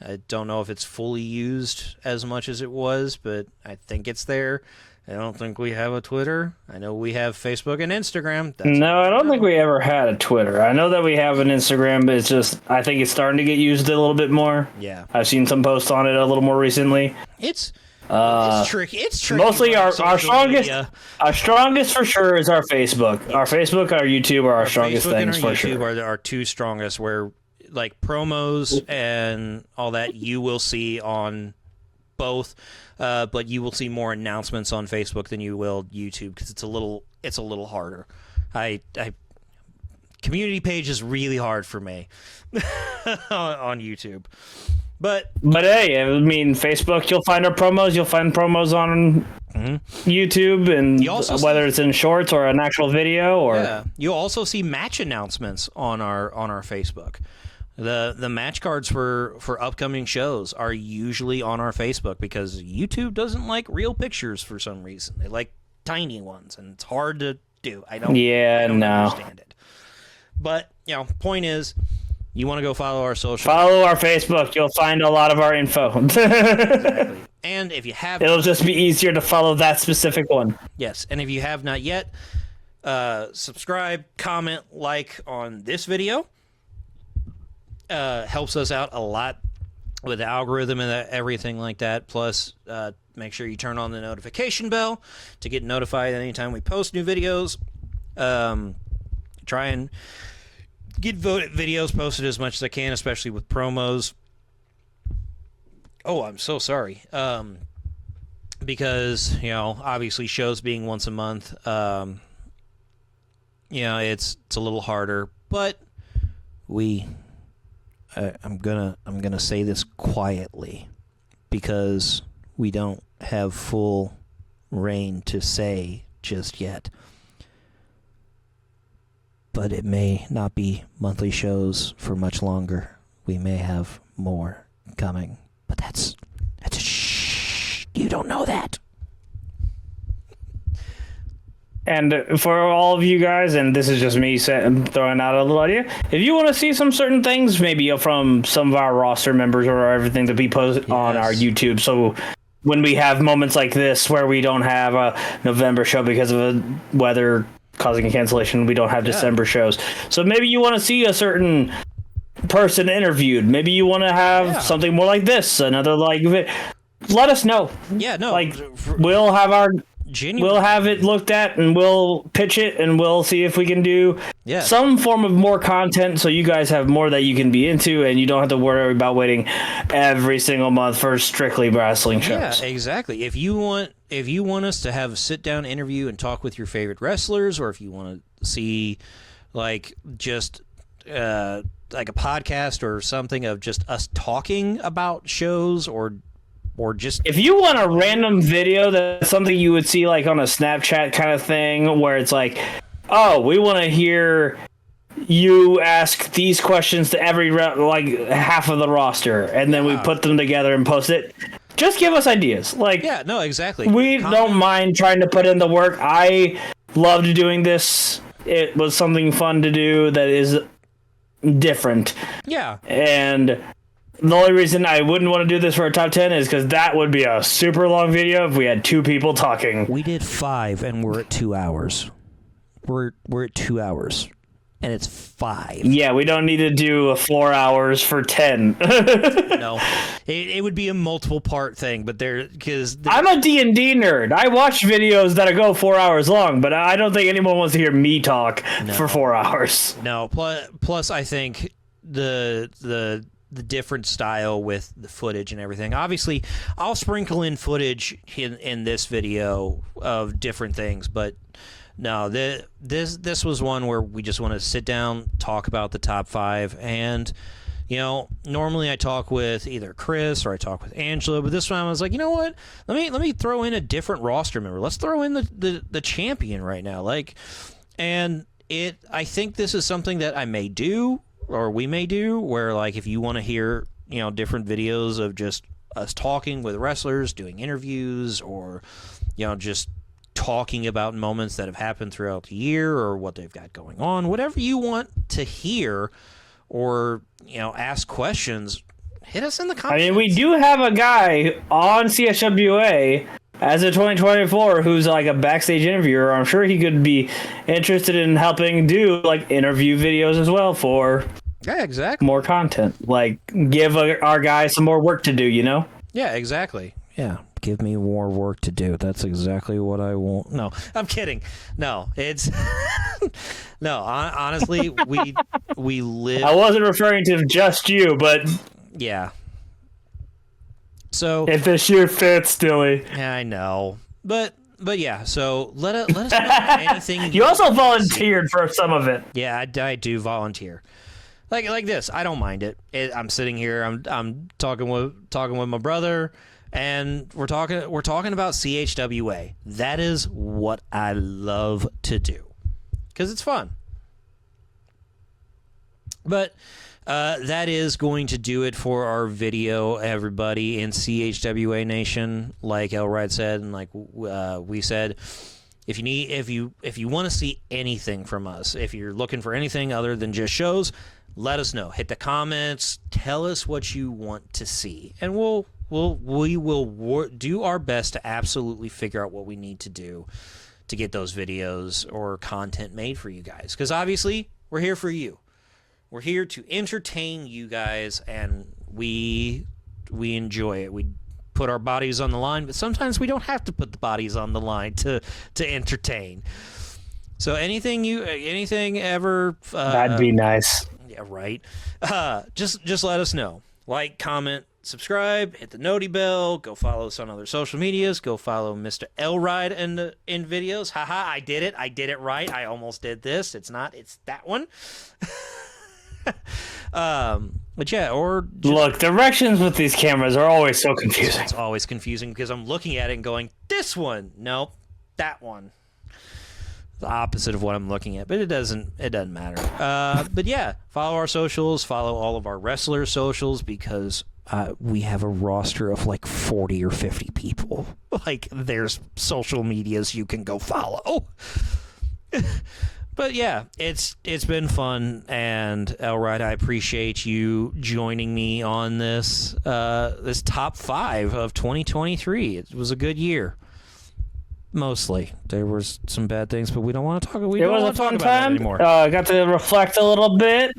I don't know if it's fully used as much as it was, but I think it's there. I don't think we have a Twitter. I know we have Facebook and Instagram. No, I don't think we ever had a Twitter. I know that we have an Instagram, but it's just, I think it's starting to get used a little bit more. Yeah. I've seen some posts on it a little more recently. It's tricky. It's tricky. Mostly our strongest, media. our strongest for sure is our Facebook. Our Facebook, our YouTube are our strongest Facebook things and our for YouTube sure. are our two strongest, where like promos and all that you will see on both, but you will see more announcements on Facebook than you will YouTube, because it's a little harder. I community page is really hard for me on YouTube. But hey, I mean, Facebook, you'll find our promos. You'll find promos on YouTube, and whether it's in shorts or an actual video, or yeah, you'll also see match announcements on our Facebook. The match cards for upcoming shows are usually on our Facebook, because YouTube doesn't like real pictures for some reason. They like tiny ones, and it's hard to do. I don't understand it. But point is, you want to go follow our social. Follow our Facebook. You'll find a lot of our info. Exactly. And if you have, it'll just be easier to follow that specific one. Yes, and if you have not yet, subscribe, comment, like on this video. Helps us out a lot with the algorithm and everything like that. Plus, make sure you turn on the notification bell to get notified anytime we post new videos. Try and get videos posted as much as I can, especially with promos. Oh, I'm so sorry. Because, obviously shows being once a month, it's a little harder, but I'm gonna say this quietly, because we don't have full reign to say just yet. But it may not be monthly shows for much longer. We may have more coming, but that's a shh. You don't know that. And for all of you guys, and this is just me throwing out a little idea, if you want to see some certain things, maybe from some of our roster members or everything that we post on our YouTube, so when we have moments like this where we don't have a November show because of a weather causing a cancellation, we don't have December shows. So maybe you want to see a certain person interviewed. Maybe you want to have something more like this, another let us know. Yeah, no. We'll have our... Genuine. We'll have it looked at, and we'll pitch it, and we'll see if we can do some form of more content, so you guys have more that you can be into, and you don't have to worry about waiting every single month for strictly wrestling shows. Yeah, exactly. If you want us to have a sit-down interview and talk with your favorite wrestlers, or if you want to see just a podcast or something of just us talking about shows, or just... If you want a random video that's something you would see on a Snapchat kind of thing, where it's we want to hear you ask these questions to every half of the roster, and then we put them together and post it. Just give us ideas. Yeah, no, exactly. We don't mind trying to put in the work. I loved doing this. It was something fun to do that is different. Yeah. And the only reason I wouldn't want to do this for a top 10 is because that would be a super long video if we had two people talking. We did 5, and we're at 2 hours. We're at 2 hours, and it's 5. Yeah, we don't need to do 4 hours for 10. No, it would be a multiple part thing, but I'm a D&D nerd. I watch videos that go 4 hours long, but I don't think anyone wants to hear me talk for 4 hours. No, plus I think the different style with the footage and everything. Obviously, I'll sprinkle in footage in this video of different things, but no, this was one where we just want to sit down, talk about the top 5, and normally I talk with either Chris or I talk with Angela, but this time I was like, you know what? Let me throw in a different roster member. Let's throw in the champion right now. I think this is something that I may do, or we may do, where if you want to hear different videos of just us talking with wrestlers, doing interviews, or just talking about moments that have happened throughout the year or what they've got going on, whatever you want to hear, or ask questions, hit us in the comments. I mean, we do have a guy on CSWA as of 2024 who's like a backstage interviewer. I'm sure he could be interested in helping do like interview videos as well for exactly more content. Like give our guys some more work to do, Yeah, exactly. Yeah, give me more work to do. That's exactly what I want. No, I'm kidding. No, it's no. Honestly, we live. I wasn't referring to just you, but yeah. So if the shoe fits, Dilly. Yeah, I know, but yeah. So let us know anything. You also volunteered for some of it. Yeah, I do volunteer. Like this, I don't mind it. I'm sitting here. I'm talking with my brother, and we're talking about CHWA. That is what I love to do because it's fun. But that is going to do it for our video, everybody in CHWA Nation. Like Elride said, and like we said, if you want to see anything from us, if you're looking for anything other than just shows, let us know. Hit the comments. Tell us what you want to see, and we will do our best to absolutely figure out what we need to do to get those videos or content made for you guys. Because obviously, we're here for you. We're here to entertain you guys, and we enjoy it. We put our bodies on the line, but sometimes we don't have to put the bodies on the line to entertain. So anything ever that'd be nice. Yeah, right. Just let us know. Like, comment, subscribe, hit the noti bell, go follow us on other social medias, go follow Mr. Elride in videos. Haha, I did it right. I almost did this. It's that one. But yeah, or look, directions with these cameras are always so confusing. It's always confusing because I'm looking at it and going, this one, nope, that one. The opposite of what I'm looking at, but it doesn't matter. But yeah, follow our socials, follow all of our wrestler socials, because we have a roster of like 40 or 50 people. Like, there's social medias you can go follow. But yeah, it's been fun, and Elride, I appreciate you joining me on this top 5 of 2023. It was a good year. Mostly, there was some bad things, but we don't want to talk. We it don't was want a to talk fun about that time. anymore. Got to reflect a little bit.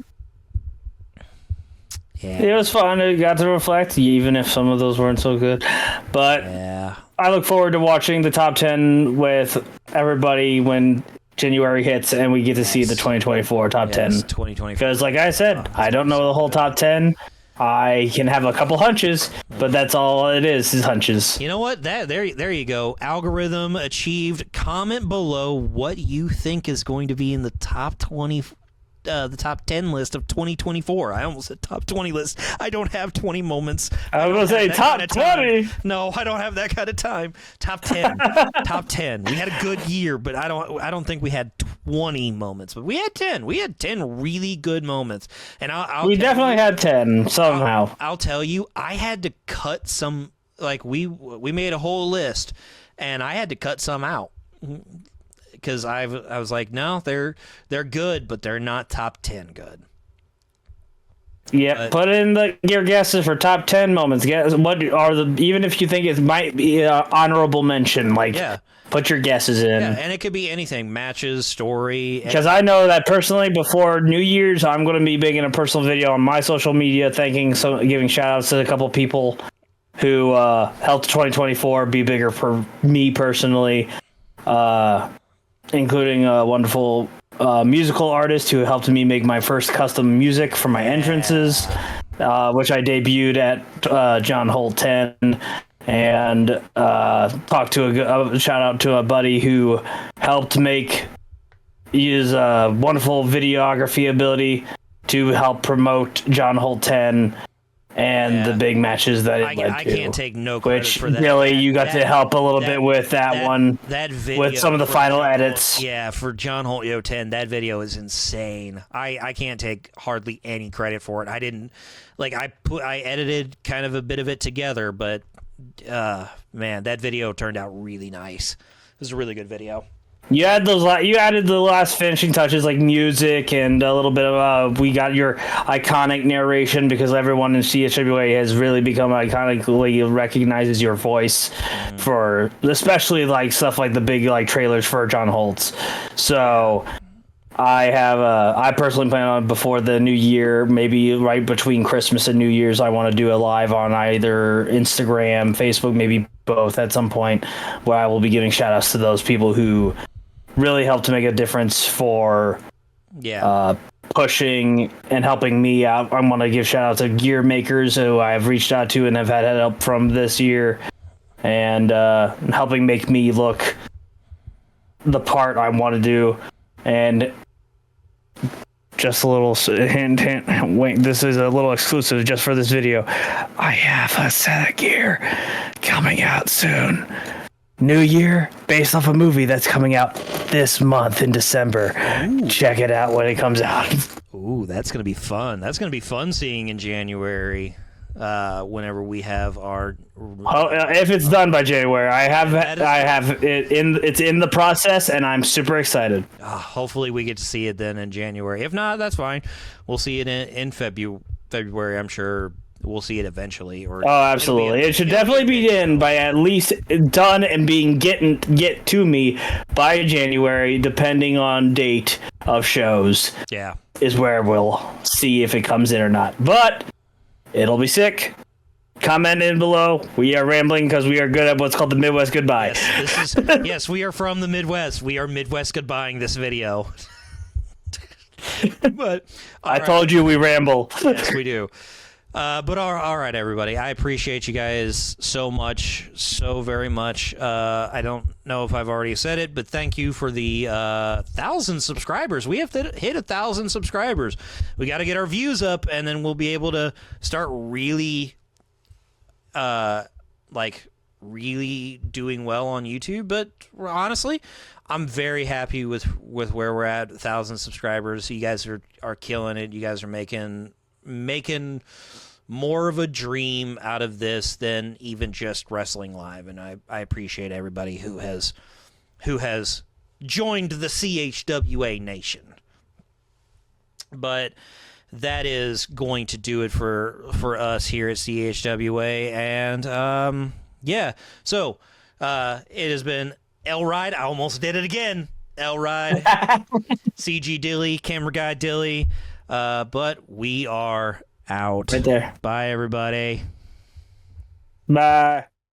Yeah, it was fun. I got to reflect, even if some of those weren't so good. But yeah, I look forward to watching the top 10 with everybody when January hits, and we get to see the 2024 top 10. 2024. Because, like I said, I don't know the whole top 10. I can have a couple hunches, but that's all it is hunches. You know what? There you go. Algorithm achieved. Comment below what you think is going to be in the top 20, the top 10 list of 2024. I almost said top 20 list. I don't have 20 moments. I was going to say top 20. No, I don't have that kind of time. Top 10. Top 10. We had a good year, but I don't think we had 20 moments, but we had 10. We had 10 really good moments. And we definitely had 10 somehow. I'll tell you, I had to cut some, like we made a whole list, and I had to cut some out. Because I was like, no, they're good, but they're not top 10 good. Yeah, put in your guesses for top 10 moments. Guess what are even if you think it might be an honorable mention, put your guesses in. Yeah, and it could be anything, matches, story. Because I know that personally, before New Year's, I'm going to be making a personal video on my social media, giving shout outs to a couple people who helped 2024 be bigger for me personally. Including a wonderful musical artist who helped me make my first custom music for my entrances, which I debuted at John Holt 10, and talked to shout out to a buddy who helped use wonderful videography ability to help promote John Holt 10 and the big matches that it led I to. can't take no credit Which, for that. Billy, you got to help a little bit with that one. That video with some of the for final John edits. Holt, yeah, for John Holt Yo 10, that video is insane. I can't take hardly any credit for it. I didn't I edited kind of a bit of it together, but man, that video turned out really nice. It was a really good video. You had you added the last finishing touches like music and a little bit of we got your iconic narration because everyone in CHWA has really become iconically recognizes your voice for especially like stuff like the big like trailers for John Holtz. So I personally plan on before the new year, maybe right between Christmas and New Year's, I want to do a live on either Instagram, Facebook, maybe both at some point, where I will be giving shout outs to those people who really helped to make a difference for pushing and helping me out. I want to give shout out to gear makers who I've reached out to and have had help from this year and helping make me look the part I want to do. And just a little hint, wait, this is a little exclusive just for this video. I have a set of gear coming out soon. New year, based off a movie that's coming out this month in December. Ooh. Check it out when it comes out. Ooh, that's going to be fun. That's going to be fun seeing in January. Whenever we have our if it's done by January, I have it it's in the process and I'm super excited. Hopefully we get to see it then in January. If not, that's fine. We'll see it in February. I'm sure we'll see it eventually. Or absolutely, it should definitely be in by at least done and get to me by January, depending on date of shows. Yeah, is where we'll see if it comes in or not, but. It'll be sick. Comment in below. We are rambling because we are good at what's called the Midwest goodbye. Yes, yes, we are from the Midwest. We are Midwest goodbying this video. But I told you we ramble. Yes, we do. But all right, everybody. I appreciate you guys so much, so very much. I don't know if I've already said it, but thank you for the 1,000 subscribers. We have to hit 1,000 subscribers. We got to get our views up, and then we'll be able to start really, really doing well on YouTube. But honestly, I'm very happy with where we're at. 1,000 subscribers. You guys are killing it. You guys are making more of a dream out of this than even just wrestling live, and I appreciate everybody who has joined the CHWA Nation. But that is going to do it for us here at CHWA, and so it has been L-Ride. I almost did it again. L-Ride, CG Dilly, Camera Guy Dilly, but we are out. Right there. Bye, everybody. Bye.